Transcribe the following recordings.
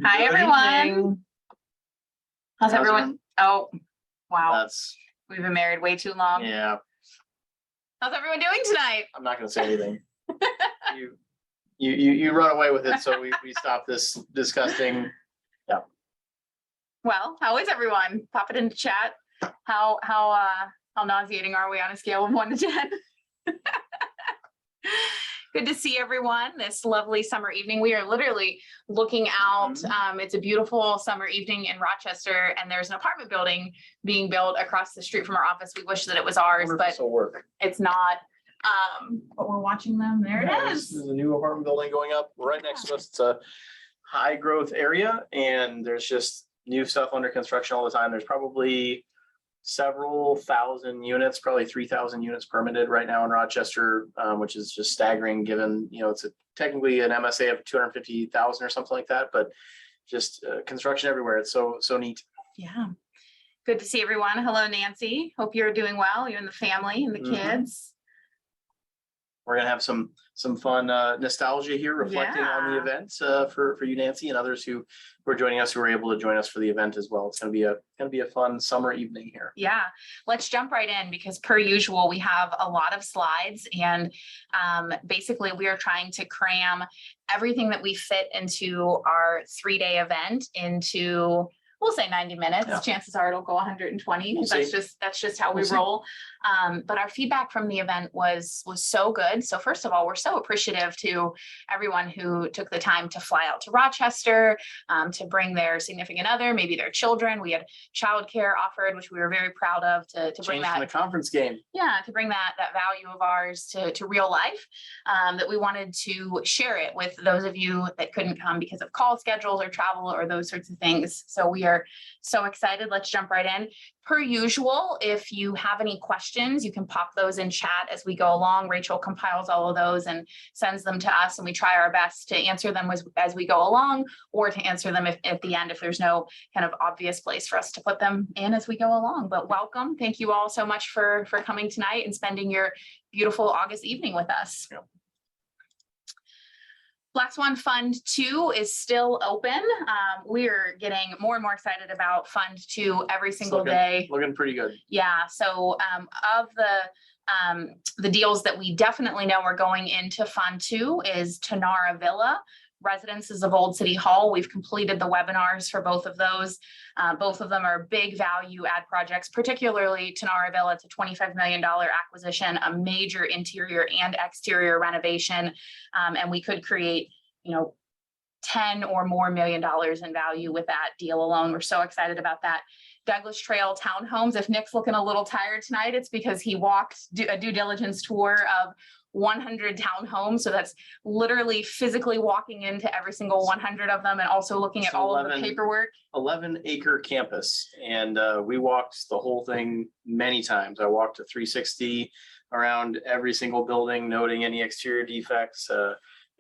Hi, Good everyone. evening. How's everyone? Oh, wow. That's, We've been married way too long. yeah, How's everyone doing tonight? I'm not gonna say anything. You run away with it, so we stopped this disgusting. Well, how is everyone? Pop it into chat. How nauseating are we on a scale of 1 to 10? Good to see everyone this lovely summer evening. We are literally looking out. It's a beautiful summer evening in Rochester, and there's an apartment building being built across the street from our office. We wish that it was ours, but it's not. But we're watching them. There it is. There's a new apartment building going up right next to us. It's a high growth area, and there's just new stuff under construction all the time. There's probably several thousand units, probably 3,000 units permitted right now in Rochester, which is just staggering given, it's technically an MSA of 250,000 or something like that, but just construction everywhere. It's so neat. Yeah. Good to see everyone. Hello, Nancy. Hope you're doing well. You and the family and the kids. We're going to have some fun nostalgia here reflecting on the event for you, Nancy, and others who are joining us, who were able to join us for the event as well. It's going to be a fun summer evening here. Yeah, let's jump right in because per usual, we have a lot of slides, and basically we are trying to cram everything that we fit into our 3-day event into, we'll say 90 minutes. Yeah. Chances are it'll go 120 because that's just how we roll. But our feedback from the event was so good. So first of all, we're so appreciative to everyone who took the time to fly out to Rochester, to bring their significant other, maybe their children. We had childcare offered, which we were very proud of to bring that from the conference game. Yeah, to bring that value of ours to real life. That we wanted to share it with those of you that couldn't come because of call schedules or travel or those sorts of things. So we are so excited. Let's jump right in. Per usual, if you have any questions, you can pop those in chat as we go along. Rachel compiles all of those and sends them to us, and we try our best to answer them as we go along, or to answer them at the end if there's no kind of obvious place for us to put them in as we go along. But welcome. Thank you all so much for coming tonight and spending your beautiful August evening with us. Yep. Black Swan Fund 2 is still open. We're getting more and more excited about Fund 2 every single day. Looking pretty good. Yeah. So of the deals that we definitely know are going into Fund 2 is Tanara Villa, Residences of Old City Hall. We've completed the webinars for both of those. Both of them are big value add projects, particularly Tanara Villa. It's a $25 million acquisition, a major interior and exterior renovation. And we could create, 10 or more million dollars in value with that deal alone. We're so excited about that. Douglas Trail Townhomes. If Nick's looking a little tired tonight, it's because he walked a due diligence tour of 100 townhomes. So that's literally physically walking into every single 100 of them and also looking at all of the paperwork. 11-acre campus. And we walked the whole thing many times. I walked a 360 around every single building, noting any exterior defects.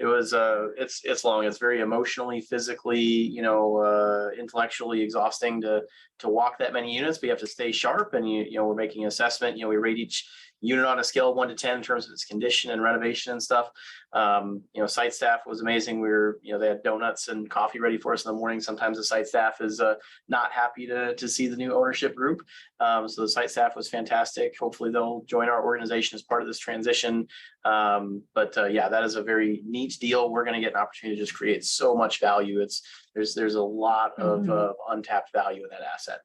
It's long. It's very emotionally, physically, intellectually exhausting to walk that many units. But you have to stay sharp, and we're making an assessment. We rate each unit on a scale of 1 to 10 in terms of its condition and renovation and stuff. Site staff was amazing. They had donuts and coffee ready for us in the morning. Sometimes the site staff is not happy to see the new ownership group. So the site staff was fantastic. Hopefully they'll join our organization as part of this transition. That is a very neat deal. We're going to get an opportunity to just create so much value. There's a lot of untapped value in that asset.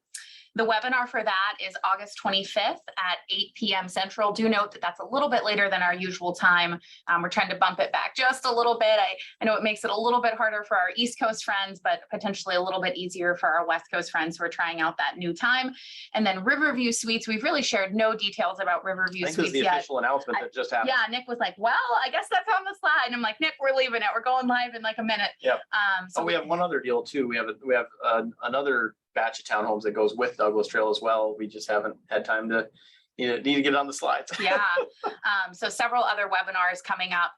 The webinar for that is August 25th at 8 p.m. Central. Do note that that's a little bit later than our usual time. We're trying to bump it back just a little bit. I know it makes it a little bit harder for our East Coast friends, but potentially a little bit easier for our West Coast friends who are trying out that new time. And then Riverview Suites, we've really shared no details about Riverview Suites yet. The official announcement that just happened. Yeah, Nick was like, well, I guess that's on the slide. And I'm like, Nick, we're leaving it. We're going live in like a minute. Yep. So we have one other deal too. We have another batch of townhomes that goes with Douglas Trail as well. We just haven't had time to need to get it on the slides. Yeah. So several other webinars coming up,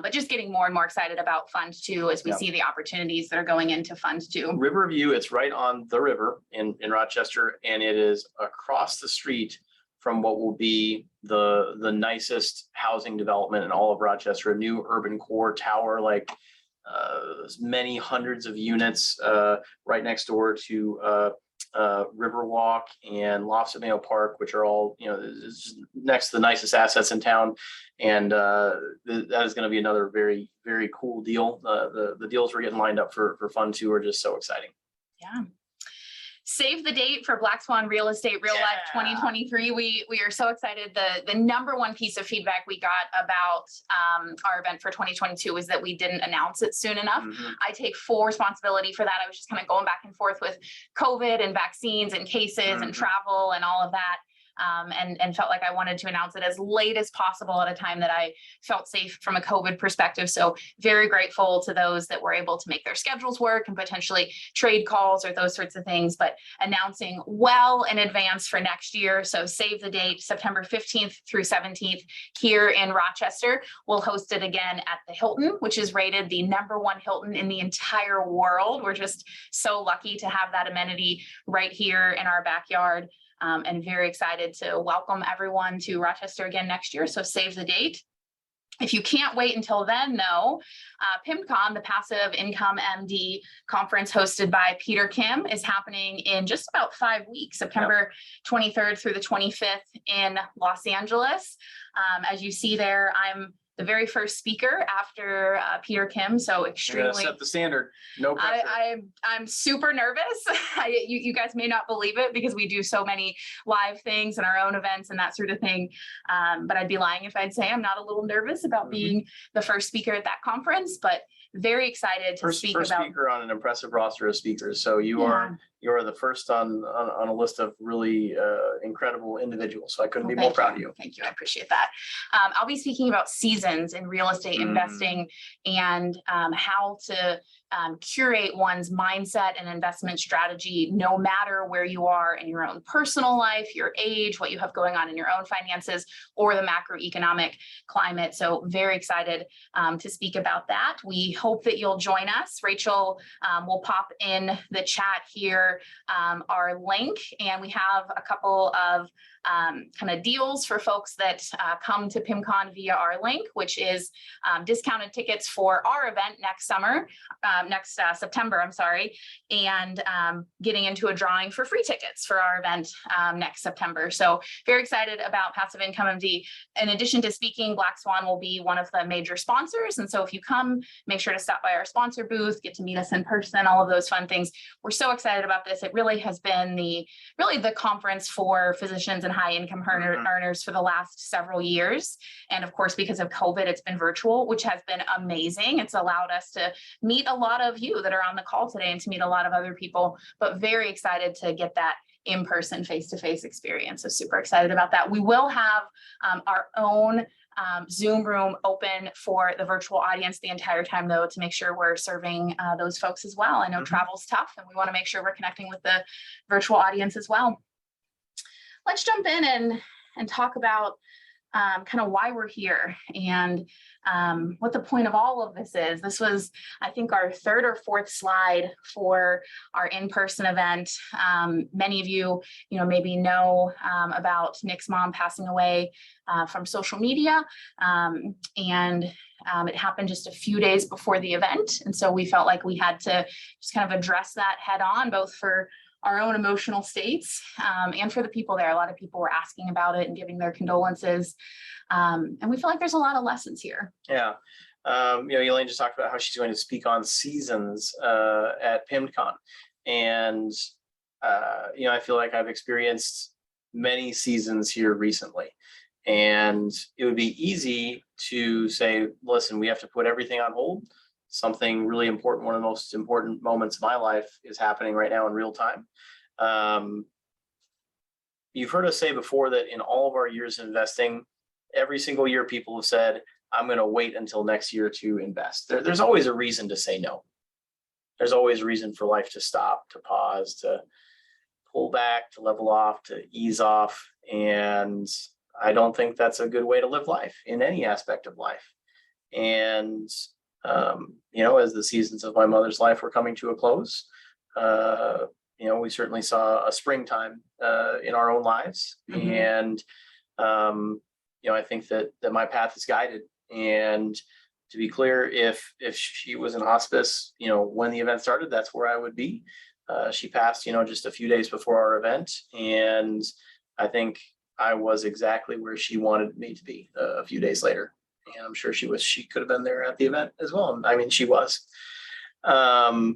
but just getting more and more excited about Fund 2 as we see the opportunities that are going into Fund 2. Riverview, it's right on the river in Rochester, and it is across the street from what will be the nicest housing development in all of Rochester, a new urban core tower, like many hundreds of units right next door to Riverwalk and Lofts at Mayo Park, which are all, next to the nicest assets in town. And that is going to be another very, very cool deal. The deals we're getting lined up for Fund 2 are just so exciting. Yeah. Save the date for Black Swan Real Estate Real Life 2023. We are so excited. The number one piece of feedback we got about our event for 2022 is that we didn't announce it soon enough. I take full responsibility for that. I was just kind of going back and forth with COVID and vaccines and cases and travel and all of that. And felt like I wanted to announce it as late as possible at a time that I felt safe from a COVID perspective. So very grateful to those that were able to make their schedules work and potentially trade calls or those sorts of things, but announcing well in advance for next year. So save the date, September 15th through 17th here in Rochester. We'll host it again at the Hilton, which is rated the #1 Hilton in the entire world. We're just so lucky to have that amenity right here in our backyard. And very excited to welcome everyone to Rochester again next year. So save the date. If you can't wait until then, though, PIMCon, the Passive Income MD conference hosted by Peter Kim, is happening in just about 5 weeks, September 23rd through the 25th in Los Angeles. As you see there, I'm the very first speaker after Peter Kim, so extremely set the standard. No pressure. I'm super nervous. You guys may not believe it because we do so many live things and our own events and that sort of thing. But I'd be lying if I'd say I'm not a little nervous about being the first speaker at that conference. But very excited to speak about. First speaker on an impressive roster of speakers. So you are the first on a list of really incredible individuals. So I couldn't be more proud of you. Thank you. I appreciate that. I'll be speaking about seasons in real estate investing and how to curate one's mindset and investment strategy, no matter where you are in your own personal life, your age, what you have going on in your own finances, or the macroeconomic climate. So very excited to speak about that. We hope that you'll join us. Rachel will pop in the chat here our link, and we have a couple of kind of deals for folks that come to PIMCon via our link, which is discounted tickets for our event next September, I'm sorry, and getting into a drawing for free tickets for our event next September. So very excited about Passive Income MD. In addition to speaking, Black Swan will be one of the major sponsors. And so if you come, make sure to stop by our sponsor booth, get to meet us in person, all of those fun things. We're so excited about this. It really has been the conference for physicians and high income earners for the last several years. And of course, because of COVID, it's been virtual, which has been amazing. It's allowed us to meet a lot of you that are on the call today and to meet a lot of other people, but very excited to get that in-person, face-to-face experience. So super excited about that. We will have our own Zoom room open for the virtual audience the entire time, though, to make sure we're serving those folks as well. I know travel's tough, and we want to make sure we're connecting with the virtual audience as well. Let's jump in and talk about kind of why we're here and what the point of all of this is. This was, I think, our third or fourth slide for our in-person event. Many of you, maybe know about Nick's mom passing away from social media, and it happened just a few days before the event. And so we felt like we had to just kind of address that head on, both for our own emotional states and for the people there. A lot of people were asking about it and giving their condolences. And we feel like there's a lot of lessons here. Yeah. Elaine just talked about how she's going to speak on seasons at PIMCon. And, I feel like I've experienced many seasons here recently. And it would be easy to say, listen, we have to put everything on hold. Something really important, one of the most important moments of my life is happening right now in real time. You've heard us say before that in all of our years of investing, every single year people have said, I'm going to wait until next year to invest. There's always a reason to say no. There's always a reason for life to stop, to pause, to pull back, to level off, to ease off. And I don't think that's a good way to live life in any aspect of life. And as the seasons of my mother's life were coming to a close, we certainly saw a springtime in our own lives. And, I think that my path is guided. And To be clear, if she was in hospice, when the event started, that's where I would be. She passed, just a few days before our event, and I think I was exactly where she wanted me to be a few days later. And I'm sure she could have been there at the event as well. I mean, she was. There's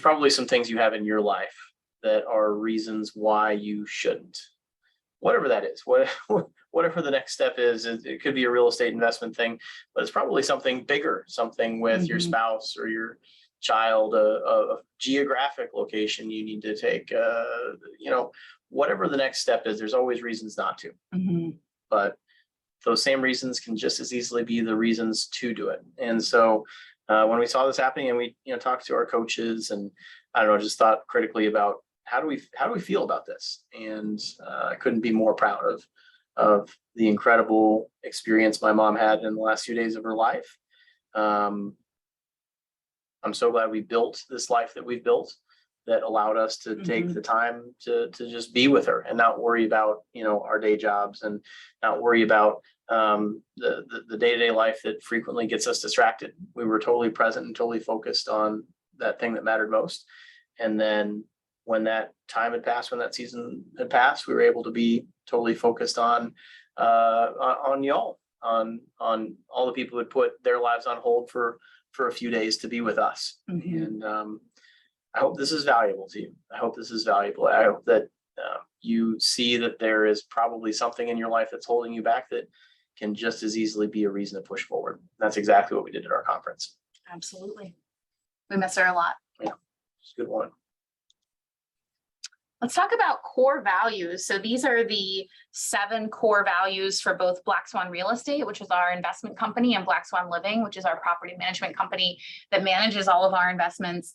probably some things you have in your life that are reasons why you shouldn't. Whatever that is, whatever the next step is, it could be a real estate investment thing, but it's probably something bigger, something with your spouse or your child, a geographic location you need to take, whatever the next step is, there's always reasons not to. But those same reasons can just as easily be the reasons to do it. And so when we saw this happening and we, talked to our coaches and I don't know, just thought critically about how do we feel about this? And I couldn't be more proud of the incredible experience my mom had in the last few days of her life. I'm so glad we built this life that we've built that allowed us to take the time to just be with her and not worry about, our day jobs and not worry about the day-to-day life that frequently gets us distracted. We were totally present and totally focused on that thing that mattered most. And then when that time had passed, when that season had passed, we were able to be totally focused on y'all, on all the people who had put their lives on hold for a few days to be with us. And I hope this is valuable to you. I hope this is valuable. I hope that you see that there is probably something in your life that's holding you back that can just as easily be a reason to push forward. That's exactly what we did at our conference. Absolutely. We miss her a lot. Yeah, it's a good one. Let's talk about core values. So these are the 7 core values for both Black Swan Real Estate, which is our investment company, and Black Swan Living, which is our property management company that manages all of our investments.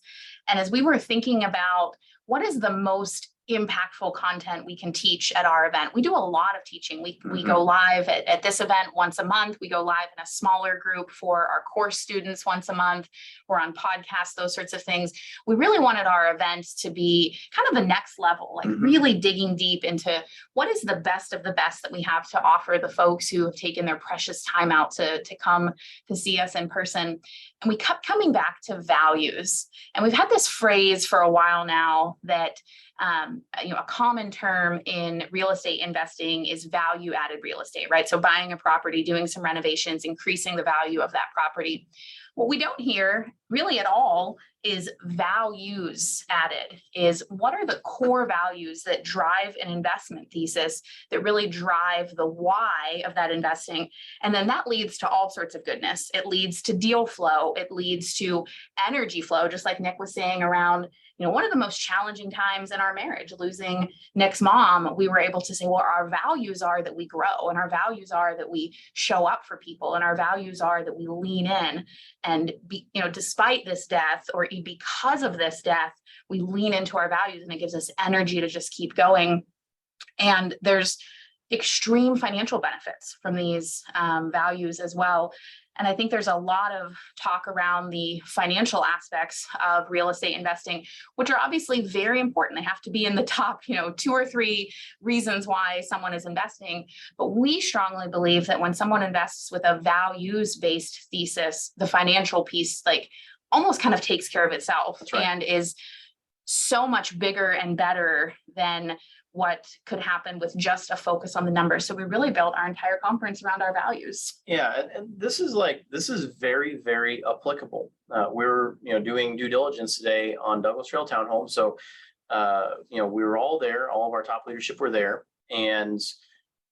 And as we were thinking about what is the most impactful content we can teach at our event, we do a lot of teaching. We go live at this event once a month. We go live in a smaller group for our course students once a month. We're on podcasts, those sorts of things. We really wanted our events to be kind of the next level, like really digging deep into what is the best of the best that we have to offer the folks who have taken their precious time out to come to see us in person. And we kept coming back to values. And we've had this phrase for a while now that a common term in real estate investing is value added real estate, right? So buying a property, doing some renovations, increasing the value of that property. What we don't hear really at all is values added, is what are the core values that drive an investment thesis, that really drive the why of that investing. And then that leads to all sorts of goodness. It leads to deal flow. It leads to energy flow, just like Nick was saying around, one of the most challenging times in our marriage, losing Nick's mom, we were able to say, well, our values are that we grow, and our values are that we show up for people, and our values are that we lean in. And despite this death, or because of this death, we lean into our values, and it gives us energy to just keep going. And there's extreme financial benefits from these values as well. And I think there's a lot of talk around the financial aspects of real estate investing, which are obviously very important. They have to be in the top, 2 or 3 reasons why someone is investing. But we strongly believe that when someone invests with a values-based thesis, the financial piece almost kind of takes care of itself. That's right. And is so much bigger and better than what could happen with just a focus on the numbers. So we really built our entire conference around our values. Yeah, and this is very, very applicable. We're doing due diligence today on Douglas Trail Townhome. So we were all there. All of our top leadership were there, and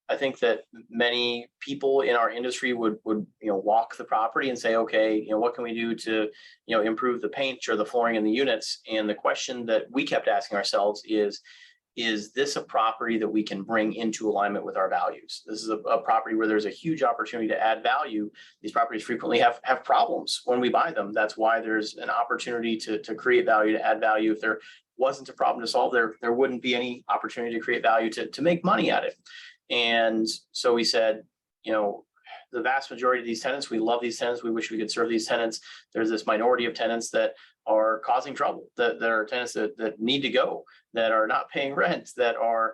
I think that many people in our industry would walk the property and say, okay, what can we do to improve the paint or the flooring in the units? And the question that we kept asking ourselves is this a property that we can bring into alignment with our values? This is a property where there's a huge opportunity to add value. These properties frequently have problems when we buy them. That's why there's an opportunity to create value, to add value. If there wasn't a problem to solve, there wouldn't be any opportunity to create value to make money at it. And so we said, the vast majority of these tenants, we love these tenants. We wish we could serve these tenants. There's this minority of tenants that are causing trouble, that are tenants that need to go, that are not paying rent, that are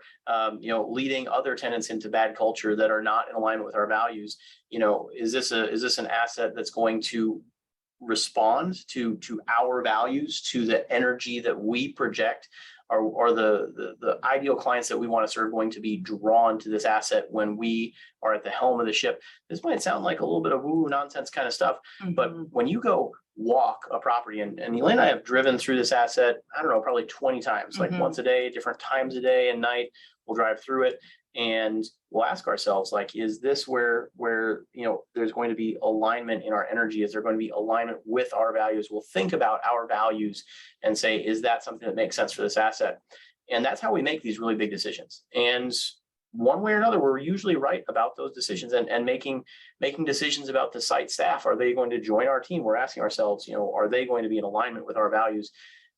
leading other tenants into bad culture, that are not in alignment with our values. Is this an asset that's going to respond to our values, to the energy that we project? Are the ideal clients that we want to serve going to be drawn to this asset when we are at the helm of the ship? This might sound like a little bit of woo nonsense kind of stuff, but when you go walk a property, and Elaine and I have driven through this asset, I don't know, probably 20 times, like once a day, different times a day and night, we'll drive through it and we'll ask ourselves, like, is this where there's going to be alignment in our energy? Is there going to be alignment with our values? We'll think about our values and say, is that something that makes sense for this asset? And that's how we make these really big decisions. And one way or another, we're usually right about those decisions, and making decisions about the site staff. Are they going to join our team? We're asking ourselves, are they going to be in alignment with our values?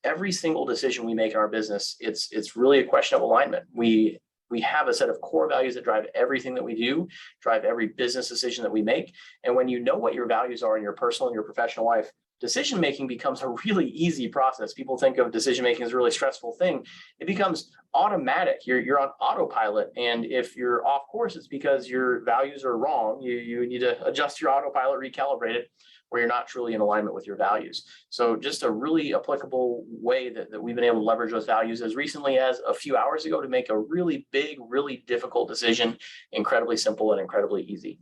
Every single decision we make in our business, it's really a question of alignment. We have a set of core values that drive everything that we do, drive every business decision that we make. And when you know what your values are in your personal and your professional life, decision-making becomes a really easy process. People think of decision-making as a really stressful thing. It becomes automatic. You're on autopilot. And if you're off course, it's because your values are wrong. You need to adjust your autopilot, recalibrate it, where you're not truly in alignment with your values. So just a really applicable way that we've been able to leverage those values as recently as a few hours ago to make a really big, really difficult decision incredibly simple and incredibly easy.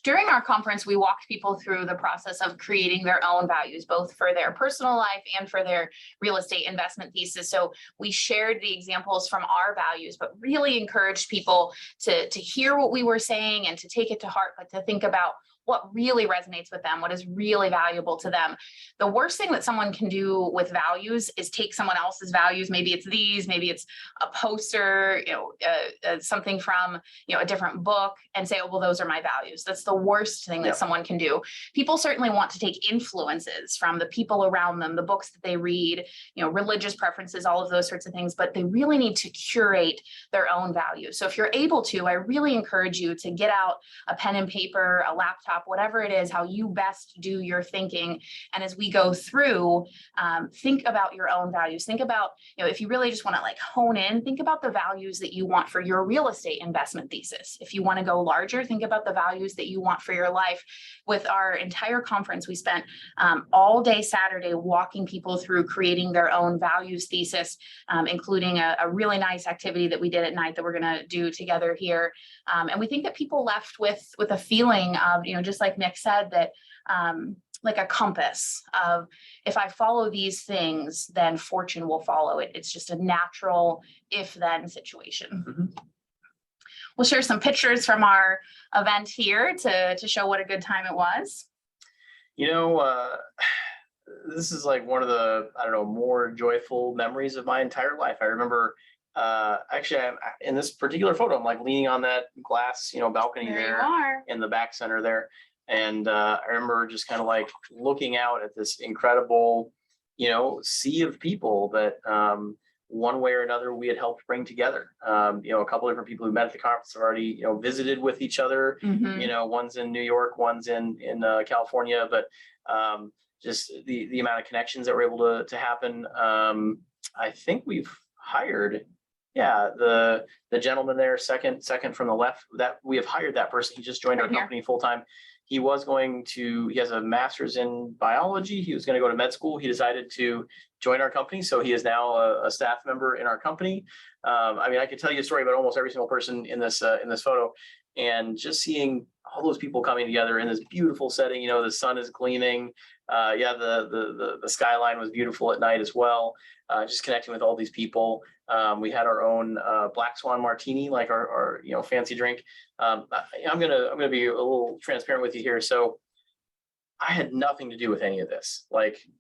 During our conference, we walked people through the process of creating their own values, both for their personal life and for their real estate investment thesis. So we shared the examples from our values, but really encouraged people to hear what we were saying and to take it to heart, but to think about what really resonates with them, what is really valuable to them. The worst thing that someone can do with values is take someone else's values. Maybe it's these, maybe it's a poster, something from, a different book, and say, oh, well, those are my values. That's the worst thing that someone can do. People certainly want to take influences from the people around them, the books that they read, religious preferences, all of those sorts of things, but they really need to curate their own values. So if you're able to, I really encourage you to get out a pen and paper, a laptop, whatever it is, how you best do your thinking. And as we go through, think about your own values. Think about, if you really just want to hone in, think about the values that you want for your real estate investment thesis. If you want to go larger, think about the values that you want for your life. With our entire conference, we spent all day Saturday walking people through creating their own values thesis, including a really nice activity that we did at night that we're going to do together here. And we think that people left with a feeling of, just like Nick said, that like a compass of, if I follow these things, then fortune will follow it. It's just a natural if-then situation. We'll share some pictures from our event here to show what a good time it was. This is like one of the, more joyful memories of my entire life. I remember actually, in this particular photo, I'm leaning on that glass, balcony there in the back center there. And I remember just kind of looking out at this incredible, sea of people that one way or another we had helped bring together. A couple of different people who met at the conference have already, visited with each other. One's in New York, one's in California, but just the amount of connections that were able to happen. I think we've hired. Yeah, the gentleman there, second from the left, that we have hired that person. He just joined our company full time. He has a master's in biology. He was going to go to med school. He decided to join our company. So he is now a staff member in our company. I could tell you a story about almost every single person in this photo, and just seeing all those people coming together in this beautiful setting. The sun is gleaming. The skyline was beautiful at night as well. Just connecting with all these people. We had our own Black Swan martini, like our fancy drink. I'm gonna be a little transparent with you here. So I had nothing to do with any of this.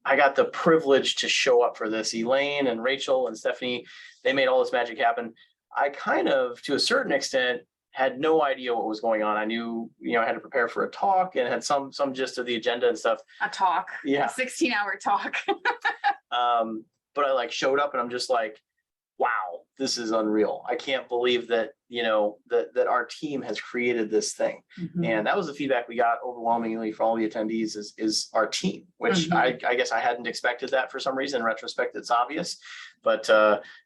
I got the privilege to show up for this. Elaine and Rachel and Stephanie, they made all this magic happen. I kind of, to a certain extent, had no idea what was going on. I knew, I had to prepare for a talk and had some gist of the agenda and stuff. A talk. Yeah. A 16-hour talk. But I showed up and I'm just wow, this is unreal. I can't believe that, that our team has created this thing. And that was the feedback we got overwhelmingly from all the attendees is our team, which I guess I hadn't expected that for some reason. In retrospect, it's obvious, but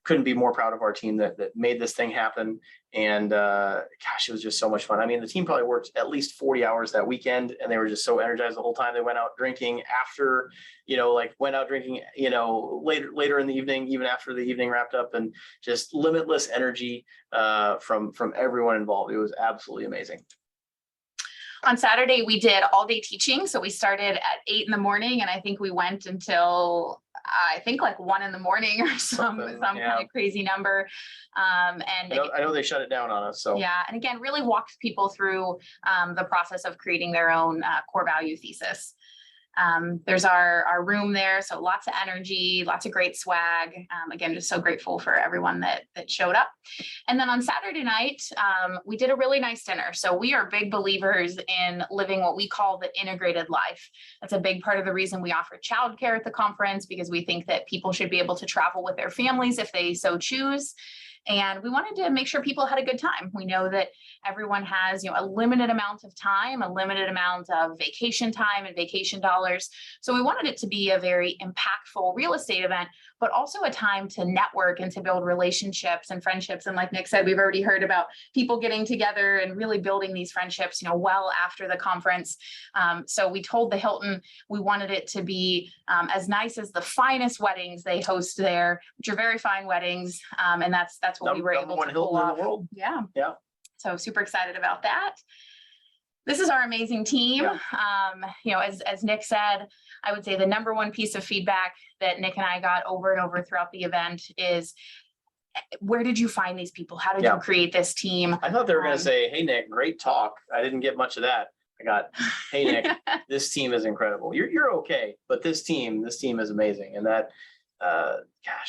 couldn't be more proud of our team that made this thing happen. And gosh, it was just so much fun. I mean, the team probably worked at least 40 hours that weekend, and they were just so energized the whole time. They went out drinking after, went out drinking, later in the evening, even after the evening wrapped up, and just limitless energy from everyone involved. It was absolutely amazing. On Saturday, we did all day teaching. So we started at 8 in the morning, and I think we went until like 1 in the morning or some kind of crazy number. And I know they shut it down on us. So yeah. And again, really walked people through the process of creating their own core value thesis. There's our room there. So lots of energy, lots of great swag. Again, just so grateful for everyone that showed up. And then on Saturday night, we did a really nice dinner. So we are big believers in living what we call the integrated life. That's a big part of the reason we offer childcare at the conference, because we think that people should be able to travel with their families if they so choose. And we wanted to make sure people had a good time. We know that everyone has, a limited amount of time, a limited amount of vacation time and vacation dollars. So we wanted it to be a very impactful real estate event, but also a time to network and to build relationships and friendships. And like Nick said, we've already heard about people getting together and really building these friendships, well after the conference. So we told the Hilton we wanted it to be as nice as the finest weddings they host there, which are very fine weddings. And that's what we were able to pull off. In the world. Yeah. Yeah. So super excited about that. This is our amazing team. Yeah. As Nick said, I would say the number one piece of feedback that Nick and I got over and over throughout the event is, where did you find these people? How did you create this team? I thought they were going to say, hey, Nick, great talk. I didn't get much of that. I got, hey, Nick, this team is incredible. You're okay, but this team is amazing. And that, that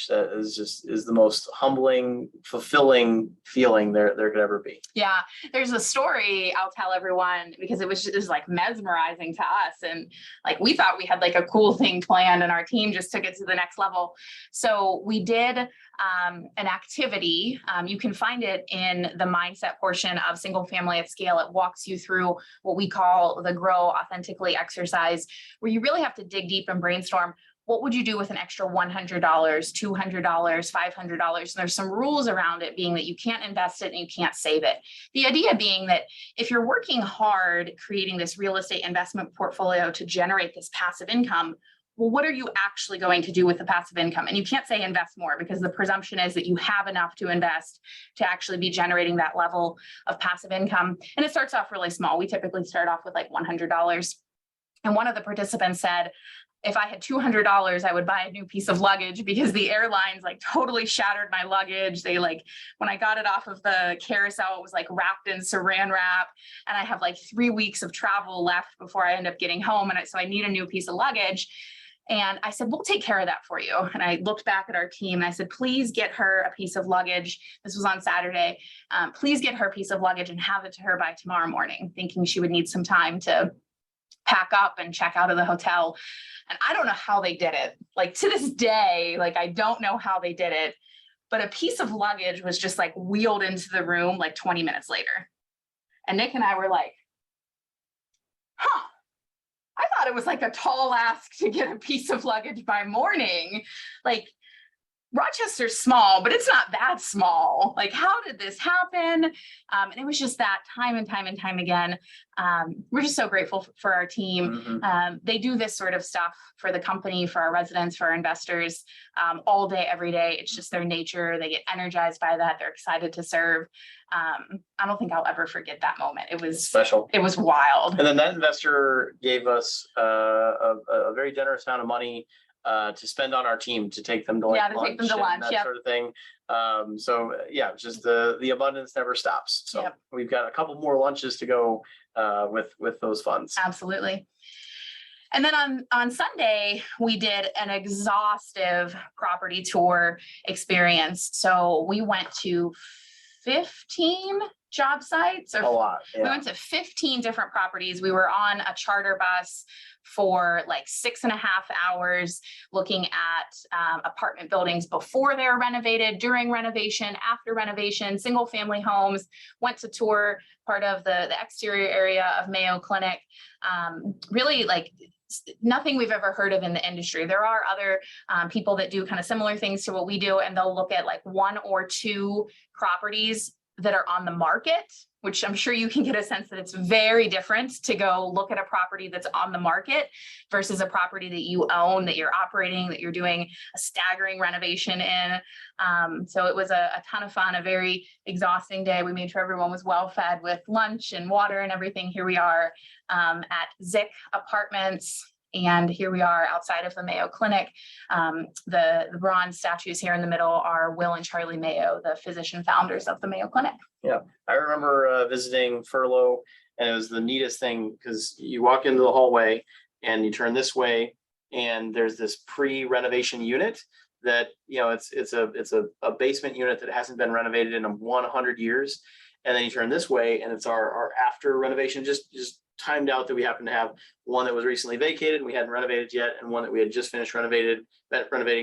is the most humbling, fulfilling feeling there could ever be. Yeah, there's a story I'll tell everyone, because it was like mesmerizing to us, and like we thought we had like a cool thing planned, and our team just took it to the next level. So we did an activity. You can find it in the mindset portion of Single Family at Scale. It walks you through what we call the Grow Authentically exercise, where you really have to dig deep and brainstorm. What would you do with an extra $100, $200, $500? And there's some rules around it, being that you can't invest it and you can't save it. The idea being that if you're working hard creating this real estate investment portfolio to generate this passive income, well, what are you actually going to do with the passive income? And you can't say invest more, because the presumption is that you have enough to invest to actually be generating that level of passive income. And it starts off really small. We typically start off with like $100. And one of the participants said, if I had $200, I would buy a new piece of luggage, because the airlines like totally shattered my luggage. They when I got it off of the carousel, it was like wrapped in saran wrap, and I have like 3 weeks of travel left before I end up getting home. And so I need a new piece of luggage. And I said, we'll take care of that for you. And I looked back at our team and I said, please get her a piece of luggage. This was on Saturday. Please get her a piece of luggage and have it to her by tomorrow morning, thinking she would need some time to pack up and check out of the hotel. And I don't know how they did it. Like to this day, I don't know how they did it, but a piece of luggage was just like wheeled into the room like 20 minutes later. And Nick and I were like, I thought it was like a tall ask to get a piece of luggage by morning. Like, Rochester's small, but it's not that small. Like, how did this happen? And it was just that time and time again. We're just so grateful for our team. They do this sort of stuff for the company, for our residents, for our investors, all day, every day. It's just their nature. They get energized by that. They're excited to serve. I don't think I'll ever forget that moment. It was special. It was wild. And then that investor gave us a very generous amount of money to spend on our team, to take them to lunch, take them to lunch, that sort of thing. Just the abundance never stops. So we've got a couple more lunches to go with those funds. Absolutely. And then on Sunday, we did an exhaustive property tour experience. So we went to 15 job sites, or A lot, we yeah. went to 15 different properties. We were on a charter bus for like 6.5 hours looking at apartment buildings before they were renovated, during renovation, after renovation, single family homes. Went to tour part of the exterior area of Mayo Clinic. Really like nothing we've ever heard of in the industry. There are other people that do kind of similar things to what we do, and they'll look at like 1 or 2 properties that are on the market, which I'm sure you can get a sense that it's very different to go look at a property that's on the market versus a property that you own, that you're operating, that you're doing a staggering renovation in. So it was a ton of fun, a very exhausting day. We made sure everyone was well fed with lunch and water and everything. Here we are at Zick Apartments. And here we are outside of the Mayo Clinic. The bronze statues here in the middle are Will and Charlie Mayo, the physician founders of the Mayo Clinic. Yeah, I remember visiting Furlough, and it was the neatest thing because you walk into the hallway and you turn this way, and there's this pre-renovation unit that, you know, it's a basement unit that hasn't been renovated in 100 years. And then you turn this way, and it's our after renovation, just timed out that we happen to have one that was recently vacated and we hadn't renovated yet, and one that we had just finished renovating,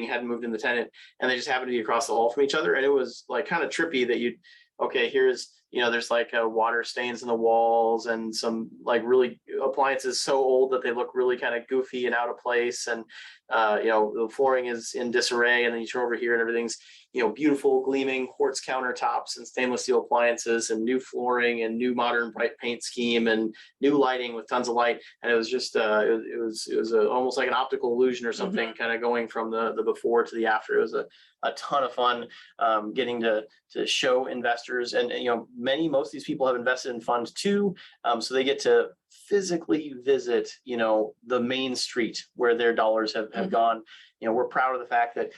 hadn't moved in the tenant, and they just happened to be across the hall from each other. And it was like kind of trippy that okay, here's, you know, there's like water stains in the walls and some like really appliances so old that they look really kind of goofy and out of place. And, you know, the flooring is in disarray, and then you turn over here and everything's, you know, beautiful gleaming quartz countertops and stainless steel appliances and new flooring and new modern bright paint scheme and new lighting with tons of light. And it was just, it was almost like an optical illusion or something, kind of going from the before to the after. It was a ton of fun getting to show investors, and you know, most of these people have invested in funds too, so they get to physically visit, you know, the main street where their dollars have gone. You know, we're proud of the fact that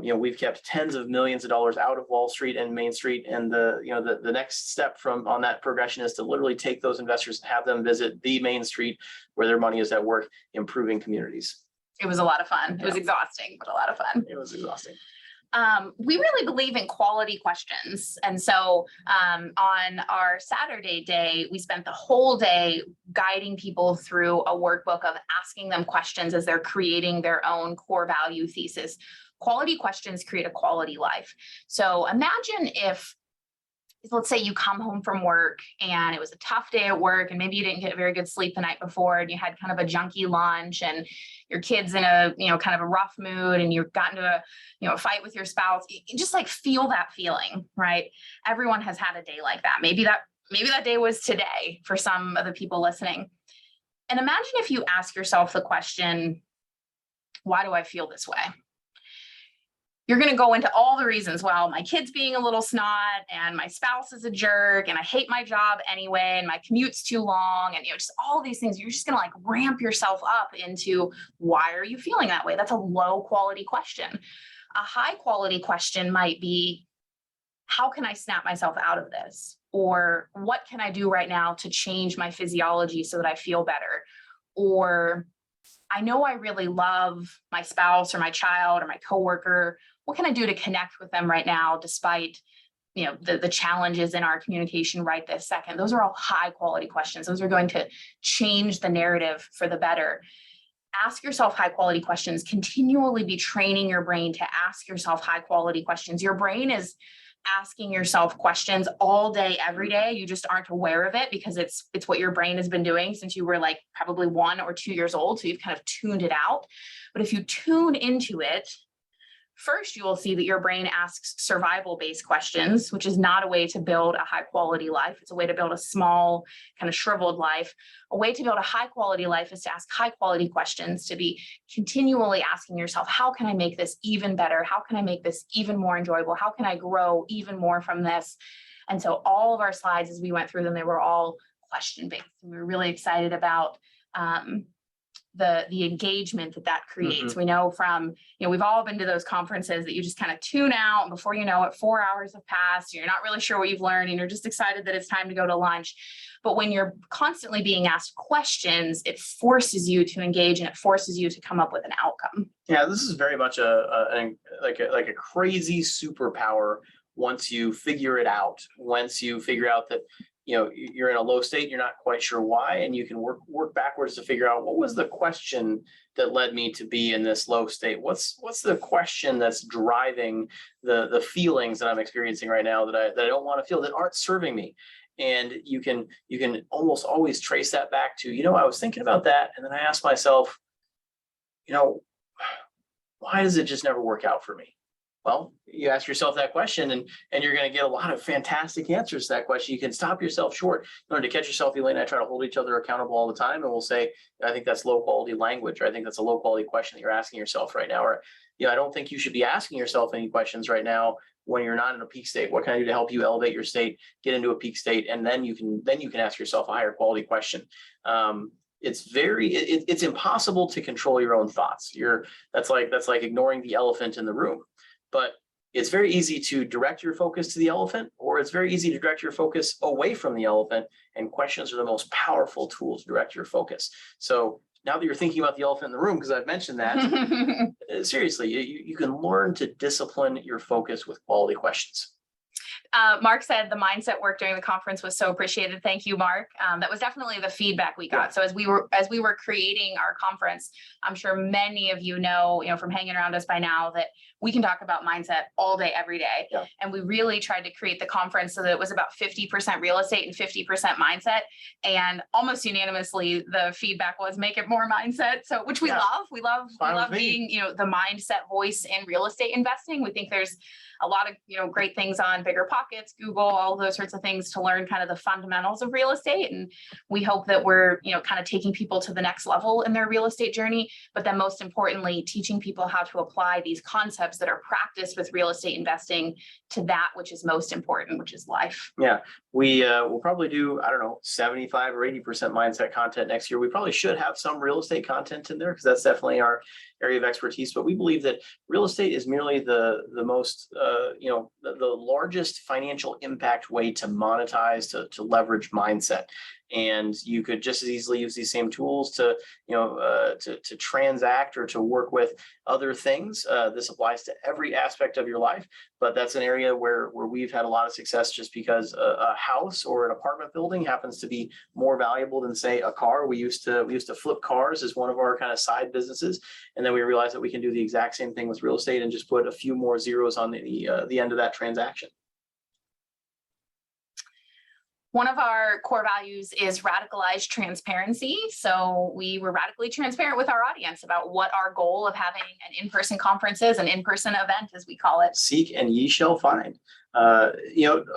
you know, we've kept tens of millions of dollars out of Wall Street and Main Street, and the next step on that progression is to literally take those investors and have them visit the Main Street where their money is at work, improving communities. It was a lot of fun. It was exhausting, but a lot of fun. It was exhausting. We really believe in quality questions. And so on our Saturday day, we spent the whole day guiding people through a workbook of asking them questions as they're creating their own core value thesis. Quality questions create a quality life. So imagine if, let's say you come home from work and it was a tough day at work, and maybe you didn't get very good sleep the night before, and you had kind of a junky lunch, and your kid's in a, you know, kind of a rough mood, and you've gotten to a fight with your spouse. You just like feel that feeling, right? Everyone has had a day like that. Maybe that day was today for some of the people listening. And imagine if you ask yourself the question, why do I feel this way? You're going to go into all the reasons. Well, my kid's being a little snot, and my spouse is a jerk, and I hate my job anyway, and my commute's too long, and just all these things. You're just going to like ramp yourself up into, why are you feeling that way? That's a low quality question. A high quality question might be, how can I snap myself out of this? Or what can I do right now to change my physiology so that I feel better? Or I know I really love my spouse or my child or my coworker. What can I do to connect with them right now, despite the challenges in our communication right this second? Those are all high quality questions. Those are going to change the narrative for the better. Ask yourself high quality questions. Continually be training your brain to ask yourself high quality questions. Your brain is asking yourself questions all day, every day. You just aren't aware of it because it's what your brain has been doing since you were like probably 1 or 2 years old. So you've kind of tuned it out. But if you tune into it, first, you will see that your brain asks survival-based questions, which is not a way to build a high-quality life. It's a way to build a small, kind of shriveled life. A way to build a high-quality life is to ask high-quality questions, to be continually asking yourself, how can I make this even better? How can I make this even more enjoyable? How can I grow even more from this? And so all of our slides, as we went through them, they were all question-based. We were really excited about the engagement that creates. We know from, we've all been to those conferences that you just kind of tune out, and before you know it, 4 hours have passed. You're not really sure what you've learned, and you're just excited that it's time to go to lunch. But when you're constantly being asked questions, it forces you to engage, and it forces you to come up with an outcome. Yeah, this is very much like a crazy superpower once you figure it out, once you figure out that, you know, you're in a low state, you're not quite sure why, and you can work backwards to figure out what was the question that led me to be in this low state. What's the question that's driving the feelings that I'm experiencing right now that I don't want to feel, that aren't serving me. And you can almost always trace that back to, you know, I was thinking about that, and then I asked myself, you know, why does it just never work out for me? Well, you ask yourself that question, and you're going to get a lot of fantastic answers to that question. You can stop yourself short. In order to catch yourself, Elaine and I try to hold each other accountable all the time, and we'll say, I think that's low quality language, or I think that's a low quality question that you're asking yourself right now, or, you know, I don't think you should be asking yourself any questions right now when you're not in a peak state. What can I do to help you elevate your state, get into a peak state, and then you can ask yourself a higher quality question. It's impossible to control your own thoughts. That's like ignoring the elephant in the room. But it's very easy to direct your focus to the elephant, or it's very easy to direct your focus away from the elephant. And questions are the most powerful tool to direct your focus. So now that you're thinking about the elephant in the room, because I've mentioned that, seriously, you can learn to discipline your focus with quality questions. Mark said the mindset work during the conference was so appreciated. Thank you, Mark. That was definitely the feedback we got. Yeah. So as we were creating our conference, I'm sure many of you know from hanging around us by now that we can talk about mindset all day, every day. Yeah. And we really tried to create the conference so that it was about 50% real estate and 50% mindset. And almost unanimously, the feedback was make it more mindset. So, which we love. We love being, the mindset voice in real estate investing. We think there's a lot of, great things on Bigger Pockets, Google, all those sorts of things to learn kind of the fundamentals of real estate. And we hope that we're, kind of taking people to the next level in their real estate journey, but then most importantly, teaching people how to apply these concepts that are practiced with real estate investing to that which is most important, which is life. Yeah, we'll probably do, 75 or 80% mindset content next year. We probably should have some real estate content in there because that's definitely our area of expertise. But we believe that real estate is merely the most, the largest financial impact way to monetize, to leverage mindset. And you could just as easily use these same tools to transact or to work with other things. This applies to every aspect of your life, but that's an area where we've had a lot of success just because a house or an apartment building happens to be more valuable than, say, a car. We used to flip cars as one of our kind of side businesses, and then we realized that we can do the exact same thing with real estate and just put a few more zeros on the end of that transaction. One of our core values is radicalized transparency. So we were radically transparent with our audience about what our goal of having an in-person conference is, an in-person event, as we call it. Seek and ye shall find. A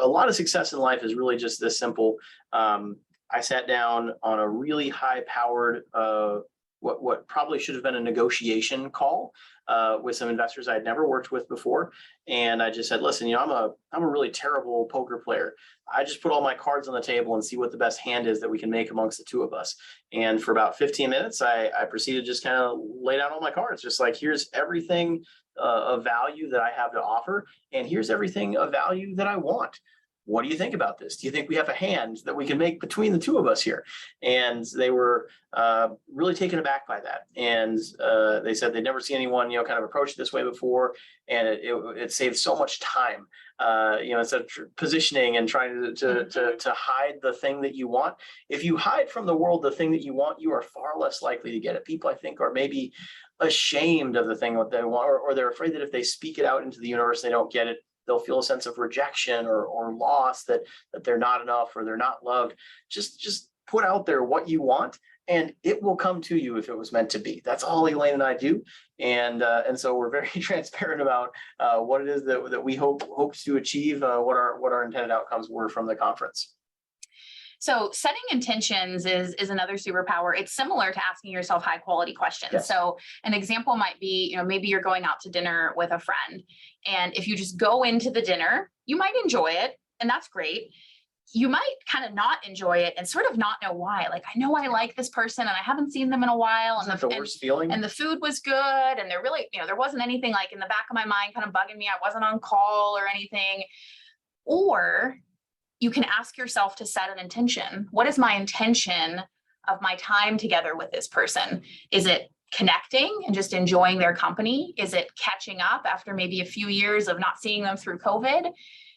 lot of success in life is really just this simple. I sat down on a really high-powered, what probably should have been a negotiation call with some investors I had never worked with before. And I just said, listen, I'm a really terrible poker player. I just put all my cards on the table and see what the best hand is that we can make amongst the two of us. And for about 15 minutes, I proceeded to just kind of lay down all my cards, just like, here's everything of value that I have to offer. And here's everything of value that I want. What do you think about this? Do you think we have a hand that we can make between the two of us here? And they were really taken aback by that. And they said they'd never seen anyone, kind of approach it this way before. And it saved so much time, instead of positioning and trying to hide the thing that you want. If you hide from the world the thing that you want, you are far less likely to get it. People, I think, are maybe ashamed of the thing what they want, or they're afraid that if they speak it out into the universe, they don't get it. They'll feel a sense of rejection or loss, that they're not enough or they're not loved. Just put out there what you want, and it will come to you if it was meant to be. That's all Elaine and I do. And so we're very transparent about what it is that we hope to achieve, what our intended outcomes were from the conference. So setting intentions is another superpower. It's similar to asking yourself high quality questions. Yes. So an example might be, maybe you're going out to dinner with a friend, and if you just go into the dinner, you might enjoy it, and that's great. You might kind of not enjoy it and sort of not know why. Like, I know I like this person and I haven't seen them in a while. And the worst feeling. And the food was good. And there really, there wasn't anything like in the back of my mind kind of bugging me. I wasn't on call or anything. Or you can ask yourself to set an intention. What is my intention of my time together with this person? Is it connecting and just enjoying their company? Is it catching up after maybe a few years of not seeing them through COVID?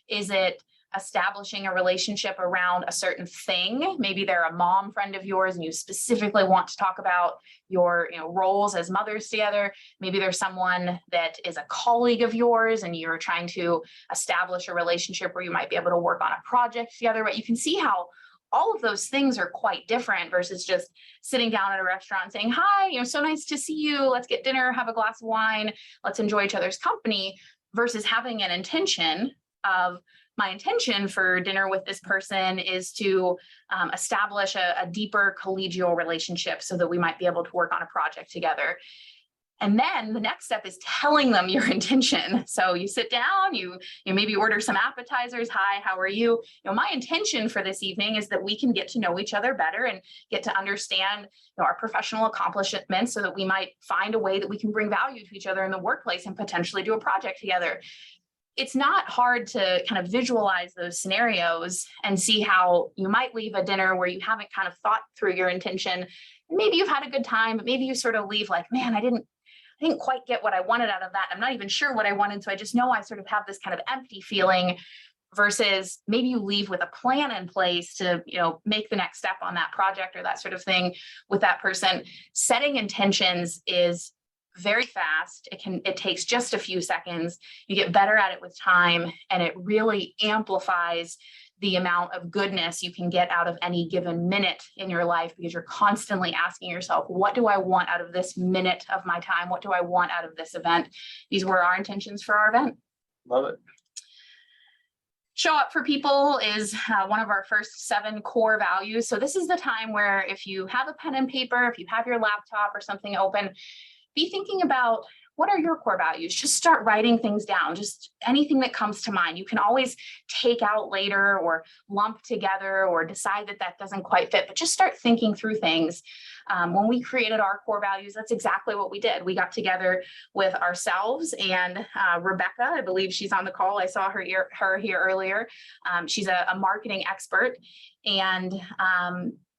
Is it establishing a relationship around a certain thing? Maybe they're a mom friend of yours and you specifically want to talk about your roles as mothers together. Maybe there's someone that is a colleague of yours and you're trying to establish a relationship where you might be able to work on a project together. But you can see how all of those things are quite different versus just sitting down at a restaurant and saying, hi, so nice to see you. Let's get dinner, have a glass of wine. Let's enjoy each other's company, versus having an intention of, my intention for dinner with this person is to establish a deeper collegial relationship so that we might be able to work on a project together. And then the next step is telling them your intention. So you sit down, you maybe order some appetizers. Hi, how are you? My intention for this evening is that we can get to know each other better and get to understand our professional accomplishments so that we might find a way that we can bring value to each other in the workplace and potentially do a project together. It's not hard to kind of visualize those scenarios and see how you might leave a dinner where you haven't kind of thought through your intention. Maybe you've had a good time, but maybe you sort of leave like, man, I didn't quite get what I wanted out of that. I'm not even sure what I wanted. So I just know I sort of have this kind of empty feeling, versus maybe you leave with a plan in place to, make the next step on that project or that sort of thing with that person. Setting intentions is very fast. It takes just a few seconds. You get better at it with time, and it really amplifies the amount of goodness you can get out of any given minute in your life, because you're constantly asking yourself, what do I want out of this minute of my time? What do I want out of this event? These were our intentions for our event. Love it. Show up for people is one of our first 7 core values. So this is the time where, if you have a pen and paper, if you have your laptop or something open, be thinking about, what are your core values? Just start writing things down, just anything that comes to mind. You can always take out later or lump together or decide that doesn't quite fit, but just start thinking through things. When we created our core values, that's exactly what we did. We got together with ourselves and Rebecca, I believe she's on the call. I saw her here earlier. She's a marketing expert, and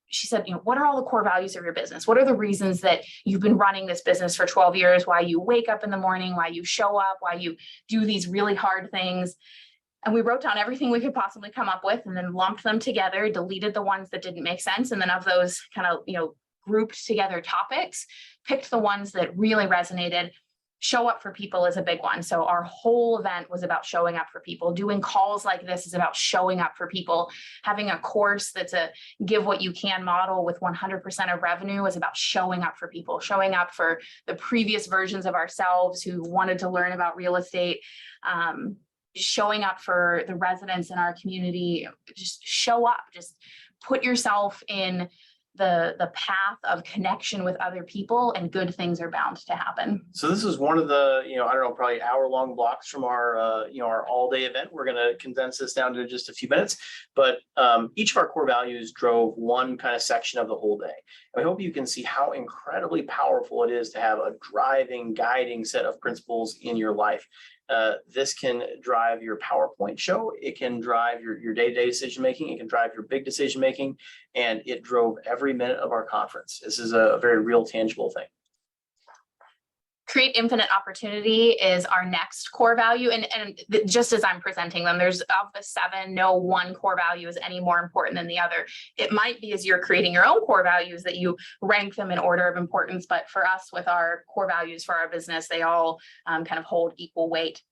she said, what are all the core values of your business? What are the reasons that you've been running this business for 12 years? Why you wake up in the morning, why you show up, why you do these really hard things? And we wrote down everything we could possibly come up with and then lumped them together, deleted the ones that didn't make sense. And then of those kind of, grouped together topics, picked the ones that really resonated. Show up for people is a big one. So our whole event was about showing up for people. Doing calls like this is about showing up for people. Having a course that's a give what you can model with 100% of revenue is about showing up for people, showing up for the previous versions of ourselves who wanted to learn about real estate, showing up for the residents in our community. Just show up, just put yourself in the path of connection with other people, and good things are bound to happen. So this is one of the, probably hour-long blocks from our, our all-day event. We're going to condense this down to just a few minutes, but each of our core values drove one kind of section of the whole day. And I hope you can see how incredibly powerful it is to have a driving, guiding set of principles in your life. This can drive your PowerPoint show. It can drive your day-to-day decision-making. It can drive your big decision-making. And it drove every minute of our conference. This is a very real, tangible thing. Create infinite opportunity is our next core value. And just as I'm presenting them, there's of the 7, no one core value is any more important than the other. It might be as you're creating your own core values that you rank them in order of importance. But for us, with our core values for our business, they all kind of hold equal weight.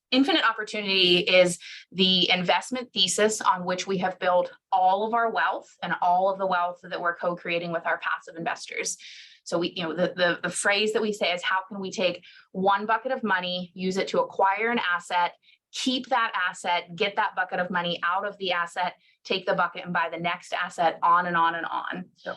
Infinite opportunity is the investment thesis on which we have built all of our wealth and all of the wealth that we're co-creating with our passive investors. So we, the phrase that we say is, how can we take one bucket of money, use it to acquire an asset, keep that asset, get that bucket of money out of the asset, take the bucket and buy the next asset, on and on and on. Yep.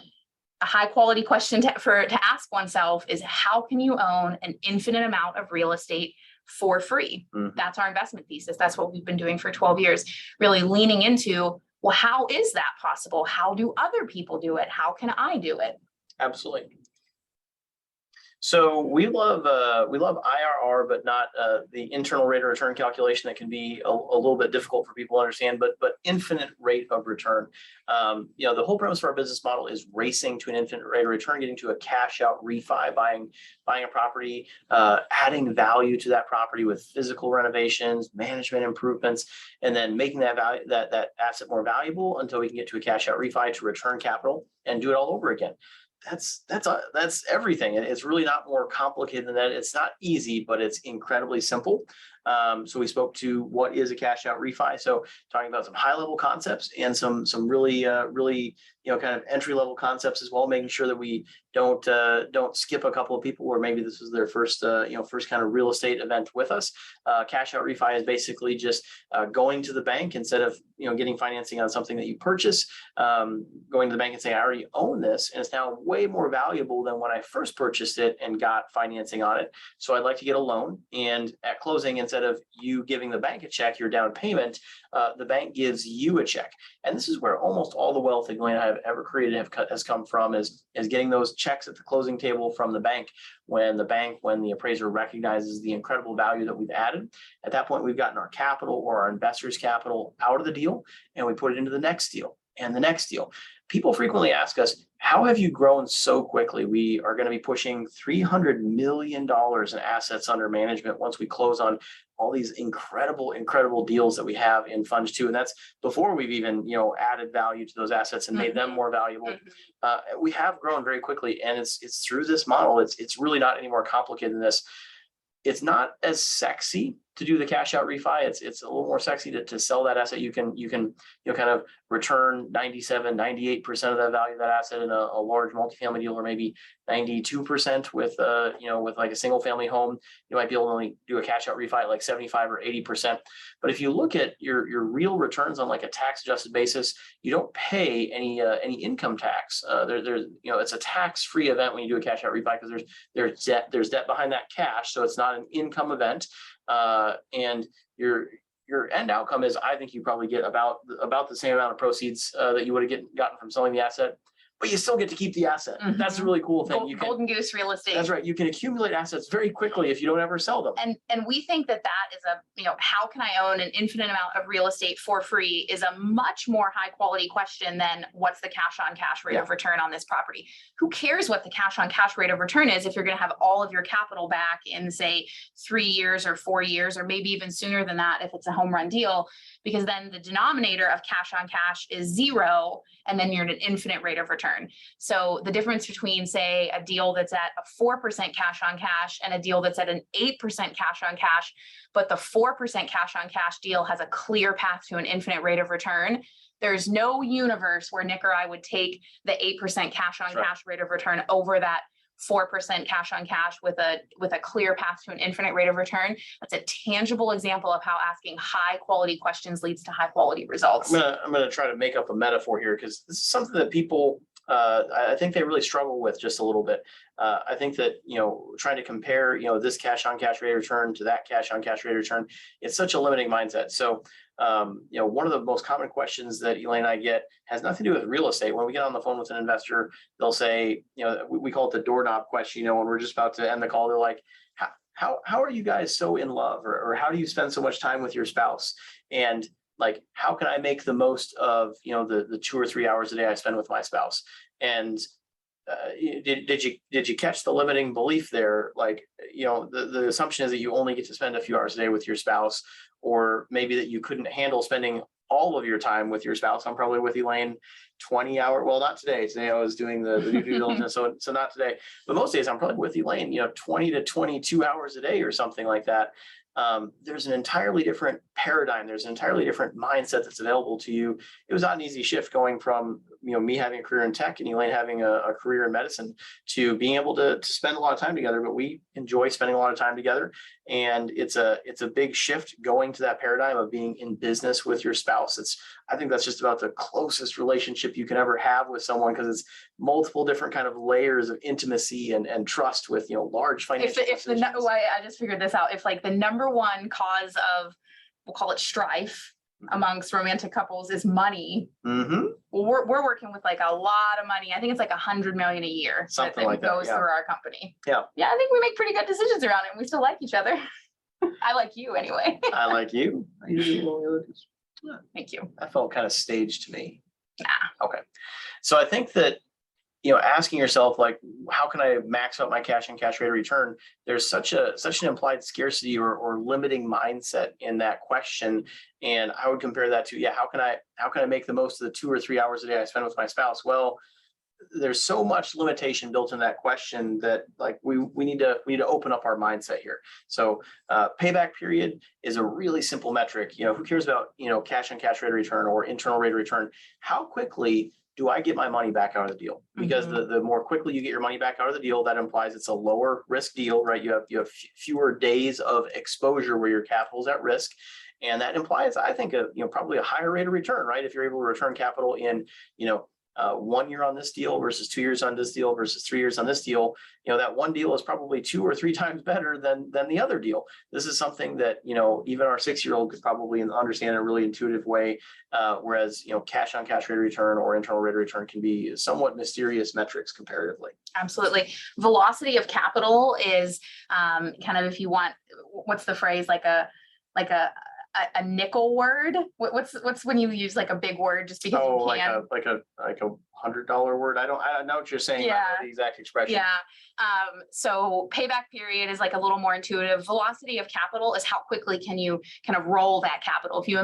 A high quality question to ask oneself is, how can you own an infinite amount of real estate for free? Mm-hmm. That's our investment thesis. That's what we've been doing for 12 years, really leaning into, well, how is that possible? How do other people do it? How can I do it? Absolutely. So we love IRR, but not the internal rate of return calculation that can be a little bit difficult for people to understand. But infinite rate of return. The whole premise of our business model is racing to an infinite rate of return, getting to a cash out refi, buying a property, adding value to that property with physical renovations, management improvements, and then making that value that asset more valuable until we can get to a cash out refi to return capital and do it all over again. That's everything. It's really not more complicated than that. It's not easy, but it's incredibly simple. So we spoke to what is a cash out refi. So talking about some high level concepts and some really kind of entry level concepts as well, making sure that we don't skip a couple of people where maybe this was their first kind of real estate event with us. Cash out refi is basically just going to the bank instead of getting financing on something that you purchase, going to the bank and saying, I already own this and it's now way more valuable than when I first purchased it and got financing on it. So I'd like to get a loan, and at closing, instead of you giving the bank a check, your down payment, the bank gives you a check. And this is where almost all the wealth that Glenn and I have ever created has come from, is getting those checks at the closing table from the bank. When the appraiser recognizes the incredible value that we've added, at that point, we've gotten our capital or our investors' capital out of the deal, and we put it into the next deal and the next deal. People frequently ask us, how have you grown so quickly? We are going to be pushing $300 million in assets under management once we close on all these incredible deals that we have in Funds 2. And that's before we've even, added value to those assets and made them more valuable. We have grown very quickly, and it's through this model. It's really not any more complicated than this. It's not as sexy to do the cash out refi. It's a little more sexy to sell that asset. You can kind of return 97-98% of that value of that asset in a large multifamily deal, or maybe 92% with like a single family home. You might be able to only do a cash out refi at like 75 or 80%. But if you look at your real returns on like a tax adjusted basis, you don't pay any income tax. It's a tax free event when you do a cash out refi, because there's debt behind that cash, so it's not an income event. And your end outcome is, I think you probably get about the same amount of proceeds that you would have gotten from selling the asset, but you still get to keep the asset. That's a really cool thing. Golden goose real estate. That's right. You can accumulate assets very quickly if you don't ever sell them. And we think that is how can I own an infinite amount of real estate for free is a much more high quality question than what's the cash on cash rate of return on this property. Who cares what the cash on cash rate of return is if you're going to have all of your capital back in, say, 3 years or 4 years, or maybe even sooner than that if it's a home run deal, because then the denominator of cash on cash is 0, and then you're at an infinite rate of return. So the difference between, say, a deal that's at a 4% cash on cash and a deal that's at an 8% cash on cash, but the 4% cash on cash deal has a clear path to an infinite rate of return. There's no universe where Nick or I would take the 8% cash on cash rate of return over that 4% cash on cash with a clear path to an infinite rate of return. That's a tangible example of how asking high quality questions leads to high quality results. I'm gonna try to make up a metaphor here, because this is something that people I think they really struggle with just a little bit. I think that, trying to compare, this cash on cash rate of return to that cash on cash rate of return, it's such a limiting mindset. So, one of the most common questions that Elaine and I get has nothing to do with real estate. When we get on the phone with an investor, they'll say, we call it the doorknob question. When we're just about to end the call, they're like, how are you guys so in love, or how do you spend so much time with your spouse? And like, how can I make the most of, the 2 or 3 hours a day I spend with my spouse? And did you catch the limiting belief there? Like, the assumption is that you only get to spend a few hours a day with your spouse, or maybe that you couldn't handle spending all of your time with your spouse. I'm probably with Elaine 20 hours. Well, not today. Today I was doing the due diligence, so not today. But most days I'm probably with Elaine, 20 to 22 hours a day or something like that. There's an entirely different paradigm. There's an entirely different mindset that's available to you. It was not an easy shift going from, me having a career in tech and Elaine having a career in medicine, to being able to spend a lot of time together. But we enjoy spending a lot of time together. And it's a big shift going to that paradigm of being in business with your spouse. I think that's just about the closest relationship you can ever have with someone, because it's multiple different kind of layers of intimacy and trust with, large financial decisions. I just figured this out. If like the number one cause of, we'll call it strife, amongst romantic couples is money. Mm-hmm. We're working with like a lot of money. I think it's like 100 million a year Something like that, goes yeah. through our company. Yeah. Yeah, I think we make pretty good decisions around it. And we still like each other. I like you anyway. I like you. Thank you. That felt kind of staged to me. Nah. Okay. So I think that, asking yourself, like, how can I max out my cash and cash rate of return? There's such an implied scarcity or limiting mindset in that question. And I would compare that to, how can I make the most of the 2 or 3 hours a day I spend with my spouse? Well, there's so much limitation built in that question that, like, we need to open up our mindset here. So payback period is a really simple metric. Who cares about, cash and cash rate of return or internal rate of return? How quickly do I get my money back out of the deal? Because the more quickly you get your money back out of the deal, that implies it's a lower risk deal, right? You have fewer days of exposure where your capital is at risk. And that implies, I think, probably a higher rate of return, right? If you're able to return capital in, 1 year on this deal versus 2 years on this deal versus 3 years on this deal, that one deal is probably 2 or 3 times better than the other deal. This is something that, even our 6-year-old could probably understand in a really intuitive way. Whereas, cash on cash rate of return or internal rate of return can be somewhat mysterious metrics comparatively. Absolutely. Velocity of capital is kind of, if you want, what's the phrase, like a nickel word? What's when you use like a big word just because you can? like a $100 word. I don't know what you're saying. Yeah. I know the exact expression. Yeah. So payback period is like a little more intuitive. Velocity of capital is how quickly can you kind of roll that capital. If you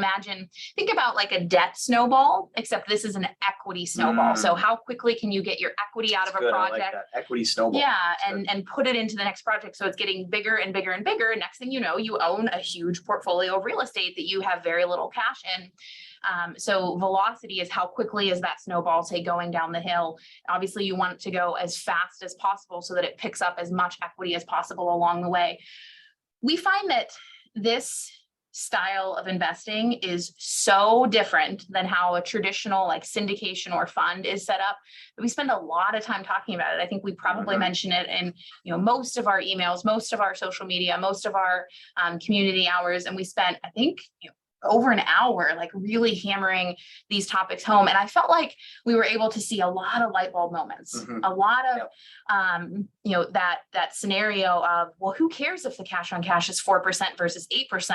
think about like a debt snowball, except this is an equity snowball. So how quickly can you get your equity out of a project? I like that. Equity snowball. Yeah, and put it into the next project. So it's getting bigger and bigger and bigger. Next thing you know, you own a huge portfolio of real estate that you have very little cash in. So velocity is how quickly is that snowball, say, going down the hill. Obviously, you want it to go as fast as possible so that it picks up as much equity as possible along the way. We find that this style of investing is so different than how a traditional like syndication or fund is set up. We spend a lot of time talking about it. I think we probably mention it in most of our emails, most of our social media, most of our community hours, and we spent, I think, over an hour, like really hammering these topics home. And I felt like we were able to see a lot of light bulb moments, a lot of, that scenario of, well, who cares if the cash on cash is 4% versus 8%?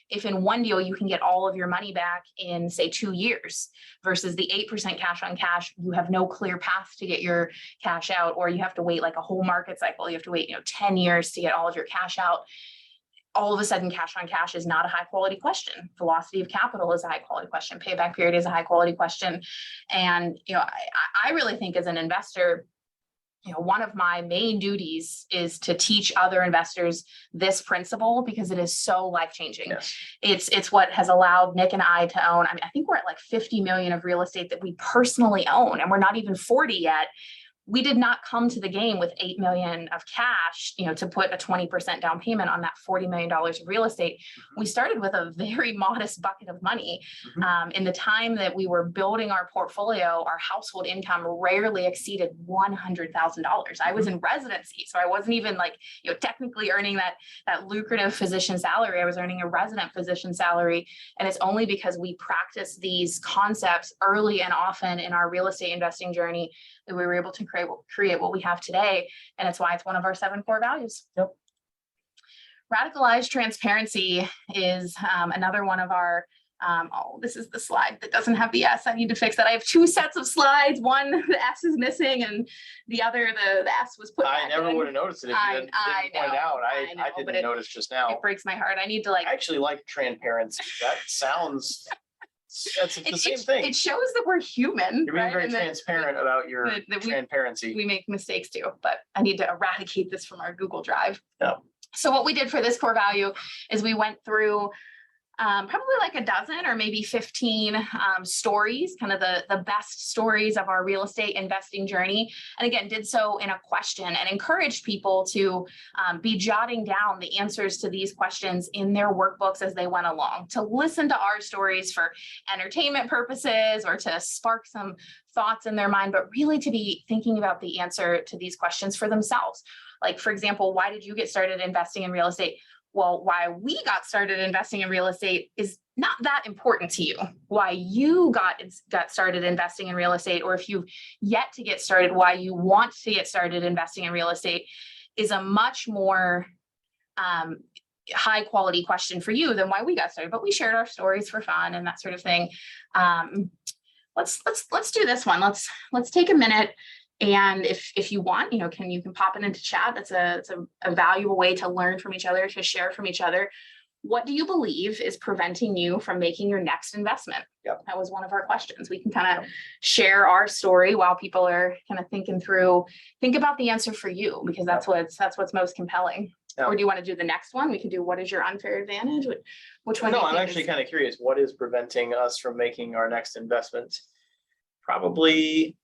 If in one deal you can get all of your money back in, say, 2 years versus the 8% cash on cash, you have no clear path to get your cash out, or you have to wait like a whole market cycle. You have to wait, 10 years to get all of your cash out. All of a sudden, cash on cash is not a high quality question. Velocity of capital is a high quality question. Payback period is a high quality question. And, I really think as an investor, one of my main duties is to teach other investors this principle because it is so life-changing. Yes. It's what has allowed Nick and I to own. I think we're at like 50 million of real estate that we personally own, and we're not even 40 yet. We did not come to the game with 8 million of cash, to put a 20% down payment on that $40 million of real estate. We started with a very modest bucket of money. In the time that we were building our portfolio, our household income rarely exceeded $100,000. I was in residency, so I wasn't even like, technically earning that lucrative physician salary. I was earning a resident physician salary. And it's only because we practiced these concepts early and often in our real estate investing journey that we were able to create what we have today. And it's why it's one of our 7 core values. Yep. Radicalized transparency is another one of our, this is the slide that doesn't have the S. I need to fix that. I have 2 sets of slides. One, the S is missing, and the other, the S was put back I never would have noticed it if you didn't point it out. I didn't notice just now. It breaks my heart. I need to I actually like transparency. That sounds... That's the same thing. It shows that we're human. You're being very transparent about your transparency. We make mistakes too, but I need to eradicate this from our Google Drive. Yeah. So what we did for this core value is we went through probably like a dozen or maybe 15 stories, kind of the best stories of our real estate investing journey. And again, did so in a question and encouraged people to be jotting down the answers to these questions in their workbooks as they went along, to listen to our stories for entertainment purposes or to spark some thoughts in their mind, but really to be thinking about the answer to these questions for themselves. Like, for example, why did you get started investing in real estate? Well, why we got started investing in real estate is not that important to you. Why you got started investing in real estate, or if you've yet to get started, why you want to get started investing in real estate is a much more high quality question for you than why we got started. But we shared our stories for fun and that sort of thing. Let's do this one. Let's take a minute. And if you want, you can pop it into chat. That's a valuable way to learn from each other, to share from each other. What do you believe is preventing you from making your next investment? Yep. That was one of our questions. We can kind of share our story while people are kind of think about the answer for you, because that's what's most compelling. Yep. Or do you want to do the next one? We could do, what is your unfair advantage? Which one? No, I'm actually kind of curious. What is preventing us from making our next investment? Probably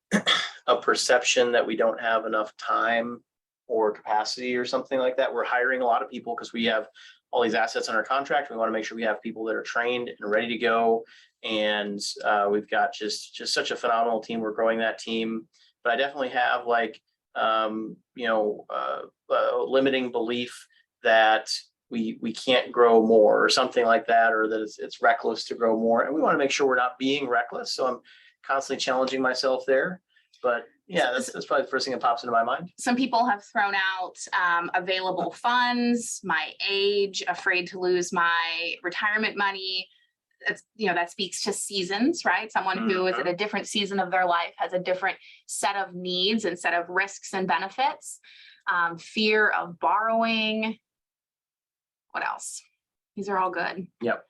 a perception that we don't have enough time or capacity or something like that. We're hiring a lot of people because we have all these assets under contract. We want to make sure we have people that are trained and ready to go. And we've got just such a phenomenal team. We're growing that team. But I definitely have limiting belief that we can't grow more or something like that, or that it's reckless to grow more. And we want to make sure we're not being reckless. So I'm constantly challenging myself there. But yeah, that's probably the first thing that pops into my mind. Some people have thrown out available funds, my age, afraid to lose my retirement money. That speaks to seasons, right? Someone who is at a different season of their life has a different set of needs and set of risks and benefits. Fear of borrowing. What else? These are all good. Yep.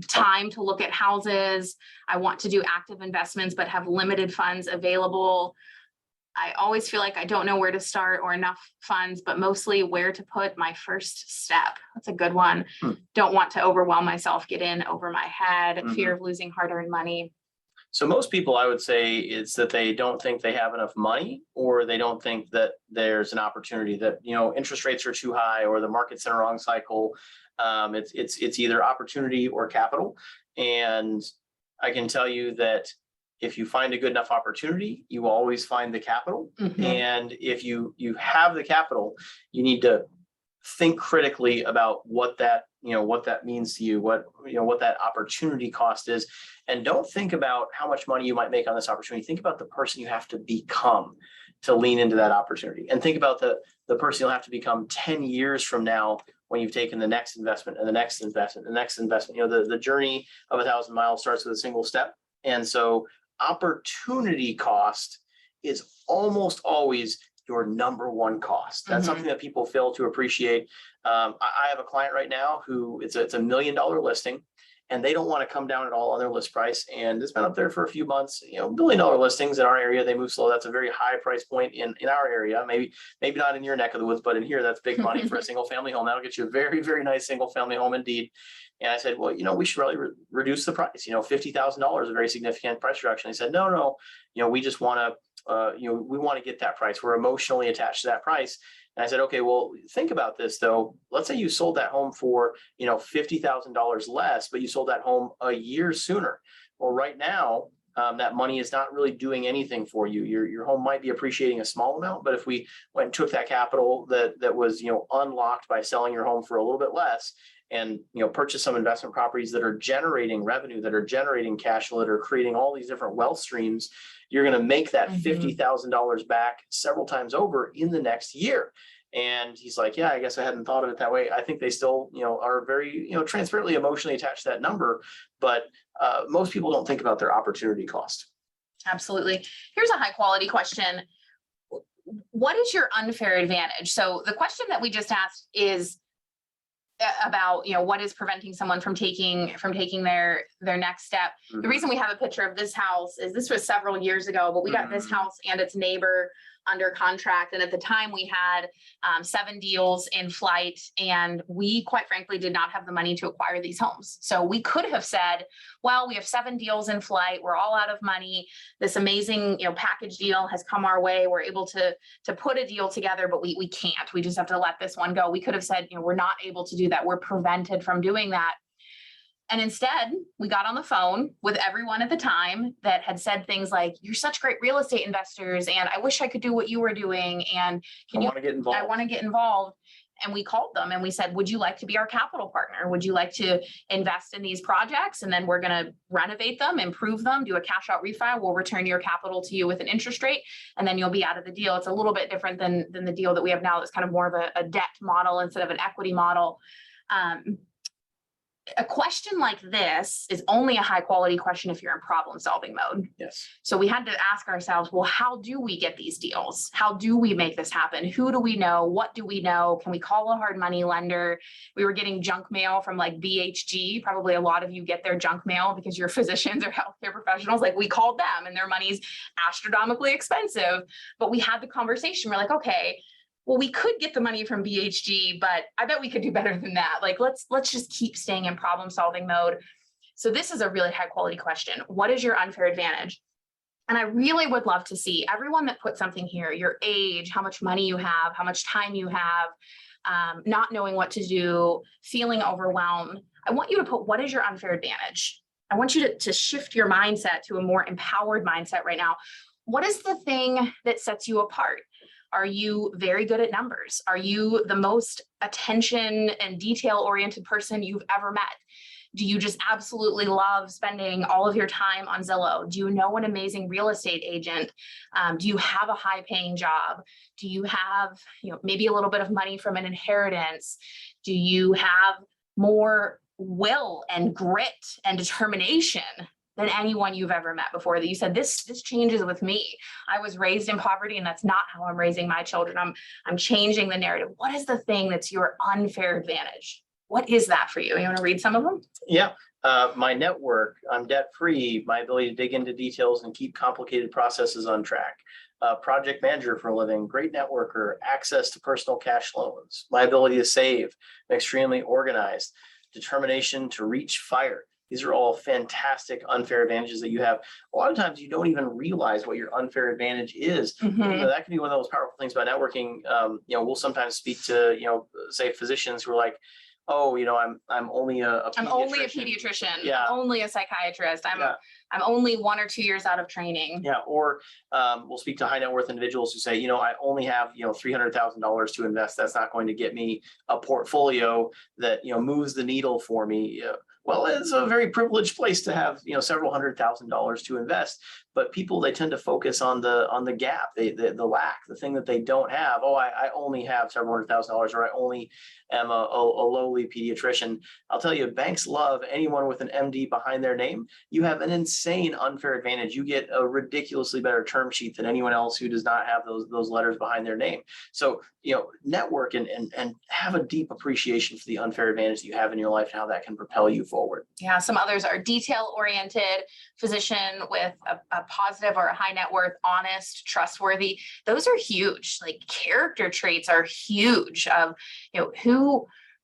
Time to look at houses. I want to do active investments, but have limited funds available. I always feel like I don't know where to start or enough funds, but mostly where to put my first step. That's a good one. Don't want to overwhelm myself, get in over my head, fear of losing hard-earned money. So most people, I would say, is that they don't think they have enough money, or they don't think that there's an opportunity, that, interest rates are too high, or the market's in a wrong cycle. It's either opportunity or capital. And I can tell you that if you find a good enough opportunity, you will always find the capital. And if you have the capital, you need to think critically about what that means to you, what that opportunity cost is. And don't think about how much money you might make on this opportunity. Think about the person you have to become to lean into that opportunity. And think about the person you'll have to become 10 years from now, when you've taken the next investment and the next investment, the next investment. The journey of 1,000 miles starts with a single step. And so opportunity cost is almost always your number one cost. That's something that people fail to appreciate. I have a client right now who it's a $1 million listing, and they don't want to come down at all on their list price. And it's been up there for a few months. $1 billion listings in our area, they move slow. That's a very high price point in our area. Maybe not in your neck of the woods, but in here, that's big money for a single family home. That'll get you a very, very nice single family home indeed. And I said, well, we should probably reduce the price. $50,000 is a very significant price reduction. He said, no, we just want to, we want to get that price. We're emotionally attached to that price. And I said, okay, well, think about this though. Let's say you sold that home for, $50,000 less, but you sold that home a year sooner. Well, right now, that money is not really doing anything for you. Your home might be appreciating a small amount, but if we went and took that capital that was, unlocked by selling your home for a little bit less, and purchase some investment properties that are generating revenue, that are generating cash flow, that are creating all these different wealth streams, you're going to make that $50,000 back several times over in the next year. And he's like, yeah, I guess I hadn't thought of it that way. I think they still, are very, transparently emotionally attached to that number, but most people don't think about their opportunity cost. Absolutely. Here's a high quality question. What is your unfair advantage? So the question that we just asked is about, what is preventing someone from taking their next step. The reason we have a picture of this house is this was several years ago, but we got this house and its neighbor under contract. And at the time we had 7 deals in flight, and we quite frankly did not have the money to acquire these homes. So we could have said, well, we have 7 deals in flight. We're all out of money. This amazing, package deal has come our way. We're able to put a deal together, but we can't. We just have to let this one go. We could have said, we're not able to do that. We're prevented from doing that. And instead, we got on the phone with everyone at the time that had said things like, you're such great real estate investors, and I wish I could do what you were doing. And I want to get involved. And we called them and we said, would you like to be our capital partner? Would you like to invest in these projects? And then we're going to renovate them, improve them, do a cash out refi. We'll return your capital to you with an interest rate, and then you'll be out of the deal. It's a little bit different than the deal that we have now. That's kind of more of a debt model instead of an equity model. A question like this is only a high quality question if you're in problem solving mode. Yes. So we had to ask ourselves, well, how do we get these deals? How do we make this happen? Who do we know? What do we know? Can we call a hard money lender? We were getting junk mail from like BHG. Probably a lot of you get their junk mail because you're physicians or healthcare professionals. Like we called them and their money's astronomically expensive. But we had the conversation. We're like, okay, well, we could get the money from BHG, but I bet we could do better than that. Like, let's just keep staying in problem solving mode. So this is a really high quality question. What is your unfair advantage? And I really would love to see everyone that put something here, your age, how much money you have, how much time you have, not knowing what to do, feeling overwhelmed. I want you to put, what is your unfair advantage? I want you to shift your mindset to a more empowered mindset right now. What is the thing that sets you apart? Are you very good at numbers? Are you the most attention and detail-oriented person you've ever met? Do you just absolutely love spending all of your time on Zillow? Do you know an amazing real estate agent? Do you have a high-paying job? Do you have, maybe a little bit of money from an inheritance? Do you have more will and grit and determination than anyone you've ever met before, that you said, this changes with me. I was raised in poverty and that's not how I'm raising my children. I'm changing the narrative. What is the thing that's your unfair advantage? What is that for you? You want to read some of them? Yeah. My network, I'm debt free, my ability to dig into details and keep complicated processes on track. Project manager for a living, great networker, access to personal cash loans, my ability to save, I'm extremely organized, determination to reach fire. These are all fantastic unfair advantages that you have. A lot of times you don't even realize what your unfair advantage is. Mm-hmm. That can be one of those powerful things about networking. We'll sometimes speak to, say physicians who are like, oh, I'm only a pediatrician. I'm only a pediatrician. Yeah. I'm only a psychiatrist. I'm only 1 or 2 years out of training. Yeah. Or we'll speak to high net worth individuals who say, I only have, $300,000 to invest. That's not going to get me a portfolio that, moves the needle for me. Well, it's a very privileged place to have, several $100,000 to invest. But people, they tend to focus on the gap, the lack, the thing that they don't have. Oh, I only have several $100,000, or I only am a lowly pediatrician. I'll tell you, banks love anyone with an MD behind their name. You have an insane unfair advantage. You get a ridiculously better term sheet than anyone else who does not have those letters behind their name. So, network and have a deep appreciation for the unfair advantage that you have in your life and how that can propel you forward. Yeah, some others are detail-oriented, physician with a positive or a high net worth, honest, trustworthy. Those are huge. Like character traits are huge. Of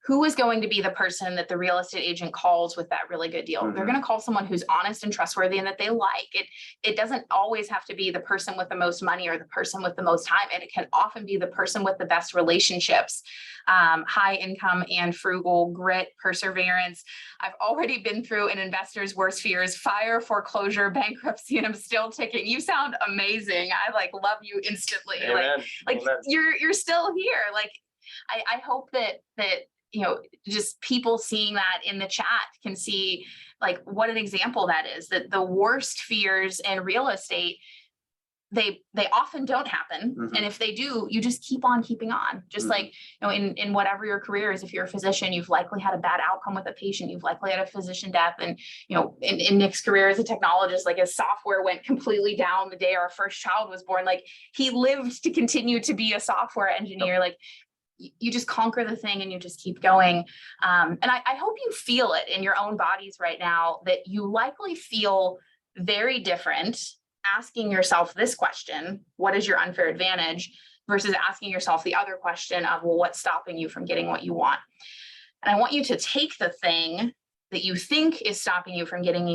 who is going to be the person that the real estate agent calls with that really good deal. Mm-hmm. They're going to call someone who's honest and trustworthy and that they like. It doesn't always have to be the person with the most money or the person with the most time. And it can often be the person with the best relationships, high income and frugal, grit, perseverance. I've already been through an investor's worst fears, fire, foreclosure, bankruptcy, and I'm still ticking. You sound amazing. I love you instantly. Amen. Like Amen. You're still here. Like, I hope that just people seeing that in the chat can see like what an example that is, that the worst fears in real estate, they often don't happen. Mm-hmm. And if they do, you just keep on keeping on. Just mm-hmm. like, in whatever your career is, if you're a physician, you've likely had a bad outcome with a patient, you've likely had a physician death. And, in Nick's career as a technologist, like his software went completely down the day our first child was born. Like he lived to continue to be a software engineer. Yep. Like, you just conquer the thing and you just keep going. And I hope you feel it in your own bodies right now, that you likely feel very different asking yourself this question, what is your unfair advantage, versus asking yourself the other question of, well, what's stopping you from getting what you want? And I want you to take the thing that you think is stopping you from getting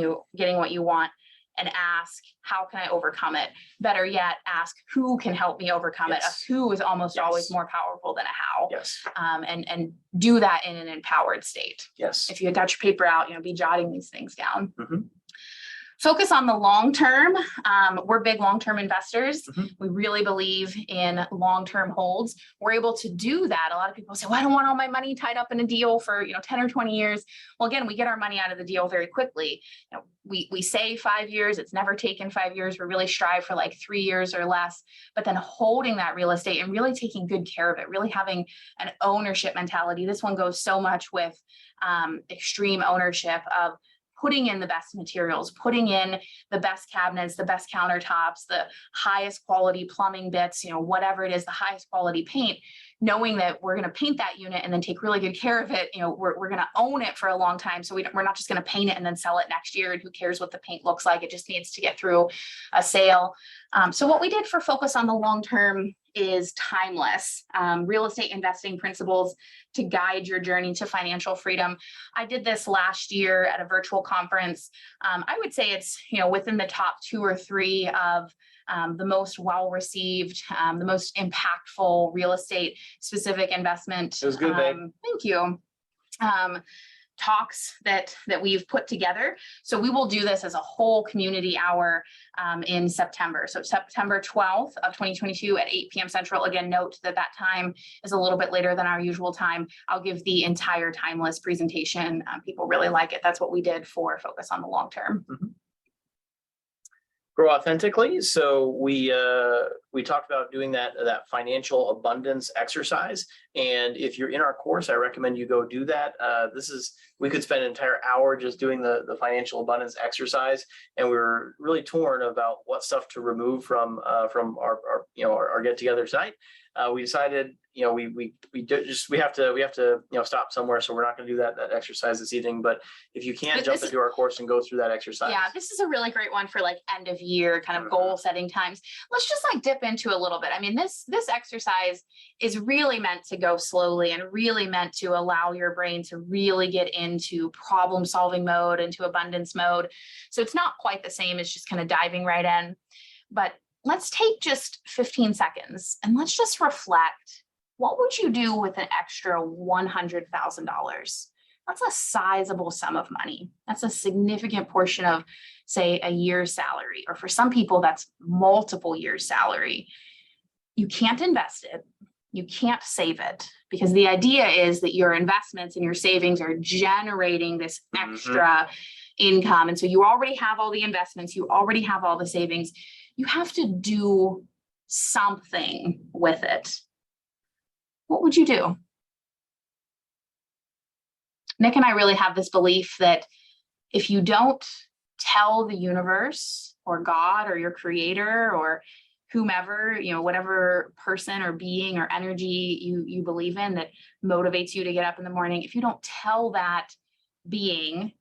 what you want and ask, how can I overcome it? Better yet, ask, who can help me overcome it? A who is almost always more powerful than a how. Yes. And do that in an empowered state. Yes. If you got your paper out, be jotting these things down. Mm-hmm. Focus on the long term. We're big long-term investors. Mhm. We really believe in long-term holds. We're able to do that. A lot of people say, well, I don't want all my money tied up in a deal for 10 or 20 years. Well, again, we get our money out of the deal very quickly. We say 5 years. It's never taken 5 years. We really strive for like 3 years or less. But then holding that real estate and really taking good care of it, really having an ownership mentality. This one goes so much with extreme ownership of putting in the best materials, putting in the best cabinets, the best countertops, the highest quality plumbing bits, whatever it is, the highest quality paint, knowing that we're going to paint that unit and then take really good care of it. We're going to own it for a long time. So we're not just going to paint it and then sell it next year. And who cares what the paint looks like? It just needs to get through a sale. So what we did for Focus on the Long Term is timeless real estate investing principles to guide your journey to financial freedom. I did this last year at a virtual conference. I would say it's within the top 2 or 3 of the most well-received, the most impactful real estate specific investment. It was good, babe. Thank you. Talks that we've put together. So we will do this as a whole community hour in September. So September 12th of 2022 at 8 p.m. Central. Again, note that time is a little bit later than our usual time. I'll give the entire timeless presentation. People really like it. That's what we did for Focus on the Long Term. Mm-hmm. Grow authentically. So we talked about doing that financial abundance exercise. And if you're in our course, I recommend you go do that. We could spend an entire hour just doing the financial abundance exercise, and we were really torn about what stuff to remove from our get together tonight. We decided we have to stop somewhere, so we're not going to do that exercise this evening. But if you can jump into our course and go through that exercise, yeah, this is a really great one for like end of year kind of goal setting times. Let's just like dip into a little bit. I mean, this exercise is really meant to go slowly and really meant to allow your brain to really get into problem solving mode, into abundance mode. So it's not quite the same as just kind of diving right in, but let's take just 15 seconds and let's just reflect. What would you do with an extra $100,000? That's a sizable sum of money. That's a significant portion of, say, a year's salary, or for some people, that's multiple years' salary. You can't invest it. You can't save it, because the idea is that your investments and your savings are generating this extra income. And so you already have all the investments, you already have all the savings. You have to do something with it. What would you do? Nick and I really have this belief that if you don't tell the universe or God or your creator or whomever, whatever person or being or energy you believe in that motivates you to get up in the morning, if you don't tell that being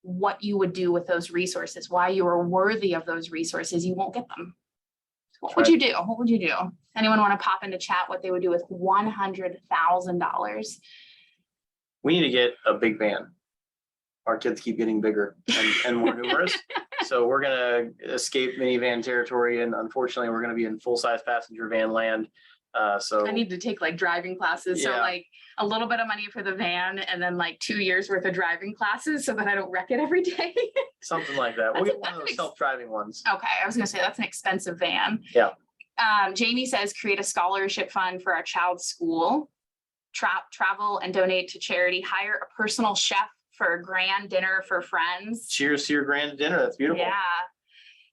what you would do with those resources, why you are worthy of those resources, you won't get them. What would you do? What would you do? Anyone want to pop into chat what they would do with $100,000? We need to get a big van. Our kids keep getting bigger and more numerous. So we're going to escape minivan territory. And unfortunately, we're going to be in full-size passenger van land. So I need to take like driving classes. Yeah. So like a little bit of money for the van and then like 2 years worth of driving classes so that I don't wreck it every day. Something like that. We'll get one of those self-driving ones. Okay. I was going to say that's an expensive van. Yeah. Jamie says, create a scholarship fund for our child's school, travel and donate to charity, hire a personal chef for a grand dinner for friends. Cheers to your grand dinner. That's beautiful. Yeah.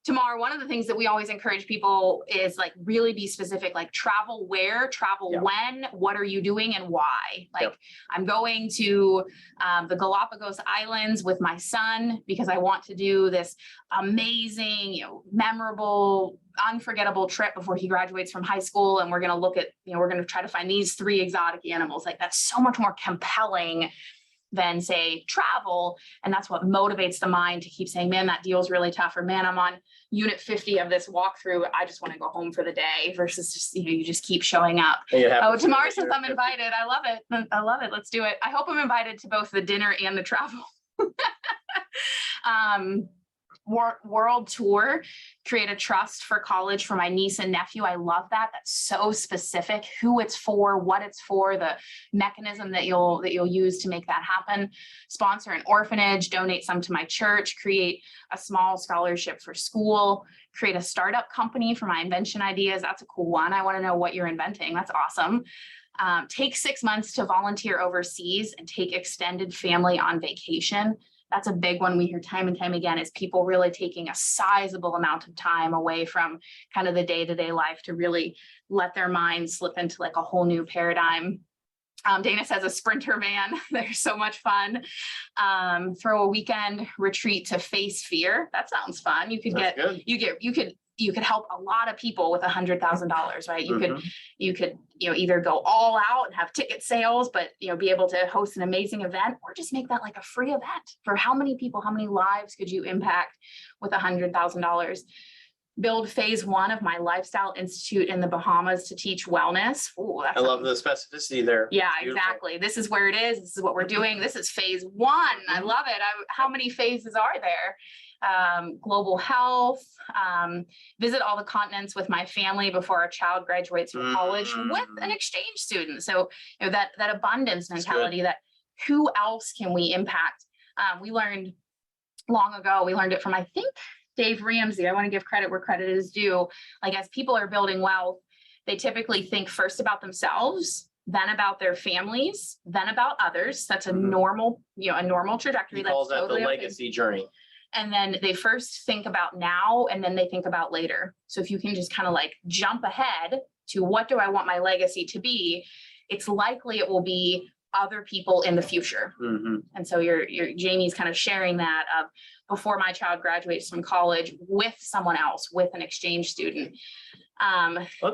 Tamar, one of the things that we always encourage people is like really be specific, like travel where, travel when, what are you doing and why? Like I'm going to the Galapagos Islands with my son because I want to do this amazing, memorable, unforgettable trip before he graduates from high school. And we're going to look at, we're going to try to find these 3 exotic animals. Like that's so much more compelling than say travel. And that's what motivates the mind to keep saying, man, that deal's really tough, or man, I'm on unit 50 of this walkthrough. I just want to go home for the day, versus just, you just keep showing up. Oh, Tamar says I'm invited. I love it. I love it. Let's do it. I hope I'm invited to both the dinner and the travel. world tour, create a trust for college for my niece and nephew. I love that. That's so specific, who it's for, what it's for, the mechanism that you'll use to make that happen. Sponsor an orphanage, donate some to my church, create a small scholarship for school, create a startup company for my invention ideas. That's a cool one. I want to know what you're inventing. That's awesome. Take 6 months to volunteer overseas and take extended family on vacation. That's a big one we hear time and time again, is people really taking a sizable amount of time away from kind of the day-to-day life to really let their minds slip into like a whole new paradigm. Dana says a sprinter van. They're so much fun. Throw a weekend retreat to face fear. That sounds fun. You could you could help a lot of people with $100,000, right? You could either go all out and have ticket sales, but be able to host an amazing event, or just make that like a free event. For how many people, how many lives could you impact with $100,000? Build phase 1 of my lifestyle institute in the Bahamas to teach wellness. Ooh, I love the specificity there. Yeah, exactly. This is where it is. This is what we're doing. This is phase 1. I love it. How many phases are there? Global health, visit all the continents with my family before our child graduates from college with an exchange student. So that abundance mentality, that who else can we impact? We learned long ago, we learned it from, I think, Dave Ramsey. I want to give credit where credit is due. Like, as people are building wealth, they typically think first about themselves, then about their families, then about others. That's a normal, a normal trajectory. He calls that the legacy journey. And then they first think about now, and then they think about later. So if you can just kind of like jump ahead to what do I want my legacy to be, it's likely it will be other people in the future. And so you're Jamie's kind of sharing that of before my child graduates from college with someone else, with an exchange student.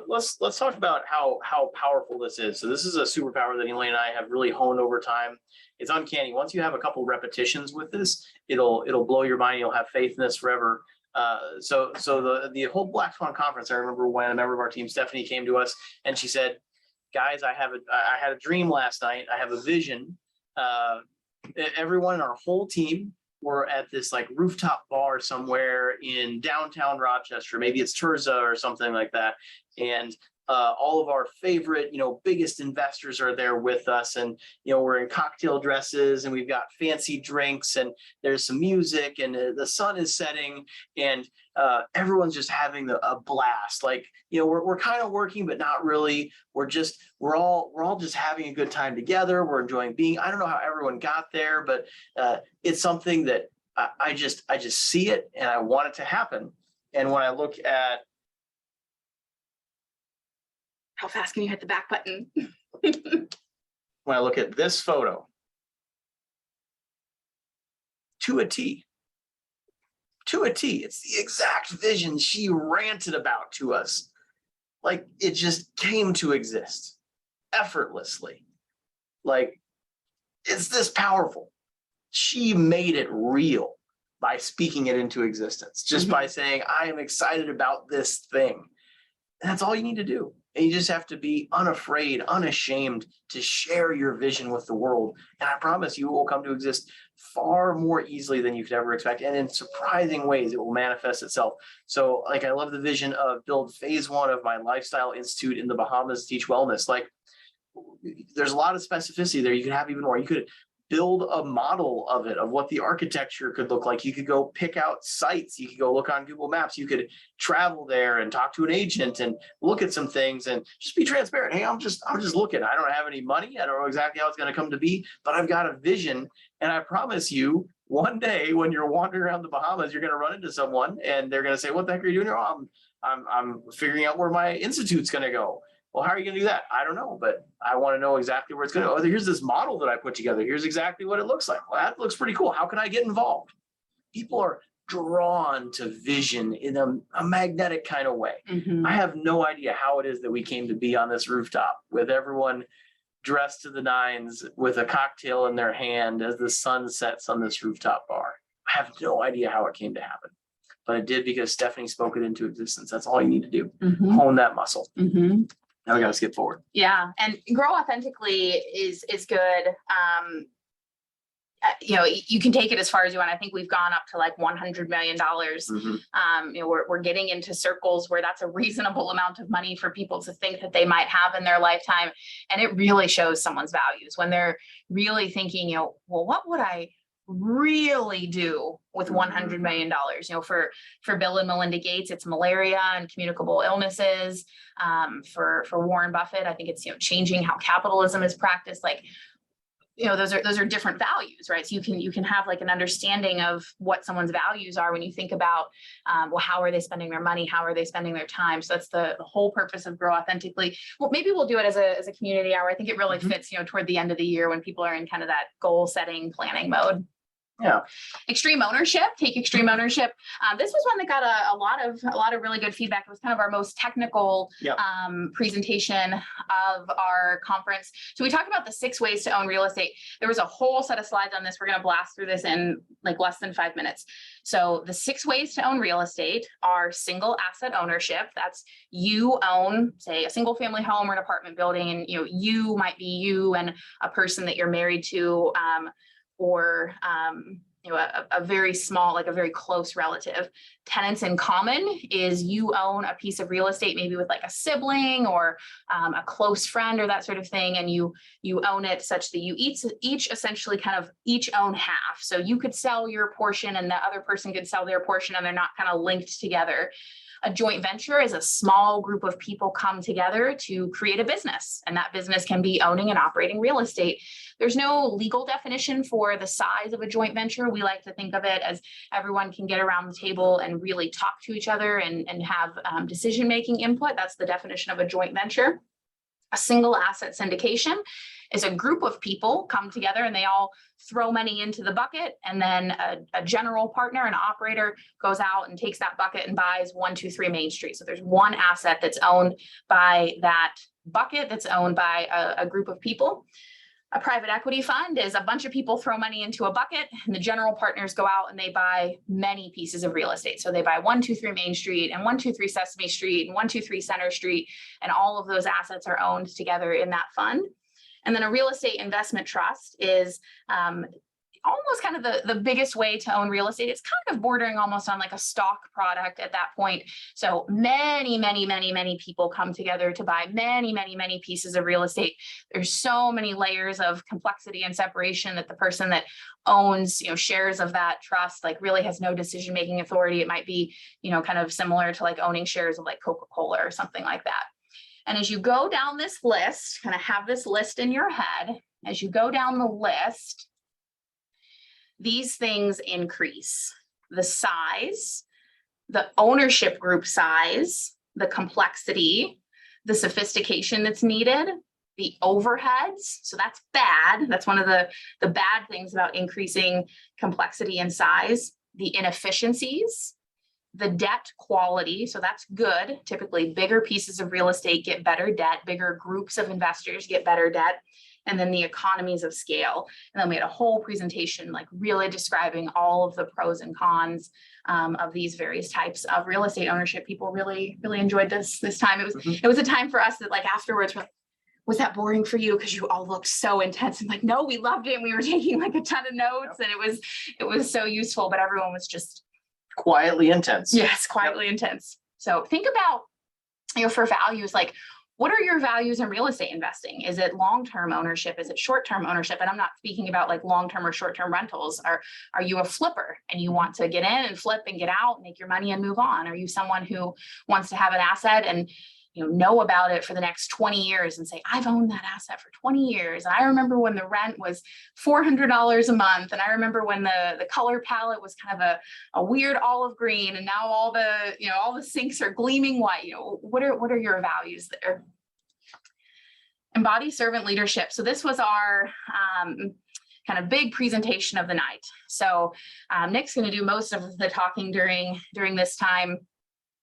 Let's talk about how powerful this is. So this is a superpower that Elaine and I have really honed over time. It's uncanny. Once you have a couple repetitions with this, it'll blow your mind. You'll have faith in this forever. So the whole Black Swan conference, I remember when a member of our team, Stephanie, came to us and she said, guys, I had a dream last night. I have a vision. Everyone in our whole team were at this like rooftop bar somewhere in downtown Rochester. Maybe it's Terza or something like that. And all of our favorite, biggest investors are there with us. And, we're in cocktail dresses and we've got fancy drinks and there's some music and the sun is setting and everyone's just having a blast. Like, we're kind of working, but not really. We're all just having a good time together. We're enjoying I don't know how everyone got there, but it's something that I just see it and I want it to happen. And when I look at, how fast can you hit the back button? when I look at this photo, to a T, it's the exact vision she ranted about to us. Like, it just came to exist effortlessly. Like, it's this powerful. She made it real by speaking it into existence, just by saying, I am excited about this thing. And that's all you need to do. And you just have to be unafraid, unashamed to share your vision with the world. And I promise you, it will come to exist far more easily than you could ever expect. And in surprising ways, it will manifest itself. So like, I love the vision of build phase 1 of my lifestyle institute in the Bahamas, teach wellness. Like, there's a lot of specificity there. You could have even more. You could build a model of it, of what the architecture could look like. You could go pick out sites. You could go look on Google Maps. You could travel there and talk to an agent and look at some things and just be transparent. Hey, I'm just looking. I don't have any money. I don't know exactly how it's going to come to be, but I've got a vision. And I promise you, one day when you're wandering around the Bahamas, you're going to run into someone and they're going to say, what the heck are you doing here? Oh, I'm figuring out where my institute's going to go. Well, how are you going to do that? I don't know, but I want to know exactly where it's going to go. Oh, here's this model that I put together. Here's exactly what it looks like. Well, that looks pretty cool. How can I get involved? People are drawn to vision in a magnetic kind of way. I have no idea how it is that we came to be on this rooftop with everyone dressed to the nines with a cocktail in their hand as the sun sets on this rooftop bar. I have no idea how it came to happen, but it did because Stephanie spoke it into existence. That's all you need to do. Hone that muscle. Now we got to skip forward. Yeah. And grow authentically is good. you can take it as far as you want. I think we've gone up to like $100 million. We're getting into circles where that's a reasonable amount of money for people to think that they might have in their lifetime. And it really shows someone's values when they're really thinking, well, what would I really do with $100 million? For Bill and Melinda Gates, it's malaria and communicable illnesses. For Warren Buffett, I think it's, changing how capitalism is practiced. Like, those are different values, right? So you can have like an understanding of what someone's values are when you think about, well, how are they spending their money? How are they spending their time? So that's the whole purpose of Grow Authentically. Well, maybe we'll do it as a community hour. I think it really fits, toward the end of the year when people are in kind of that goal setting, planning mode. Yeah. Extreme ownership, take extreme ownership. This was one that got a lot of really good feedback. It was kind of our most technical presentation of our conference. So we talked about the 6 ways to own real estate. There was a whole set of slides on this. We're going to blast through this in like less than 5 minutes. So the 6 ways to own real estate are single asset ownership. That's you own, say, a single family home or an apartment building, and you might be you and a person that you're married to, or a very small, like a very close relative. Tenants in common is you own a piece of real estate, maybe with like a sibling or a close friend or that sort of thing, and you own it such that you each essentially kind of each own half. So you could sell your portion and the other person could sell their portion, and they're not kind of linked together. A joint venture is a small group of people come together to create a business, and that business can be owning and operating real estate. There's no legal definition for the size of a joint venture. We like to think of it as everyone can get around the table and really talk to each other and have decision-making input. That's the definition of a joint venture. A single asset syndication is a group of people come together and they all throw money into the bucket, and then a general partner, an operator, goes out and takes that bucket and buys 123 Main Street. So there's one asset that's owned by that bucket, that's owned by a group of people. A private equity fund is a bunch of people throw money into a bucket, and the general partners go out and they buy many pieces of real estate. So they buy 123 Main Street and 123 Sesame Street and 123 Center Street, and all of those assets are owned together in that fund. And then a real estate investment trust is almost kind of the biggest way to own real estate. It's kind of bordering almost on like a stock product at that point. So many people come together to buy many pieces of real estate. There's so many layers of complexity and separation that the person that owns, shares of that trust, like really has no decision-making authority. It might be, kind of similar to like owning shares of like Coca-Cola or something like that. And as you go down this list, kind of have this list in your head, as you go down the list, these things increase: the size, the ownership group size, the complexity, the sophistication that's needed, the overheads. So that's bad. That's one of the bad things about increasing complexity and size. The inefficiencies, the debt quality. So that's good. Typically, bigger pieces of real estate get better debt, bigger groups of investors get better debt. And then the economies of scale. And then we had a whole presentation, like really describing all of the pros and cons of these various types of real estate ownership. People really enjoyed this time. It was a time for us that like afterwards, we're like, was that boring for you? Because you all looked so intense. And like, no, we loved it. And we were taking like a ton of notes, and it was so useful, but everyone was just quietly intense. Yes, quietly intense. So think about, for values, like, what are your values in real estate investing? Is it long-term ownership? Is it short-term ownership? And I'm not speaking about like long-term or short-term rentals. Are you a flipper and you want to get in and flip and get out, make your money and move on? Are you someone who wants to have an asset and know about it for the next 20 years and say, I've owned that asset for 20 years. And I remember when the rent was $400 a month. And I remember when the color palette was kind of a weird olive green. And now all the sinks are gleaming white. What are your values there? Embody servant leadership. So this was our kind of big presentation of the night. So Nick's going to do most of the talking during this time.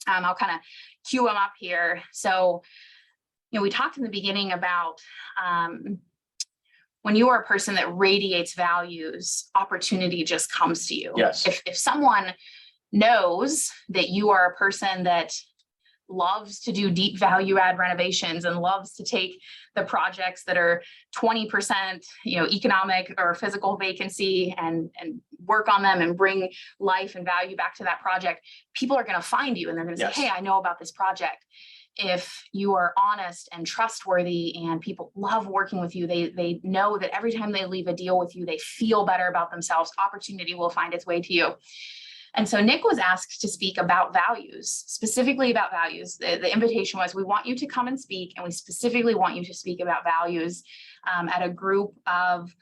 I'll kind of cue him up here. So, we talked in the beginning about when you are a person that radiates values, opportunity just comes to you. Yes. If someone knows that you are a person that loves to do deep value add renovations and loves to take the projects that are 20%, economic or physical vacancy and work on them and bring life and value back to that project. People are going to find you and they're going to say, hey, I know about this project. If you are honest and trustworthy and people love working with you, they know that every time they leave a deal with you, they feel better about themselves, opportunity will find its way to you. And so Nick was asked to speak about values, specifically about values. The invitation was, we want you to come and speak, and we specifically want you to speak about values at a group of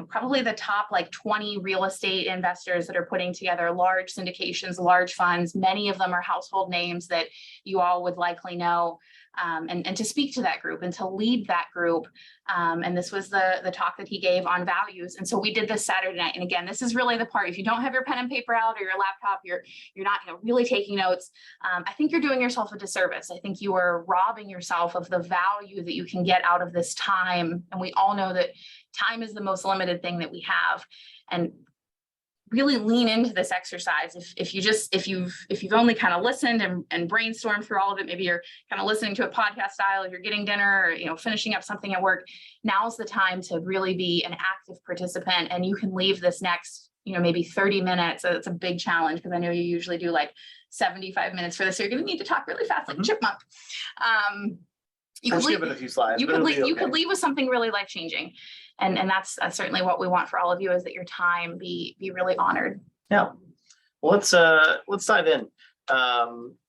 probably the top 20 real estate investors that are putting together large syndications, large funds. Many of them are household names that you all would likely know, and to speak to that group and to lead that group. And this was the talk that he gave on values. And so we did this Saturday night. And again, this is really the part, if you don't have your pen and paper out or your laptop, you're not really taking notes. I think you're doing yourself a disservice. I think you are robbing yourself of the value that you can get out of this time. And we all know that time is the most limited thing that we have. And really lean into this exercise. If you've only kind of listened and brainstormed through all of it, maybe you're kind of listening to a podcast style, if you're getting dinner or finishing up something at work, now's the time to really be an active participant. And you can leave this next maybe 30 minutes. It's a big challenge because I know you usually do 75 minutes for this, so you're going to need to talk really fast, like chipmunk. You could leave, a few slides, you could leave with something really life-changing. And that's certainly what we want for all of you, is that your time be really honored. Yeah. Well, let's dive in.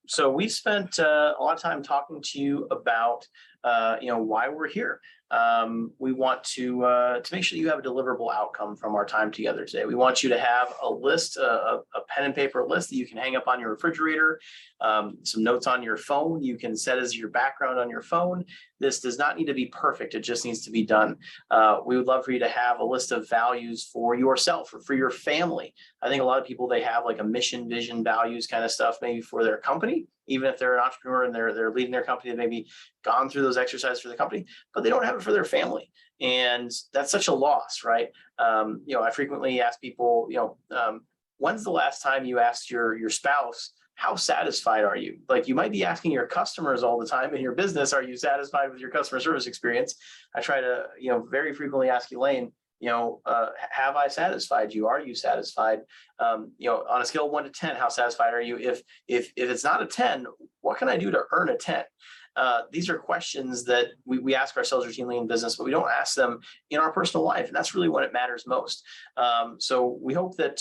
So we spent a lot of time talking to you about why we're here. We want to make sure you have a deliverable outcome from our time together today. We want you to have a list, a pen and paper list that you can hang up on your refrigerator, some notes on your phone you can set as your background on your phone. This does not need to be perfect. It just needs to be done. We would love for you to have a list of values for yourself or for your family. I think a lot of people, they have a mission, vision, values kind of stuff, maybe for their company, even if they're an entrepreneur and they're leading their company, they maybe gone through those exercises for the company, but they don't have it for their family. And that's such a loss, right? I frequently ask people, when's the last time you asked your spouse, how satisfied are you? You might be asking your customers all the time in your business, are you satisfied with your customer service experience? I try to, very frequently ask Elaine, have I satisfied you? Are you satisfied? On a scale of 1 to 10, how satisfied are you? If it's not a 10, what can I do to earn a 10? These are questions that we ask ourselves routinely in business, but we don't ask them in our personal life. And that's really when it matters most. So we hope that,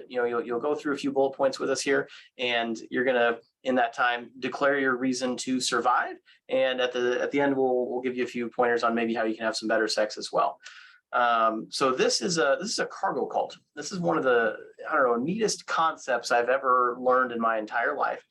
you'll go through a few bullet points with us here, and you're going to, in that time, declare your reason to survive. And at the end, we'll give you a few pointers on maybe how you can have some better sex as well. So this is a cargo cult. This is one of the, neatest concepts I've ever learned in my entire life.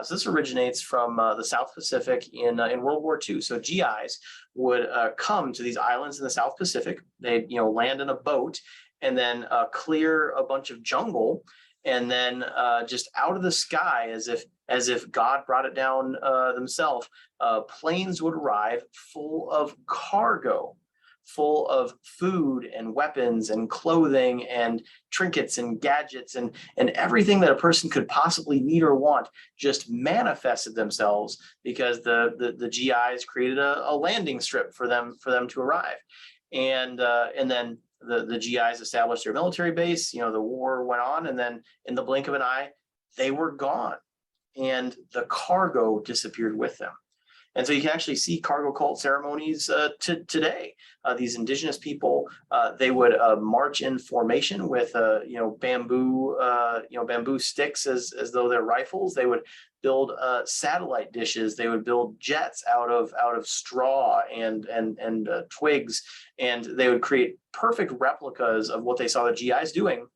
So this originates from the South Pacific in World War II. So GIs would come to these islands in the South Pacific. They'd land in a boat and then clear a bunch of jungle, and then just out of the sky, as if God brought it down themselves, planes would arrive full of cargo, full of food and weapons and clothing and trinkets and gadgets and everything that a person could possibly need or want just manifested themselves because the GIs created a landing strip for them to arrive. And then the GIs established their military base. The war went on, and then in the blink of an eye, they were gone, and the cargo disappeared with them. And so you can actually see cargo cult ceremonies today. These indigenous people, they would march in formation with bamboo sticks as though they're rifles. They would build satellite dishes. They would build jets out of straw and twigs, and they would create perfect replicas of what they saw the GIs doing,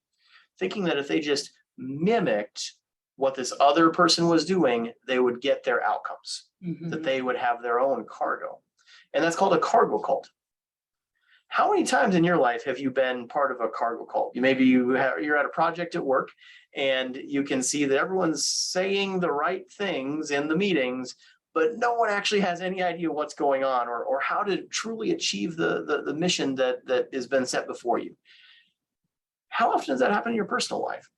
thinking that if they just mimicked what this other person was doing, they would get their outcomes, that they would have their own cargo. And that's called a cargo cult. How many times in your life have you been part of a cargo cult? You're at a project at work, and you can see that everyone's saying the right things in the meetings, but no one actually has any idea what's going on or how to truly achieve the mission that has been set before you. How often does that happen in your personal life?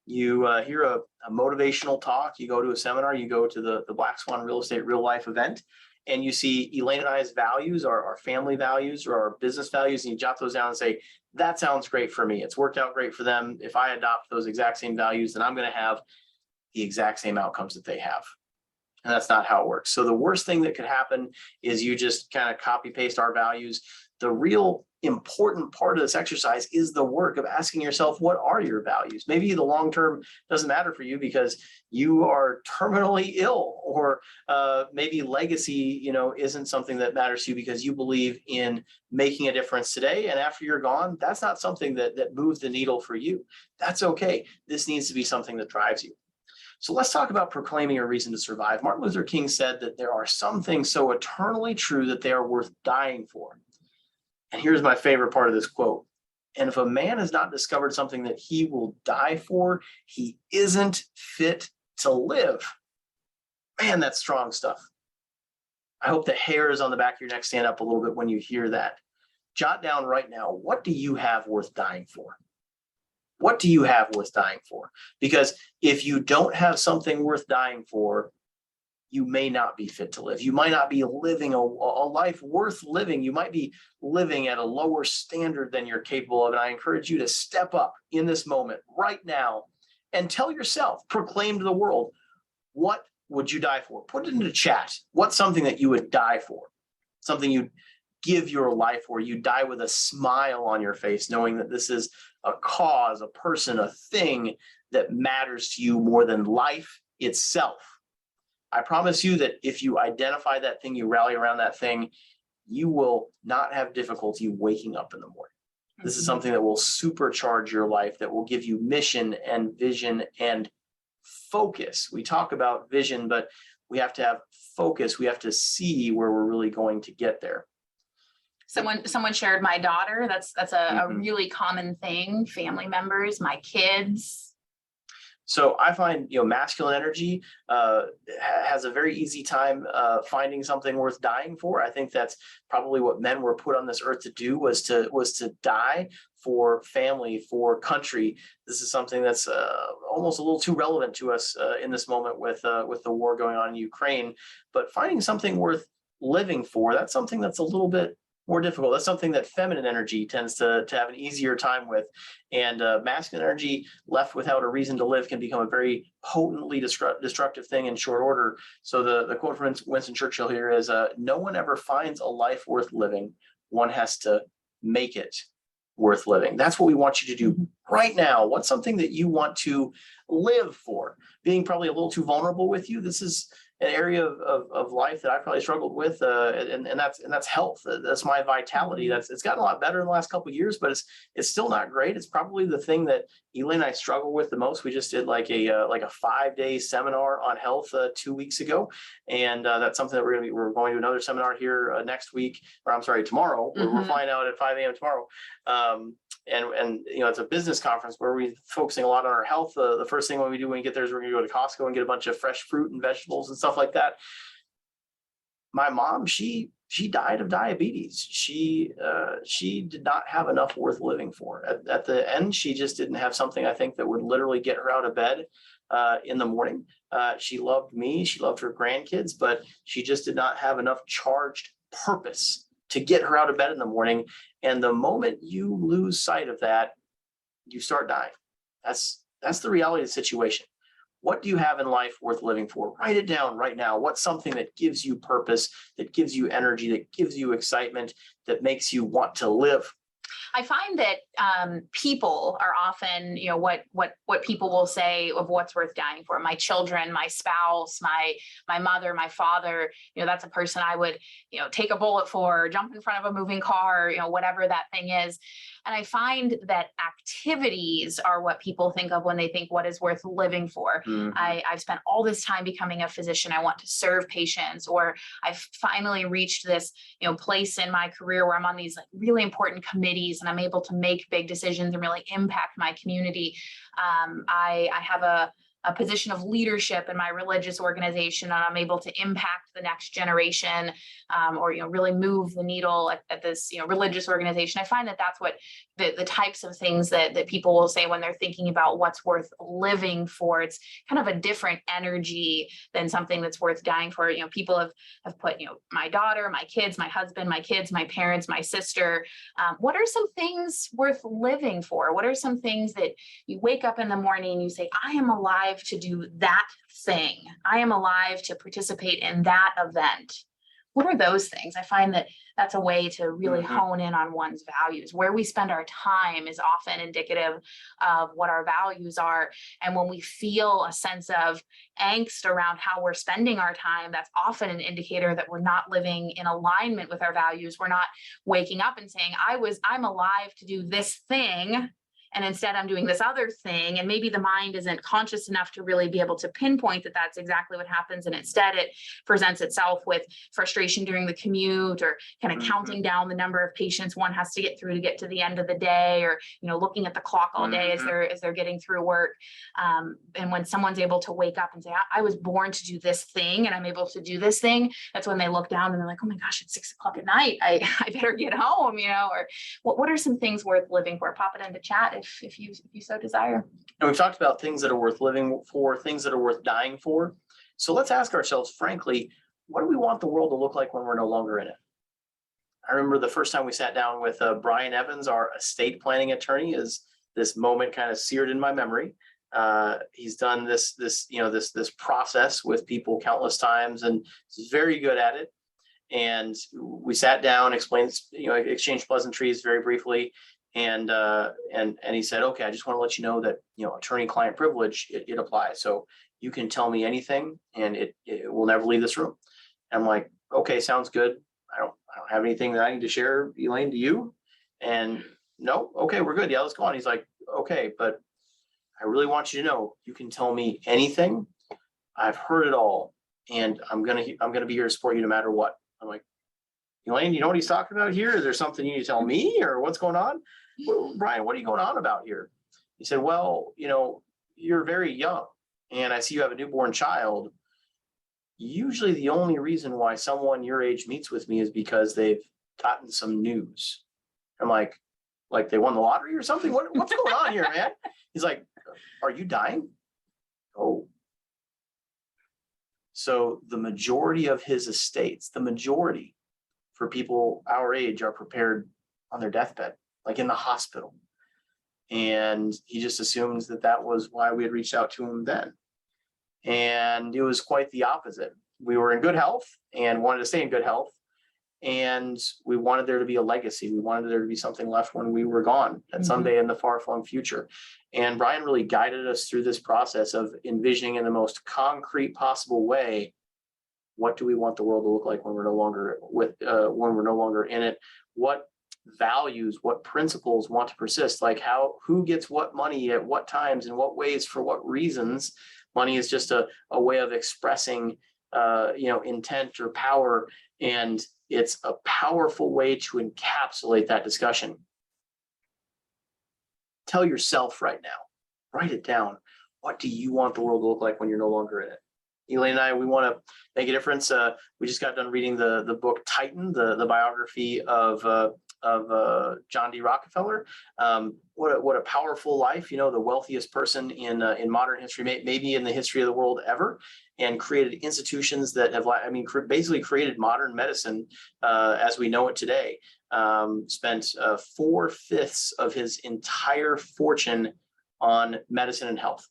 You hear a motivational talk, you go to a seminar, you go to the Black Swan Real Estate real life event, and you see Elaine and I's values, our family values or our business values, and you jot those down and say, that sounds great for me. It's worked out great for them. If I adopt those exact same values, then I'm going to have the exact same outcomes that they have. And that's not how it works. So the worst thing that could happen is you just kind of copy paste our values. The real important part of this exercise is the work of asking yourself, what are your values? Maybe the long term doesn't matter for you because you are terminally ill, or maybe legacy, isn't something that matters to you because you believe in making a difference today. And after you're gone, that's not something that moves the needle for you. That's okay. This needs to be something that drives you. So let's talk about proclaiming a reason to survive. Martin Luther King said that there are some things so eternally true that they are worth dying for. And here's my favorite part of this quote. And if a man has not discovered something that he will die for, he isn't fit to live. Man, that's strong stuff. I hope the hairs on the back of your neck stand up a little bit when you hear that. Jot down right now, what do you have worth dying for? What do you have worth dying for? Because if you don't have something worth dying for, you may not be fit to live. You might not be living a life worth living. You might be living at a lower standard than you're capable of. And I encourage you to step up in this moment right now and tell yourself, proclaim to the world, what would you die for? Put it into chat. What's something that you would die for? Something you'd give your life for. You die with a smile on your face, knowing that this is a cause, a person, a thing that matters to you more than life itself. I promise you that if you identify that thing, you rally around that thing, you will not have difficulty waking up in the morning. This is something that will supercharge your life, that will give you mission and vision and focus. We talk about vision, but we have to have focus. We have to see where we're really going to get there. Someone shared my daughter. That's a really common thing. Family members, my kids. So I find, masculine energy has a very easy time finding something worth dying for. I think that's probably what men were put on this earth to do, was to die for family, for country. This is something that's almost a little too relevant to us in this moment with the war going on in Ukraine. But finding something worth living for, that's something that's a little bit more difficult. That's something that feminine energy tends to have an easier time with. And masculine energy left without a reason to live can become a very potently destructive thing in short order. So the quote from Winston Churchill here is, no one ever finds a life worth living. One has to make it worth living. That's what we want you to do right now. What's something that you want to live for? Being probably a little too vulnerable with you. This is an area of life that I probably struggled with, and that's health. That's my vitality. It's gotten a lot better in the last couple of years, but it's still not great. It's probably the thing that Elaine and I struggle with the most. We just did like a 5-day seminar on health 2 weeks ago, and that's something that we're going to another seminar here next week, or I'm sorry, tomorrow. We're flying out at 5 a.m. tomorrow. And it's a business conference where we're focusing a lot on our health. The first thing when we do when we get there is we're going to go to Costco and get a bunch of fresh fruit and vegetables and stuff like that. My mom, she died of diabetes. She did not have enough worth living for. At the end, she just didn't have something, I think, that would literally get her out of bed in the morning. She loved me. She loved her grandkids, but she just did not have enough charged purpose to get her out of bed in the morning. And the moment you lose sight of that, you start dying. That's the reality of the situation. What do you have in life worth living for? Write it down right now. What's something that gives you purpose, that gives you energy, that gives you excitement, that makes you want to live? I find that people are often, what people will say of what's worth dying for. My children, my spouse, my mother, my father, that's a person I would, take a bullet for, jump in front of a moving car, whatever that thing is. And I find that activities are what people think of when they think what is worth living for. I've spent all this time becoming a physician. I want to serve patients, or I've finally reached this, place in my career where I'm on these really important committees and I'm able to make big decisions and really impact my community. I have a position of leadership in my religious organization, and I'm able to impact the next generation, or really move the needle at this religious organization. I find that that's what the types of things that people will say when they're thinking about what's worth living for. It's kind of a different energy than something that's worth dying for. People have put my daughter, my kids, my husband, my kids, my parents, my sister. What are some things worth living for? What are some things that you wake up in the morning and you say, I am alive to do that thing. I am alive to participate in that event. What are those things? I find that that's a way to really hone in on one's values. Where we spend our time is often indicative of what our values are. And when we feel a sense of angst around how we're spending our time, that's often an indicator that we're not living in alignment with our values. We're not waking up and saying, I'm alive to do this thing, and instead I'm doing this other thing. And maybe the mind isn't conscious enough to really be able to pinpoint that that's exactly what happens. And instead it presents itself with frustration during the commute, or kind of counting down the number of patients one has to get through to get to the end of the day, or, looking at the clock all day as they're getting through work. And when someone's able to wake up and say, I was born to do this thing, and I'm able to do this thing, that's when they look down and they're like, oh my gosh, it's 6 o'clock at night. I better get home, or what are some things worth living for? Pop it into chat if you so desire. And we've talked about things that are worth living for, things that are worth dying for. So let's ask ourselves, frankly, what do we want the world to look like when we're no longer in it? I remember the first time we sat down with Brian Evans, our estate planning attorney, is this moment kind of seared in my memory. He's done this process with people countless times, and he's very good at it. And we sat down, exchanged pleasantries very briefly. And he said, okay, I just want to let you know that, attorney-client privilege, it applies. So you can tell me anything and it will never leave this room. And I'm like, okay, sounds good. I don't have anything that I need to share, Elaine, to you. And no, okay, we're good. Yeah, let's go on. He's like, okay, but I really want you to know, you can tell me anything. I've heard it all. And I'm going to be here to support you no matter what. I'm like, Elaine, you know what he's talking about here? Is there something you need to tell me, or what's going on? Well, Brian, what are you going on about here? He said, well, you're very young and I see you have a newborn child. Usually the only reason why someone your age meets with me is because they've gotten some news. I'm like they won the lottery or something? What's going on here, man? He's like, are you dying? Oh. So the majority of his estates, for people our age, are prepared on their deathbed, like in the hospital. And he just assumes that was why we had reached out to him then. And it was quite the opposite. We were in good health and wanted to stay in good health. And we wanted there to be a legacy. We wanted there to be something left when we were gone, and someday in the far-flung future. And Brian really guided us through this process of envisioning in the most concrete possible way, what do we want the world to look like when we're no longer in it? What values, what principles want to persist? Like who gets what money at what times, in what ways, for what reasons? Money is just a way of expressing, intent or power, and it's a powerful way to encapsulate that discussion. Tell yourself right now, write it down. What do you want the world to look like when you're no longer in it? Elaine and I, we want to make a difference. We just got done reading the book Titan, the biography of John D. Rockefeller. What a powerful life! The wealthiest person in modern history, maybe in the history of the world ever, and created institutions that have, basically created modern medicine as we know it today. Spent 4/5 of his entire fortune on medicine and health.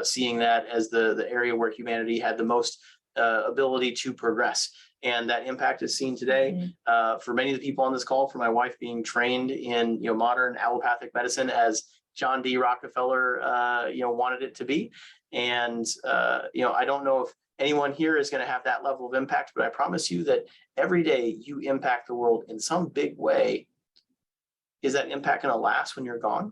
Seeing that as the area where humanity had the most ability to progress. And that impact is seen today for many of the people on this call, for my wife being trained in modern allopathic medicine as John D. Rockefeller wanted it to be. And I don't know if anyone here is going to have that level of impact, but I promise you that every day you impact the world in some big way. Is that impact going to last when you're gone?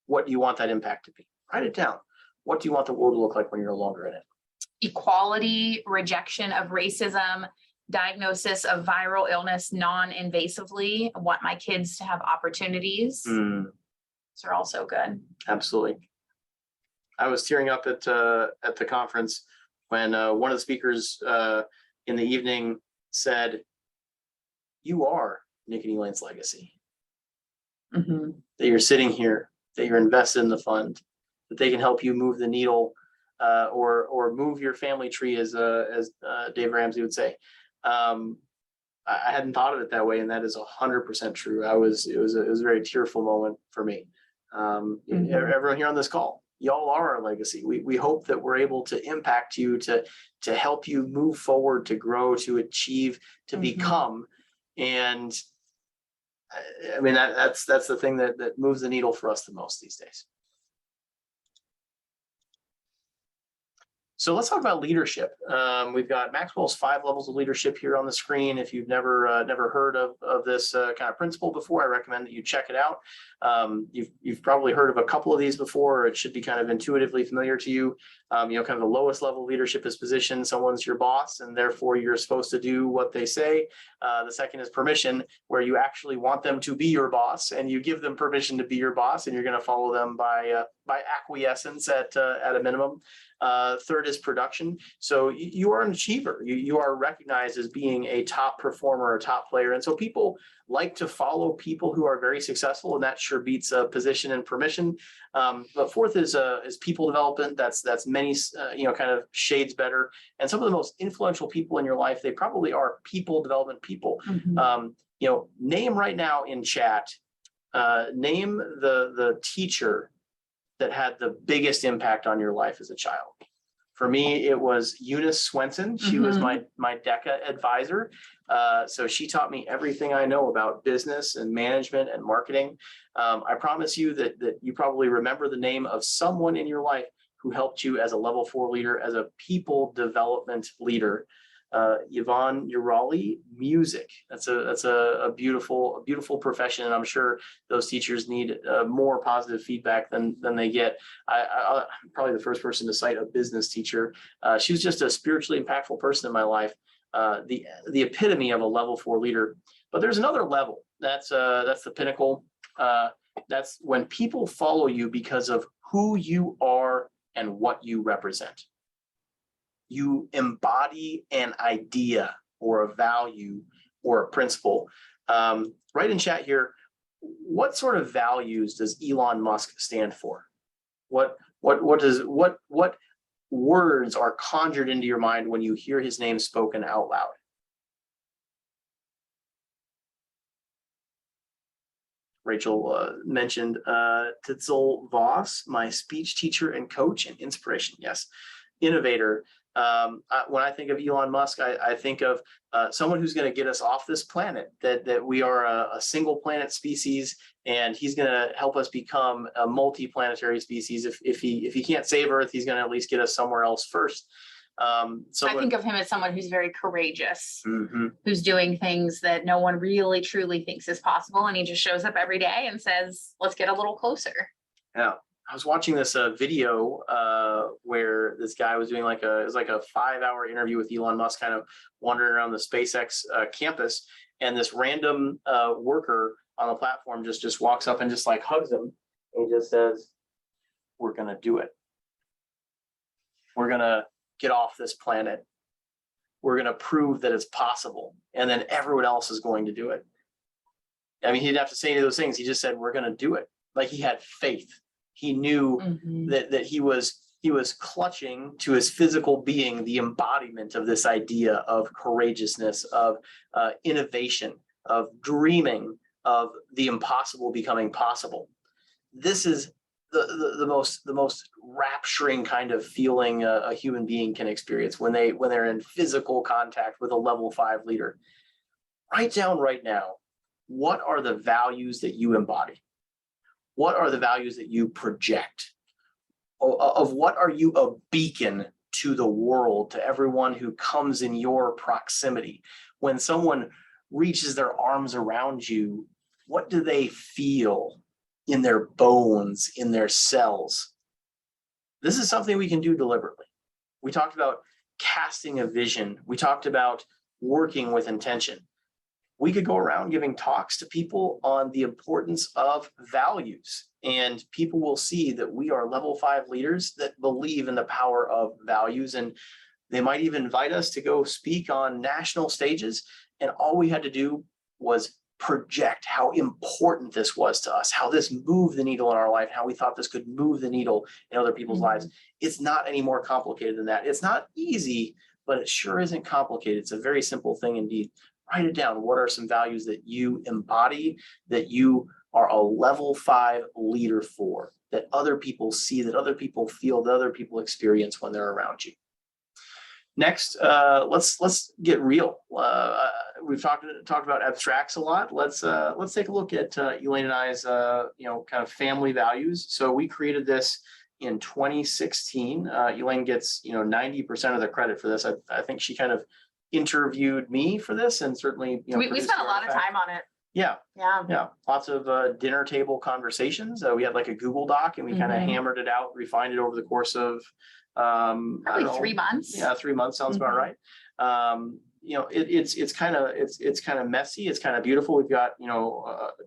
What do you want that impact to be? Write it down. What do you want the world to look like when you're no longer in it? Equality, rejection of racism, diagnosis of viral illness non-invasively. I want my kids to have opportunities. Those are also good. Absolutely. I was tearing up at the conference when one of the speakers in the evening said, "You are Nick and Elaine's legacy. Mm-hmm. That you're sitting here, that you're invested in the fund, that they can help you move the needle, or move your family tree, as Dave Ramsey would say." I hadn't thought of it that way, and that is 100% true. It was a very tearful moment for me. Everyone here on this call, y'all are our legacy. We hope that we're able to impact you, to help you move forward, to grow, to achieve, to become. And I mean, that's the thing that moves the needle for us the most these days. So let's talk about leadership. We've got Maxwell's 5 levels of leadership here on the screen. If you've never heard of this kind of principle before, I recommend that you check it out. You've probably heard of a couple of these before, or it should be kind of intuitively familiar to you. Kind of the lowest level of leadership is position. Someone's your boss, and therefore you're supposed to do what they say. The second is permission, where you actually want them to be your boss, and you give them permission to be your boss, and you're going to follow them by acquiescence at a minimum. Third is production. So you are an achiever. You are recognized as being a top performer, a top player. And so people like to follow people who are very successful, and that sure beats position and permission. But fourth is people development. That's many, kind of shades better. And some of the most influential people in your life, they probably are people development people. Name right now in chat, name the teacher that had the biggest impact on your life as a child. For me, it was Eunice Swenson. She was my DECA advisor. So she taught me everything I know about business and management and marketing. I promise you that you probably remember the name of someone in your life who helped you as a level 4 leader, as a people development leader. Yvonne Urali, music. That's a beautiful profession, and I'm sure those teachers need more positive feedback than they get. I'm probably the first person to cite a business teacher. She was just a spiritually impactful person in my life, the epitome of a level 4 leader. But there's another level. That's the pinnacle. That's when people follow you because of who you are and what you represent. You embody an idea or a value or a principle. Right in chat here, what sort of values does Elon Musk stand for? What words are conjured into your mind when you hear his name spoken out loud? Rachel mentioned Titzel Voss, my speech teacher and coach and inspiration. Yes, innovator. When I think of Elon Musk, I think of someone who's going to get us off this planet, that we are a single planet species, and he's going to help us become a multi-planetary species. If he can't save Earth, he's going to at least get us somewhere else first. I think of him as someone who's very courageous, who's doing things that no one really truly thinks is possible. And he just shows up every day and says, let's get a little closer. Yeah. I was watching this video where this guy was doing it was like a 5-hour interview with Elon Musk, kind of wandering around the SpaceX campus, and this random worker on the platform just walks up and just like hugs him, and he just says, "We're gonna do it. We're gonna get off this planet. We're gonna prove that it's possible, and then everyone else is going to do it." I mean, he didn't have to say any of those things. He just said, "We're gonna do it." Like, he had faith. He knew that he was clutching to his physical being the embodiment of this idea of courageousness, of innovation, of dreaming, of the impossible becoming possible. This is the most rapturing kind of feeling a human being can experience when they're in physical contact with a level 5 leader. Write down right now, what are the values that you embody? What are the values that you project? Of what are you a beacon to the world, to everyone who comes in your proximity? When someone reaches their arms around you, what do they feel in their bones, in their cells? This is something we can do deliberately. We talked about casting a vision. We talked about working with intention. we could go around giving talks to people on the importance of values, and people will see that we are level 5 leaders that believe in the power of values. And they might even invite us to go speak on national stages. And all we had to do was project how important this was to us, how this moved the needle in our life, how we thought this could move the needle in other people's lives. It's not any more complicated than that. It's not easy, but it sure isn't complicated. It's a very simple thing indeed. Write it down. What are some values that you embody, that you are a level 5 leader for, that other people see, that other people feel, that other people experience when they're around you? Next, let's get real. We've talked about abstracts a lot. Let's take a look at Elaine and I's kind of family values. So we created this in 2016. Elaine gets 90% of the credit for this. I think she kind of interviewed me for this, and certainly we spent a lot of time on it. Yeah. Lots of dinner table conversations. We had like a Google Doc, and we kind of hammered it out, refined it over the course of probably 3 months. Yeah, 3 months sounds about right. It's kind of messy. It's kind of beautiful. We've got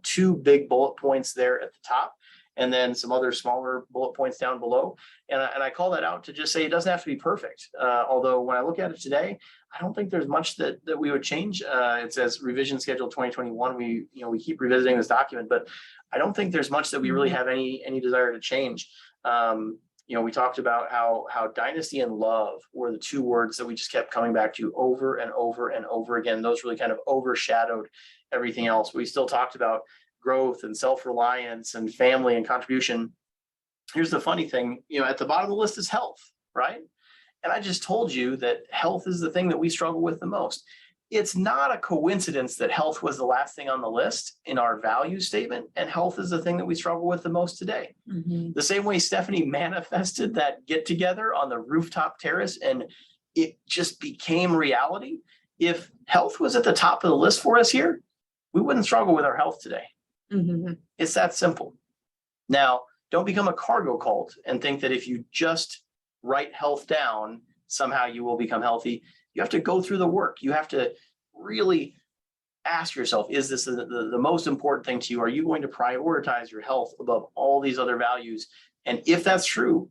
2 big bullet points there at the top, and then some other smaller bullet points down below. And I call that out to just say it doesn't have to be perfect. Although when I look at it today, I don't think there's much that we would change. It says revision schedule 2021. We keep revisiting this document, but I don't think there's much that we really have any desire to change. We talked about how dynasty and love were the 2 words that we just kept coming back to over and over and over again. Those really kind of overshadowed everything else. We still talked about growth and self-reliance and family and contribution. Here's the funny thing, at the bottom of the list is health, right? And I just told you that health is the thing that we struggle with the most. It's not a coincidence that health was the last thing on the list in our value statement, and health is the thing that we struggle with the most today. The same way Stephanie manifested that get together on the rooftop terrace and it just became reality. If health was at the top of the list for us here, we wouldn't struggle with our health today. It's that simple. Now, don't become a cargo cult and think that if you just write health down, somehow you will become healthy. You have to go through the work. You have to really ask yourself, is this the most important thing to you? Are you going to prioritize your health above all these other values? And if that's true,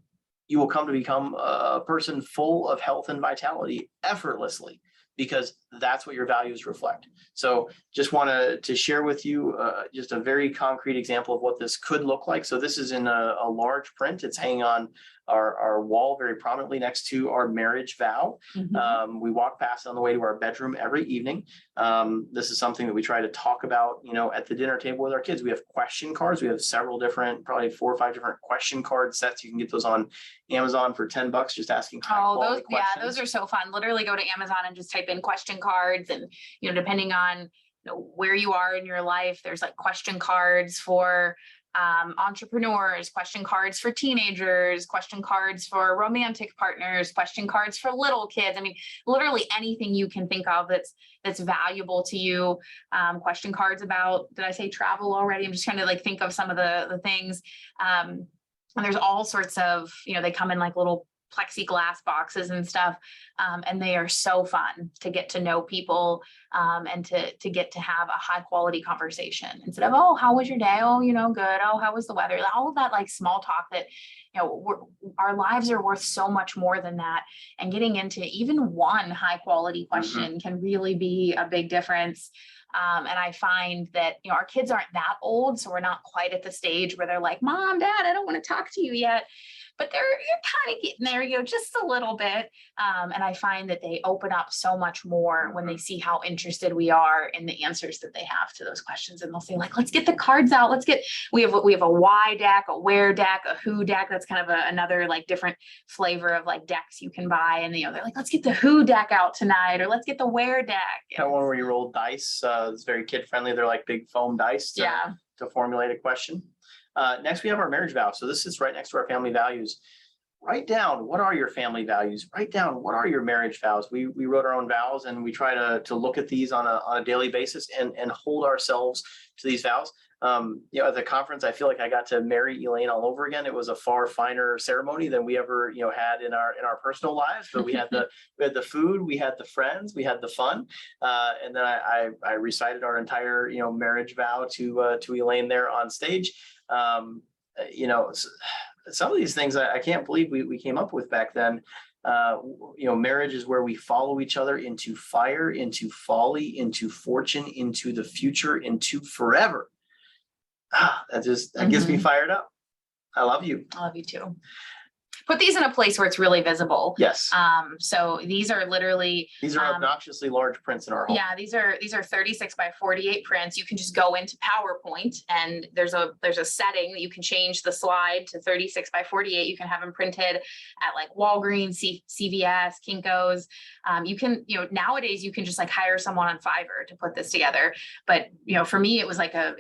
you will come to become a person full of health and vitality effortlessly, because that's what your values reflect. So just wanted to share with you just a very concrete example of what this could look like. So this is in a large print. It's hanging on our wall very prominently next to our marriage vow. We walk past on the way to our bedroom every evening. This is something that we try to talk about, at the dinner table with our kids. We have question cards. We have several different, probably 4 or 5 different question card sets. You can get those on Amazon for $10, just asking those, questions. Those are so fun. Literally go to Amazon and just type in question cards, and depending on where you are in your life, there's like question cards for entrepreneurs, question cards for teenagers, question cards for romantic partners, question cards for little kids. I mean, literally anything you can think of that's valuable to you. Question cards about, did I say travel already? I'm just trying to think of some of the things. And there's all sorts of, they come in like little plexiglass boxes and stuff. And they are so fun to get to know people and to get to have a high quality conversation instead of, oh, how was your day? Oh, good. Oh, how was the weather? All of that small talk that, our lives are worth so much more than that. And getting into even one high quality question can really be a big difference. And I find that, our kids aren't that old, so we're not quite at the stage where they're like, Mom, Dad, I don't want to talk to you yet. But you're kind of getting there, just a little bit. And I find that they open up so much more when they see how interested we are in the answers that they have to those questions. And they'll say let's get the cards out. We have a why deck, a where deck, a who deck. That's kind of another different flavor of decks you can buy. And they're like, let's get the who deck out tonight, or let's get the where deck. That one where you roll dice. It's very kid friendly. They're like big foam dice to formulate a question. Next, we have our marriage vow. So this is right next to our family values. Write down, what are your family values? Write down, what are your marriage vows? We wrote our own vows, and we try to look at these on a daily basis and hold ourselves to these vows. At the conference, I feel like I got to marry Elaine all over again. It was a far finer ceremony than we ever, had in our personal lives. But we had the food, we had the friends, we had the fun, and then I recited our entire marriage vow to Elaine there on stage. Some of these things I can't believe we came up with back then. Marriage is where we follow each other into fire, into folly, into fortune, into the future, into forever. That gets me fired up. I love you. I love you too. Put these in a place where it's really visible. Yes. So these are literally. These are obnoxiously large prints in our home. Yeah, these are 36 by 48 prints. You can just go into PowerPoint and there's a setting that you can change the slide to 36 by 48. You can have them printed at like Walgreens, CVS, Kinko's. You can, nowadays you can just like hire someone on Fiverr to put this together. But, for me, it was like a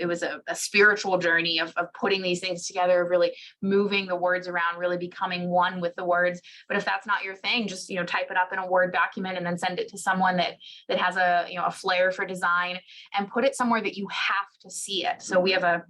spiritual journey of putting these things together, really moving the words around, really becoming one with the words. But if that's not your thing, just, type it up in a Word document and then send it to someone that has a flair for design, and put it somewhere that you have to see it. So we have a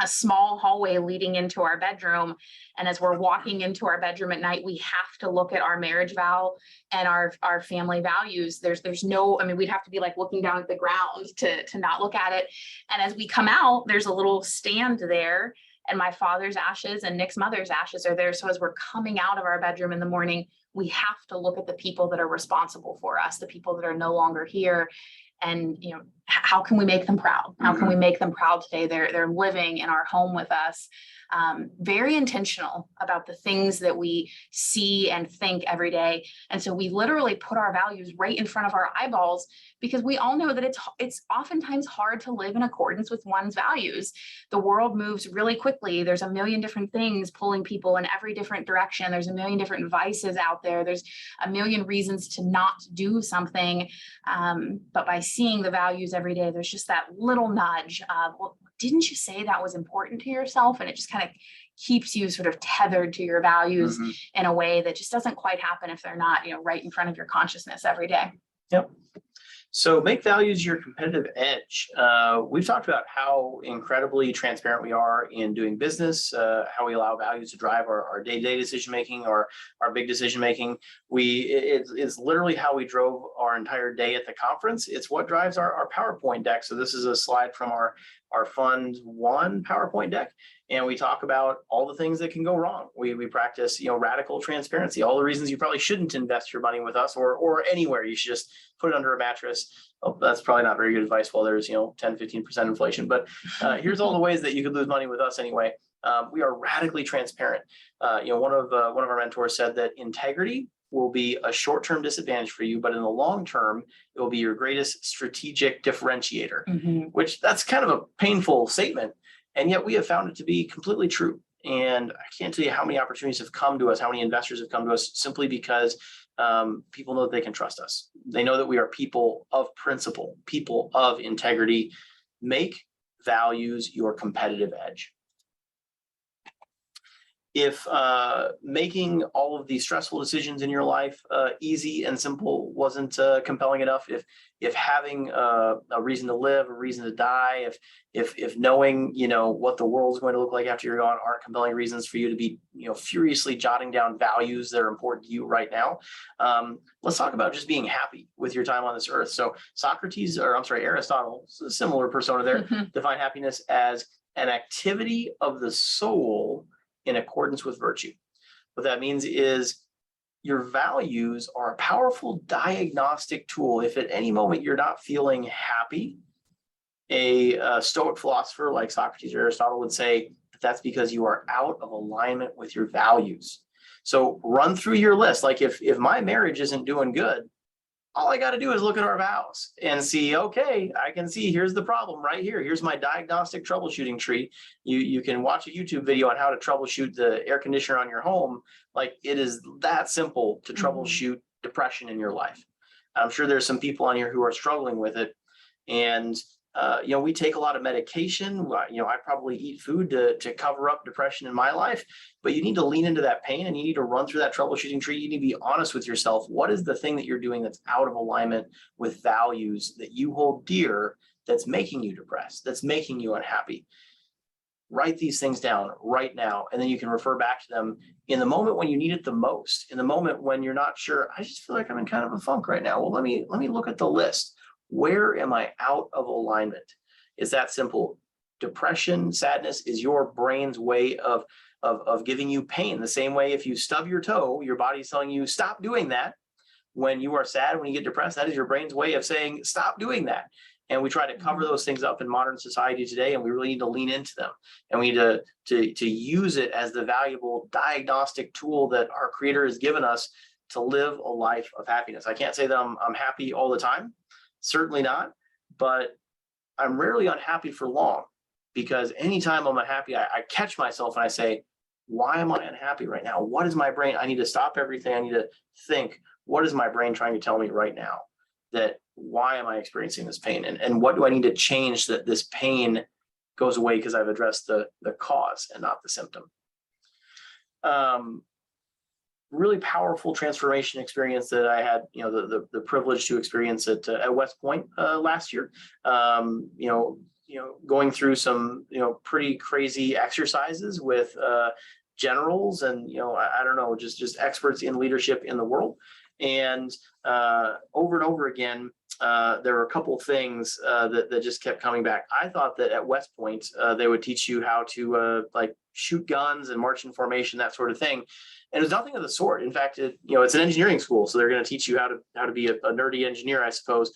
small hallway leading into our bedroom. And as we're walking into our bedroom at night, we have to look at our marriage vow and our family values. There's no, we'd have to be like looking down at the ground to not look at it. And as we come out, there's a little stand there, and my father's ashes and Nick's mother's ashes are there. So as we're coming out of our bedroom in the morning, we have to look at the people that are responsible for us, the people that are no longer here. And, how can we make them proud? How can we make them proud today? They're living in our home with us. Very intentional about the things that we see and think every day. And so we literally put our values right in front of our eyeballs, because we all know that it's oftentimes hard to live in accordance with one's values. The world moves really quickly. There's a million different things pulling people in every different direction. There's a million different vices out there. There's a million reasons to not do something. But by seeing the values every day, there's just that little nudge of, well, didn't you say that was important to yourself? And it just kind of keeps you sort of tethered to your values in a way that just doesn't quite happen if they're not, right in front of your consciousness every day. Yep. So make values your competitive edge. We've talked about how incredibly transparent we are in doing business, how we allow values to drive our day-to-day decision-making, or our big decision-making. It's literally how we drove our entire day at the conference. It's what drives our PowerPoint deck. So this is a slide from our Fund 1 PowerPoint deck. And we talk about all the things that can go wrong. We practice, radical transparency, all the reasons you probably shouldn't invest your money with us or anywhere. You should just put it under a mattress. Oh, that's probably not very good advice while there's, 10, 15% inflation. But here's all the ways that you could lose money with us anyway. We are radically transparent. One of our mentors said that integrity will be a short-term disadvantage for you, but in the long term, it will be your greatest strategic differentiator, which that's kind of a painful statement. And yet we have found it to be completely true. And I can't tell you how many opportunities have come to us, how many investors have come to us simply because people know that they can trust us. They know that we are people of principle, people of integrity. Make values your competitive edge. If making all of these stressful decisions in your life easy and simple wasn't compelling enough, if having a reason to live, a reason to die, if knowing what the world's going to look like after you're gone aren't compelling reasons for you to be furiously jotting down values that are important to you right now, let's talk about just being happy with your time on this earth. So Aristotle, a similar persona there, defined happiness as an activity of the soul in accordance with virtue. What that means is your values are a powerful diagnostic tool. If at any moment you're not feeling happy, a Stoic philosopher like Socrates or Aristotle would say that that's because you are out of alignment with your values. So run through your list. Like if my marriage isn't doing good, all I got to do is look at our vows and see, okay, I can see here's the problem right here. Here's my diagnostic troubleshooting tree. You can watch a YouTube video on how to troubleshoot the air conditioner on your home. Like it is that simple to troubleshoot depression in your life. I'm sure there's some people on here who are struggling with it. And We take a lot of medication. I probably eat food to cover up depression in my life, but you need to lean into that pain and you need to run through that troubleshooting tree. You need to be honest with yourself. What is the thing that you're doing that's out of alignment with values that you hold dear, that's making you depressed, that's making you unhappy? Write these things down right now, and then you can refer back to them in the moment when you need it the most, in the moment when you're not sure, I just feel like I'm in kind of a funk right now. Well, let me look at the list. Where am I out of alignment? It's that simple. Depression, sadness is your brain's way of giving you pain. The same way if you stub your toe, your body's telling you stop doing that. When you are sad, when you get depressed, that is your brain's way of saying stop doing that. And we try to cover those things up in modern society today, and we really need to lean into them. And we need to use it as the valuable diagnostic tool that our Creator has given us to live a life of happiness. I can't say that I'm happy all the time, certainly not, but I'm rarely unhappy for long, because anytime I'm unhappy, I catch myself and I say, why am I unhappy right now? What is my brain? I need to stop everything. I need to think, what is my brain trying to tell me right now? That why am I experiencing this pain? And what do I need to change so that this pain goes away because I've addressed the cause and not the symptom? Really powerful transformation experience that I had, the privilege to experience at West Point last year. Going through some, pretty crazy exercises with generals and, I don't know, just experts in leadership in the world. And over and over again, there were a couple of things that just kept coming back. I thought that at West Point, they would teach you how to shoot guns and march in formation, that sort of thing. And it was nothing of the sort. In fact, it's an engineering school, so they're going to teach you how to be a nerdy engineer, I suppose.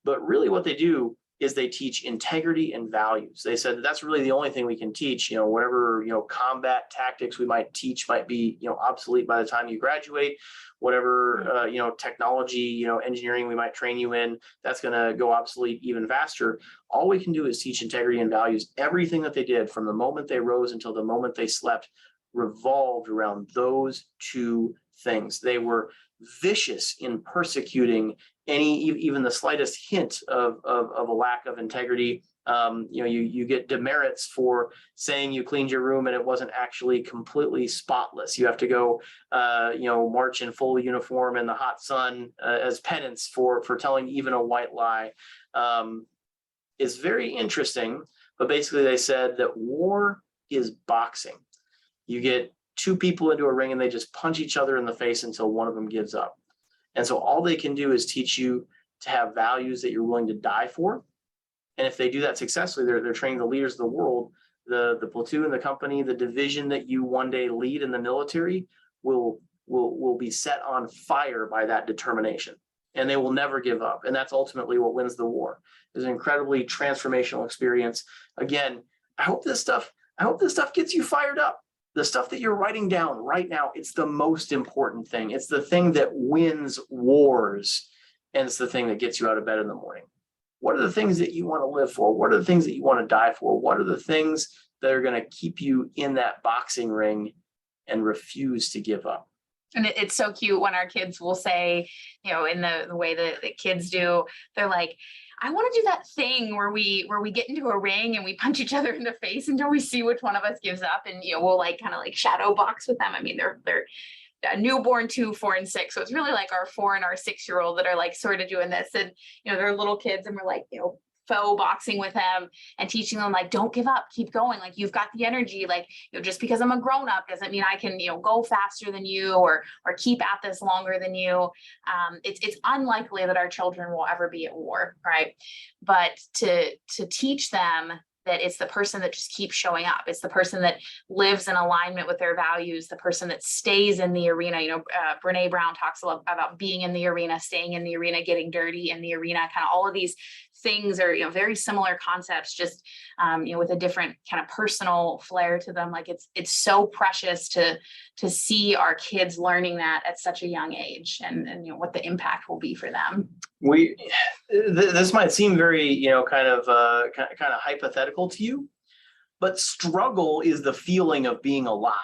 But really what they do is they teach integrity and values. They said that's really the only thing we can teach. Whatever, combat tactics we might teach might be, obsolete by the time you graduate. Whatever, technology, engineering we might train you in, that's going to go obsolete even faster. All we can do is teach integrity and values. Everything that they did from the moment they rose until the moment they slept revolved around those two things. They were vicious in persecuting even the slightest hint of a lack of integrity. You get demerits for saying you cleaned your room and it wasn't actually completely spotless. You have to go, march in full uniform in the hot sun as penance for telling even a white lie. It's very interesting, but basically they said that war is boxing. You get two people into a ring and they just punch each other in the face until one of them gives up. And so all they can do is teach you to have values that you're willing to die for. And if they do that successfully, they're training the leaders of the world. The platoon, the company, the division that you one day lead in the military will be set on fire by that determination. And they will never give up. And that's ultimately what wins the war. It's an incredibly transformational experience. Again, I hope this stuff gets you fired up. The stuff that you're writing down right now, it's the most important thing. It's the thing that wins wars. And it's the thing that gets you out of bed in the morning. What are the things that you want to live for? What are the things that you want to die for? What are the things that are going to keep you in that boxing ring and refuse to give up? And it's so cute when our kids will say, in the way that the kids do, they're like, I want to do that thing where we get into a ring and we punch each other in the face until we see which one of us gives up. And, we'll kind of shadow box with them. I mean, they're a newborn 2, 4, and 6. So it's really like our 4 and our 6-year-old that are sort of doing this. And, they're little kids and we're faux boxing with them and teaching them don't give up, keep going. You've got the energy, just because I'm a grown up doesn't mean I can, go faster than you or keep at this longer than you. It's unlikely that our children will ever be at war. Right. But to teach them that it's the person that just keeps showing up. It's the person that lives in alignment with their values, the person that stays in the arena. Brene Brown talks a lot about being in the arena, staying in the arena, getting dirty in the arena, kind of all of these things are, very similar concepts, just, with a different kind of personal flair to them. It's so precious to see our kids learning that at such a young age and what the impact will be for them. This might seem very, kind of hypothetical to you, but struggle is the feeling of being alive.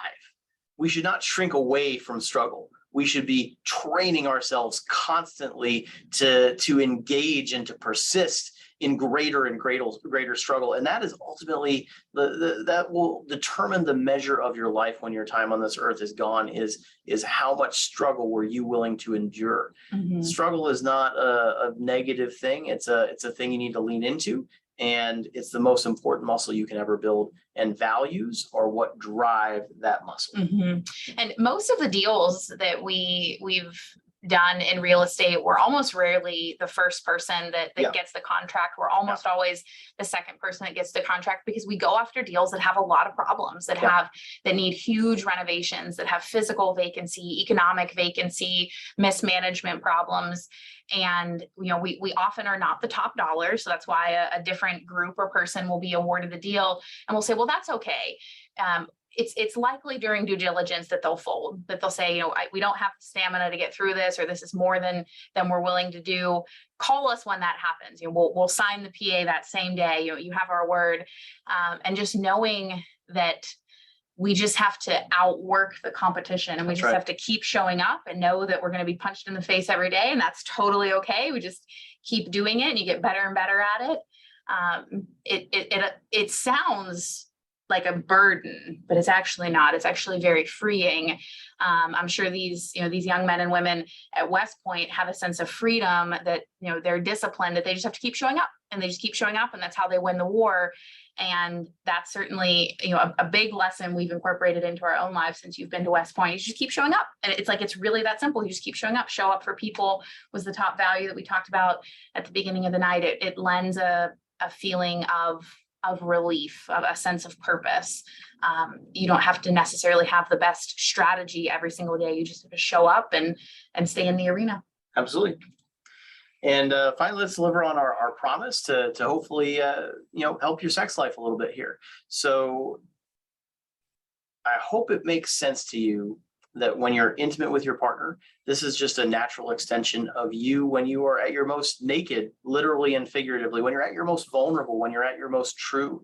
We should not shrink away from struggle. We should be training ourselves constantly to engage and to persist in greater and greater struggle. And that is ultimately that will determine the measure of your life when your time on this earth is gone, is how much struggle were you willing to endure. Struggle is not a negative thing. It's a thing you need to lean into. And it's the most important muscle you can ever build. And values are what drive that muscle. And most of the deals that we've done in real estate, we're almost rarely the first person that gets the contract. We're almost always the second person that gets the contract, because we go after deals that have a lot of problems, that need huge renovations, that have physical vacancy, economic vacancy, mismanagement problems. And, we often are not the top dollar. So that's why a different group or person will be awarded the deal, and we'll say, well, that's okay. It's likely during due diligence that they'll fold, that they'll say, we don't have the stamina to get through this, or this is more than we're willing to do. Call us when that happens. We'll sign the PA that same day. You have our word. And just knowing that we just have to outwork the competition, and we just have to keep showing up and know that we're going to be punched in the face every day. And that's totally okay. We just keep doing it, and you get better and better at it. It sounds like a burden, but it's actually not. It's actually very freeing. I'm sure these young men and women at West Point have a sense of freedom, that, they're disciplined, that they just have to keep showing up, and they just keep showing up, and that's how they win the war. And that's certainly, a big lesson we've incorporated into our own lives since you've been to West Point. You just keep showing up. And it's really that simple. You just keep showing up. Show up for people was the top value that we talked about at the beginning of the night. It lends a feeling of relief, of a sense of purpose. You don't have to necessarily have the best strategy every single day. You just have to show up and stay in the arena. Absolutely. And finally, let's deliver on our promise to hopefully, help your sex life a little bit here. So I hope it makes sense to you that when you're intimate with your partner, this is just a natural extension of you when you are at your most naked, literally and figuratively, when you're at your most vulnerable, when you're at your most true.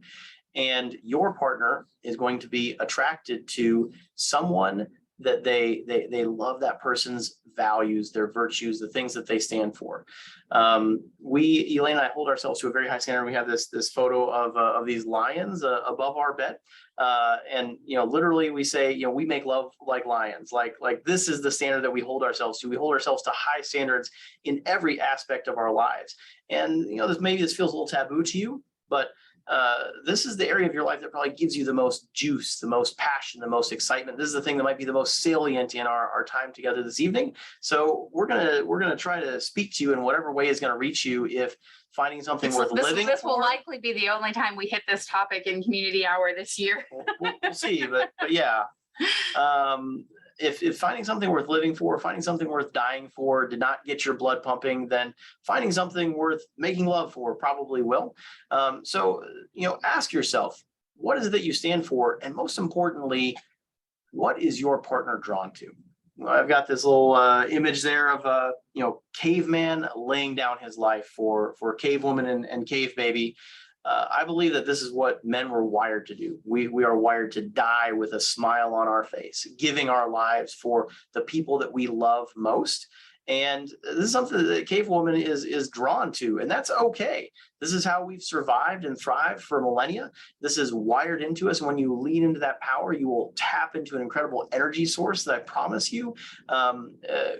And your partner is going to be attracted to someone that they love, that person's values, their virtues, the things that they stand for. Elaine and I hold ourselves to a very high standard. We have this photo of these lions above our bed. And, literally we say, we make love like lions, like this is the standard that we hold ourselves to. We hold ourselves to high standards in every aspect of our lives. And, this feels a little taboo to you, but this is the area of your life that probably gives you the most juice, the most passion, the most excitement. This is the thing that might be the most salient in our time together this evening. So we're gonna try to speak to you in whatever way is going to reach you. If finding something worth living, this will likely be the only time we hit this topic in community hour this year. We'll see, but yeah. If finding something worth living for, finding something worth dying for did not get your blood pumping, then finding something worth making love for probably will. So, ask yourself, what is it that you stand for? And most importantly, what is your partner drawn to? I've got this little image there of a caveman laying down his life for cave woman and cave baby. I believe that this is what men were wired to do. We are wired to die with a smile on our face, giving our lives for the people that we love most. And this is something that the cave woman is drawn to, and that's okay. This is how we've survived and thrived for millennia. This is wired into us. And when you lean into that power, you will tap into an incredible energy source that I promise you.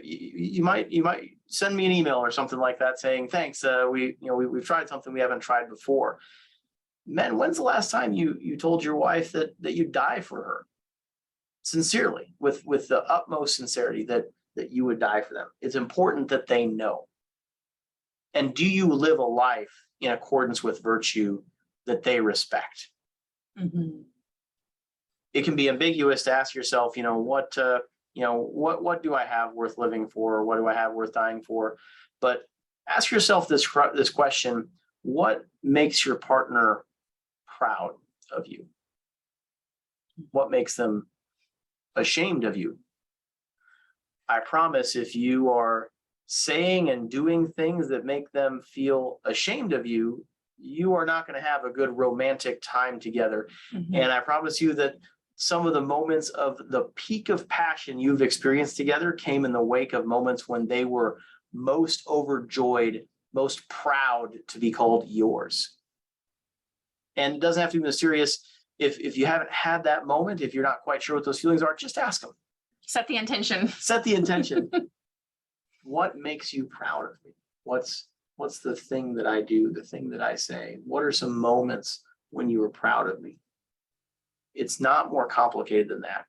You might send me an email or something like that saying, thanks, we've tried something we haven't tried before. Men, when's the last time you told your wife that you'd die for her? Sincerely, with the utmost sincerity, that you would die for them. It's important that they know. And do you live a life in accordance with virtue that they respect? Mm-hmm. It can be ambiguous to ask yourself, what do I have worth living for? What do I have worth dying for? But ask yourself this question: what makes your partner proud of you? What makes them ashamed of you? I promise, if you are saying and doing things that make them feel ashamed of you, you are not going to have a good romantic time together. Mm-hmm. And I promise you that some of the moments of the peak of passion you've experienced together came in the wake of moments when they were most overjoyed most proud to be called yours? And it doesn't have to be mysterious. If you haven't had that moment, if you're not quite sure what those feelings are, just ask them. Set the intention. Set the intention. What makes you proud of me? What's the thing that I do, the thing that I say? What are some moments when you were proud of me? It's not more complicated than that.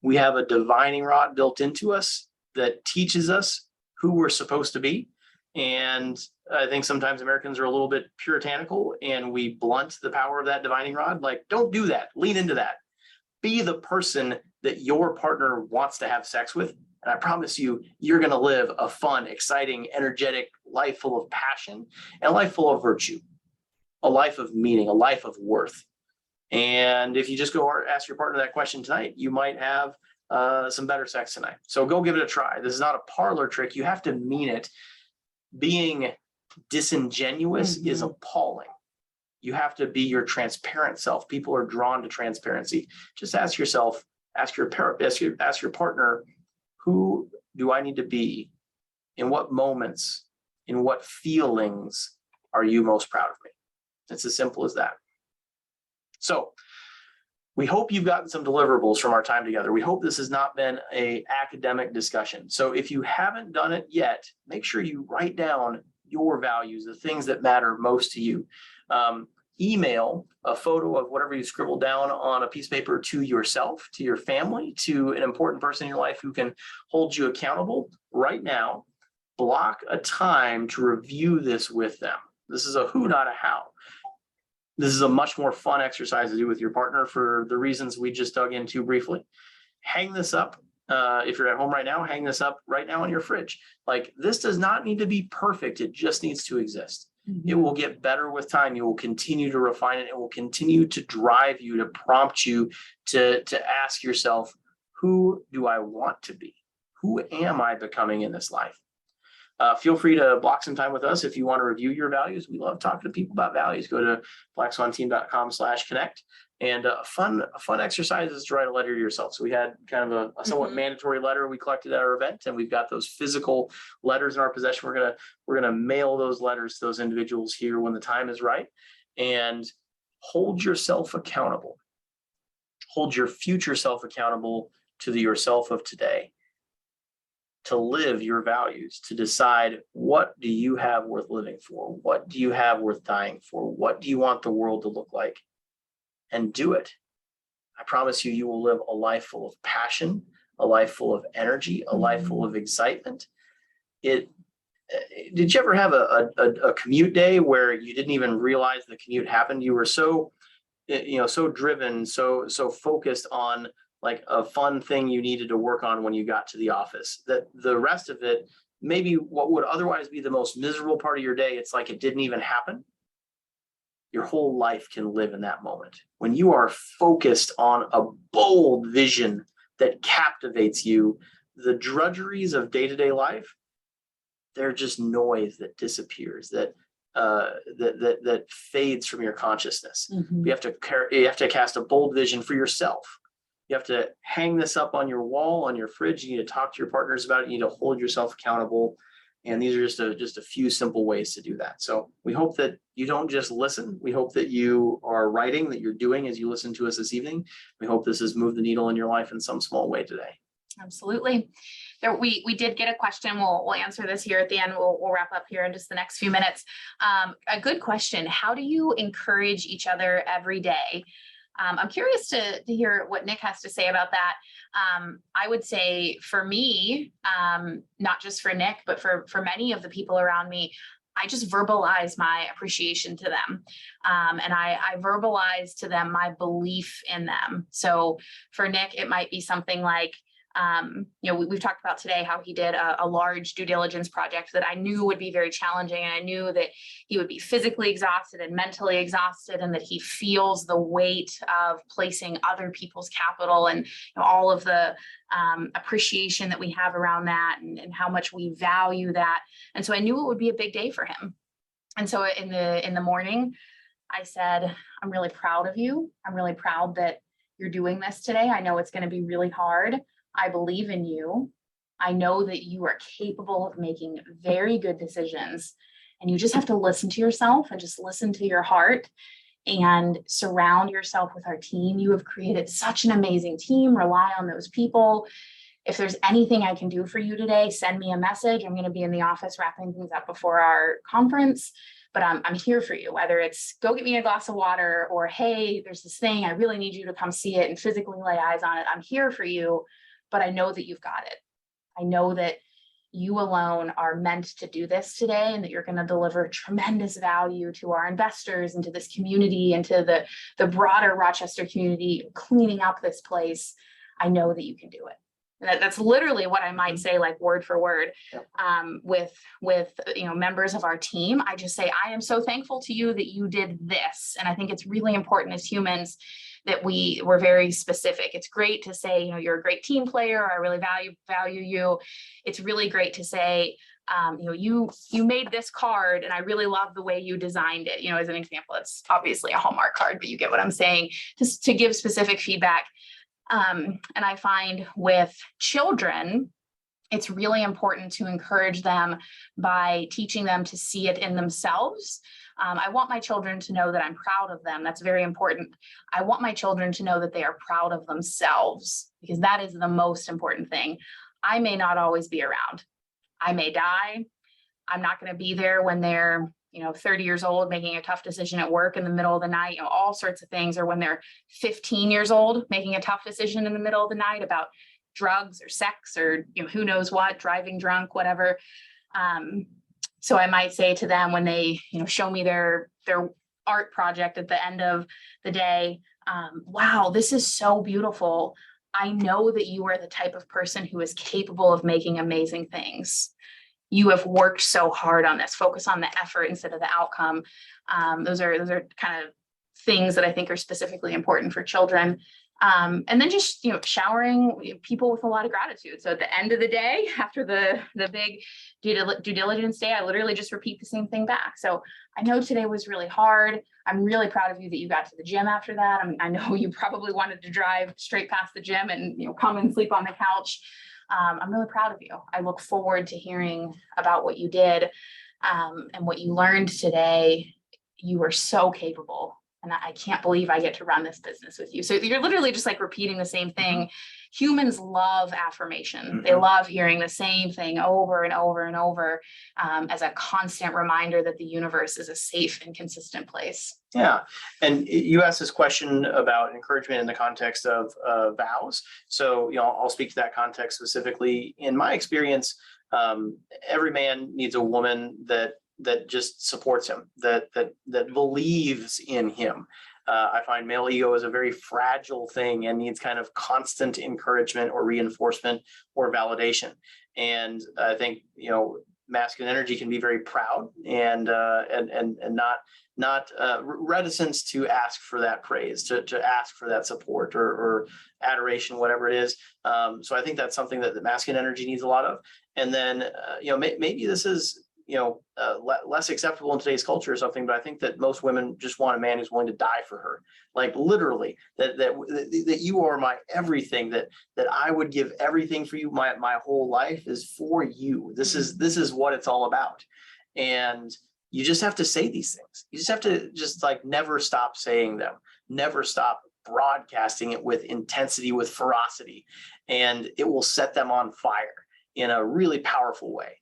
We have a divining rod built into us that teaches us who we're supposed to be. And I think sometimes Americans are a little bit puritanical and we blunt the power of that divining rod. Like, don't do that. Lean into that. Be the person that your partner wants to have sex with. And I promise you, you're going to live a fun, exciting, energetic life full of passion and a life full of virtue, a life of meaning, a life of worth. And if you just go ask your partner that question tonight, you might have some better sex tonight. So go give it a try. This is not a parlor trick. You have to mean it. Being disingenuous is appalling. You have to be your transparent self. People are drawn to transparency. Just ask yourself, ask your partner, who do I need to be? In what moments, in what feelings are you most proud of me? It's as simple as that. So we hope you've gotten some deliverables from our time together. We hope this has not been an academic discussion. So if you haven't done it yet, make sure you write down your values, the things that matter most to you. Email a photo of whatever you scribbled down on a piece of paper to yourself, to your family, to an important person in your life who can hold you accountable right now. Block a time to review this with them. This is a who, not a how. This is a much more fun exercise to do with your partner for the reasons we just dug into briefly. Hang this up. If you're at home right now, hang this up right now on your fridge. Like, this does not need to be perfect. It just needs to exist. It will get better with time. You will continue to refine it. It will continue to drive you, to prompt you to ask yourself, who do I want to be? Who am I becoming in this life? Feel free to block some time with us if you want to review your values. We love talking to people about values. Go to blackswanteam.com/connect. And a fun exercise is to write a letter to yourself. So we had kind of a somewhat mandatory letter we collected at our event, and we've got those physical letters in our possession. We're gonna mail those letters to those individuals here when the time is right. And hold yourself accountable. Hold your future self accountable to the yourself of today. To live your values, to decide, what do you have worth living for? What do you have worth dying for? What do you want the world to look like? And do it. I promise you, you will live a life full of passion, a life full of energy, a life full of excitement. Did you ever have a commute day where you didn't even realize the commute happened? You were so driven, so focused on like a fun thing you needed to work on when you got to the office, that the rest of it, maybe what would otherwise be the most miserable part of your day, it's like it didn't even happen. Your whole life can live in that moment. When you are focused on a bold vision that captivates you, the drudgeries of day-to-day life, they're just noise that disappears, that fades from your consciousness. You have to cast a bold vision for yourself. You have to hang this up on your wall, on your fridge. You need to talk to your partners about it. You need to hold yourself accountable. And these are just a few simple ways to do that. So we hope that you don't just listen. We hope that you are writing, that you're doing as you listen to us this evening. We hope this has moved the needle in your life in some small way today. Absolutely. We did get a question. We'll answer this here at the end. We'll wrap up here in just the next few minutes. A good question. How do you encourage each other every day? I'm curious to hear what Nick has to say about that. I would say for me, not just for Nick, but for many of the people around me, I just verbalize my appreciation to them. And I verbalize to them my belief in them. So for Nick, it might be something like, we've talked about today how he did a large due diligence project that I knew would be very challenging. And I knew that he would be physically exhausted and mentally exhausted, and that he feels the weight of placing other people's capital and all of the appreciation that we have around that, and how much we value that. And so I knew it would be a big day for him. And so in the morning, I said, I'm really proud of you. I'm really proud that you're doing this today. I know it's going to be really hard. I believe in you. I know that you are capable of making very good decisions, and you just have to listen to yourself and just listen to your heart and surround yourself with our team. You have created such an amazing team. Rely on those people. If there's anything I can do for you today, send me a message. I'm going to be in the office wrapping things up before our conference, but I'm here for you. Whether it's go get me a glass of water or, hey, there's this thing, I really need you to come see it and physically lay eyes on it. I'm here for you, but I know that you've got it. I know that you alone are meant to do this today, and that you're going to deliver tremendous value to our investors and to this community and to the broader Rochester community, cleaning up this place. I know that you can do it. That's literally what I might say, like word for word. Yep. With members of our team. I just say, I am so thankful to you that you did this. And I think it's really important as humans that we're very specific. It's great to say, you're a great team player. I really value you. It's really great to say, you made this card and I really love the way you designed it. As an example, it's obviously a Hallmark card, but you get what I'm saying, just to give specific feedback. And I find with children, it's really important to encourage them by teaching them to see it in themselves. I want my children to know that I'm proud of them. That's very important. I want my children to know that they are proud of themselves, because that is the most important thing. I may not always be around. I may die. I'm not going to be there when they're 30 years old, making a tough decision at work in the middle of the night, all sorts of things, or when they're 15 years old, making a tough decision in the middle of the night about drugs or sex or, who knows what, driving drunk, whatever. So I might say to them when they, show me their art project at the end of the day, wow, this is so beautiful. I know that you are the type of person who is capable of making amazing things. You have worked so hard on this. Focus on the effort instead of the outcome. Those are kind of things that I think are specifically important for children. And then just, showering people with a lot of gratitude. So at the end of the day, after the big due diligence day, I literally just repeat the same thing back. So I know today was really hard. I'm really proud of you that you got to the gym after that. I know you probably wanted to drive straight past the gym and, come and sleep on the couch. I'm really proud of you. I look forward to hearing about what you did and what you learned today. You were so capable. And I can't believe I get to run this business with you. So you're literally just like repeating the same thing. Mm-hmm. Humans love affirmation. Mm-hmm. They love hearing the same thing over and over and over as a constant reminder that the universe is a safe and consistent place. Yeah. And you asked this question about encouragement in the context of vows. So, I'll speak to that context specifically. In my experience, every man needs a woman that just supports him, that believes in him. I find male ego is a very fragile thing and needs kind of constant encouragement or reinforcement or validation. And I think, masculine energy can be very proud and not reticence to ask for that praise, to ask for that support or adoration, whatever it is. So I think that's something that the masculine energy needs a lot of. And then, maybe this is, less acceptable in today's culture or something, but I think that most women just want a man who's willing to die for her. Like literally that you are my everything, that I would give everything for you. My whole life is for you. This is what it's all about. And you just have to say these things. You just have to never stop saying them, never stop broadcasting it with intensity, with ferocity, and it will set them on fire in a really powerful way.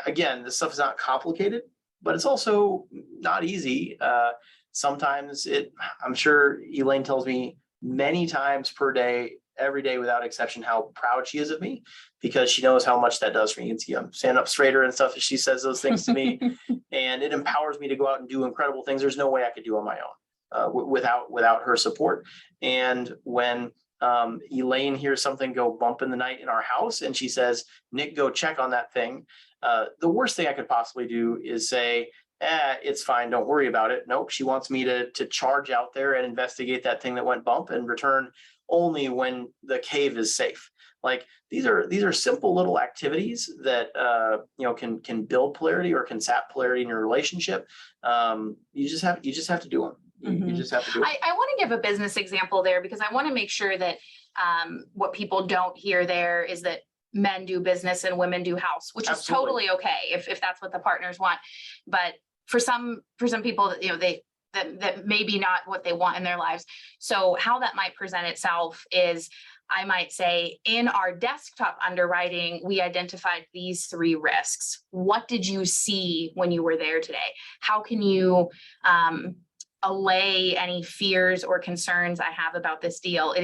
Again, this stuff is not complicated, but it's also not easy. Sometimes I'm sure Elaine tells me many times per day, every day without exception, how proud she is of me, because she knows how much that does for me. You can see I'm standing up straighter and stuff as she says those things to me, and it empowers me to go out and do incredible things there's no way I could do on my own without her support. And when Elaine hears something go bump in the night in our house and she says, Nick, go check on that thing. The worst thing I could possibly do is say, it's fine, don't worry about it. Nope. She wants me to charge out there and investigate that thing that went bump and return only when the cave is safe. Like these are simple little activities that can build polarity or can sap polarity in your relationship. You just have to do them. You just have to do it. I want to give a business example there because I want to make sure that What people don't hear there is that men do business and women do house, which is Absolutely. totally okay if that's what the partners want. But for some people, you know, that may be not what they want in their lives. So how that might present itself is, I might say, in our desktop underwriting, we identified these 3 risks. What did you see when you were there today? How can you allay any fears or concerns I have about this deal?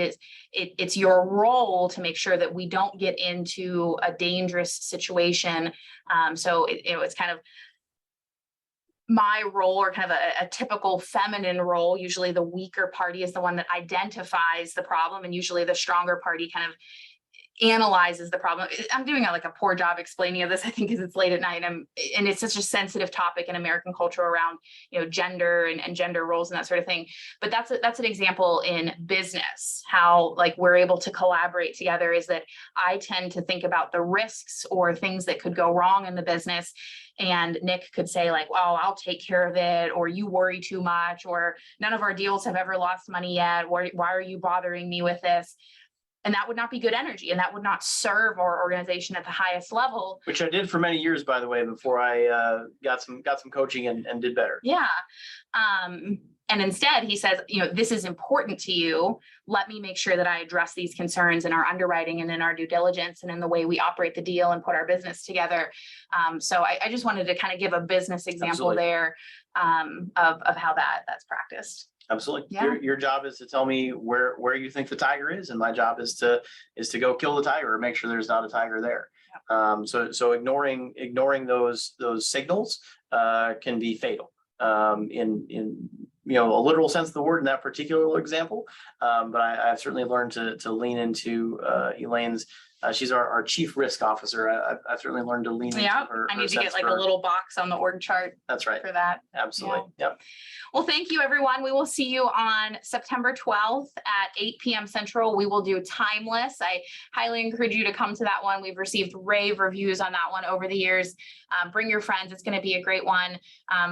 It's your role to make sure that we don't get into a dangerous situation. So it's kind of my role, or kind of a typical feminine role. Usually the weaker party is the one that identifies the problem, and usually the stronger party kind of analyzes the problem. I'm doing like a poor job explaining of this, I think, because it's late at night, and it's such a sensitive topic in American culture around, you know, gender and gender roles and that sort of thing. But that's an example in business, how like we're able to collaborate together, is that I tend to think about the risks or things that could go wrong in the business, and Nick could say like, well, I'll take care of it, or you worry too much, or none of our deals have ever lost money yet, why are you bothering me with this? And that would not be good energy, and that would not serve our organization at the highest level. Which I did for many years, by the way, before I got some coaching and did better. Yeah. And instead he says, you know, this is important to you. Let me make sure that I address these concerns in our underwriting and in our due diligence and in the way we operate the deal and put our business together. So I just wanted to kind of give a business example Absolutely. there of how that's practiced. Absolutely. Yeah. Your job is to tell me where you think the tiger is, and my job is to go kill the tiger or make sure there's not a tiger there. So ignoring those signals can be fatal in you know, a literal sense of the word in that particular example. But I've certainly learned to lean into Elaine's. She's our chief risk officer. I've certainly learned to lean into her. I need to get like a little box on the org chart. That's right. For that. Absolutely. Yep. Well, thank you, everyone. We will see you on September 12th at 8 p.m. Central. We will do Timeless. I highly encourage you to come to that one. We've received rave reviews on that one over the years. Bring your friends. It's going to be a great one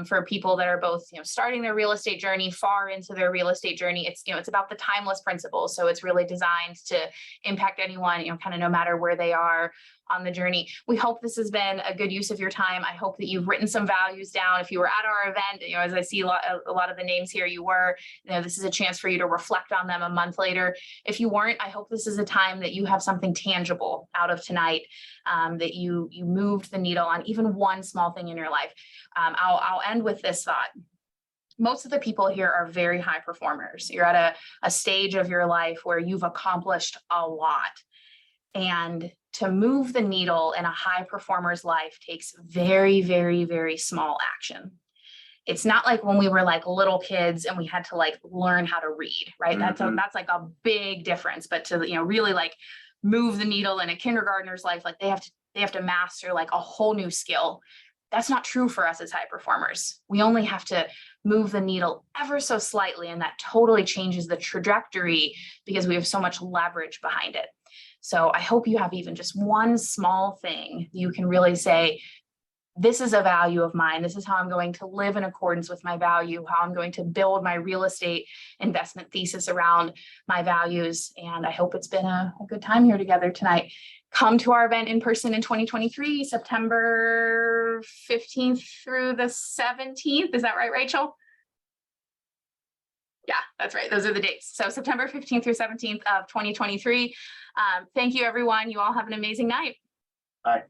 for people that are both, you know, starting their real estate journey, far into their real estate journey. It's, you know, it's about the timeless principles. So it's really designed to impact anyone, you know, kind of no matter where they are on the journey. We hope this has been a good use of your time. I hope that you've written some values down. If you were at our event, you know, as I see a lot of the names here, you were, you know, this is a chance for you to reflect on them a month later. If you weren't, I hope this is a time that you have something tangible out of tonight, that you moved the needle on even one small thing in your life. I'll end with this thought. Most of the people here are very high performers. You're at a stage of your life where you've accomplished a lot. And to move the needle in a high performer's life takes very, very, very small action. It's not like when we were like little kids and we had to like learn how to read, right? Mm-hmm. That's like a big difference. But to, you know, really like move the needle in a kindergartner's life, like they have to master like a whole new skill. That's not true for us as high performers. We only have to move the needle ever so slightly, and that totally changes the trajectory because we have so much leverage behind it. So I hope you have even just one small thing you can really say, this is a value of mine. This is how I'm going to live in accordance with my value, how I'm going to build my real estate investment thesis around my values. And I hope it's been a good time here together tonight. Come to our event in person in 2023, September 15th through the 17th. Is that right, Rachel? Yeah, that's right. Those are the dates. So September 15th through 17th of 2023. Thank you, everyone. You all have an amazing night. Bye.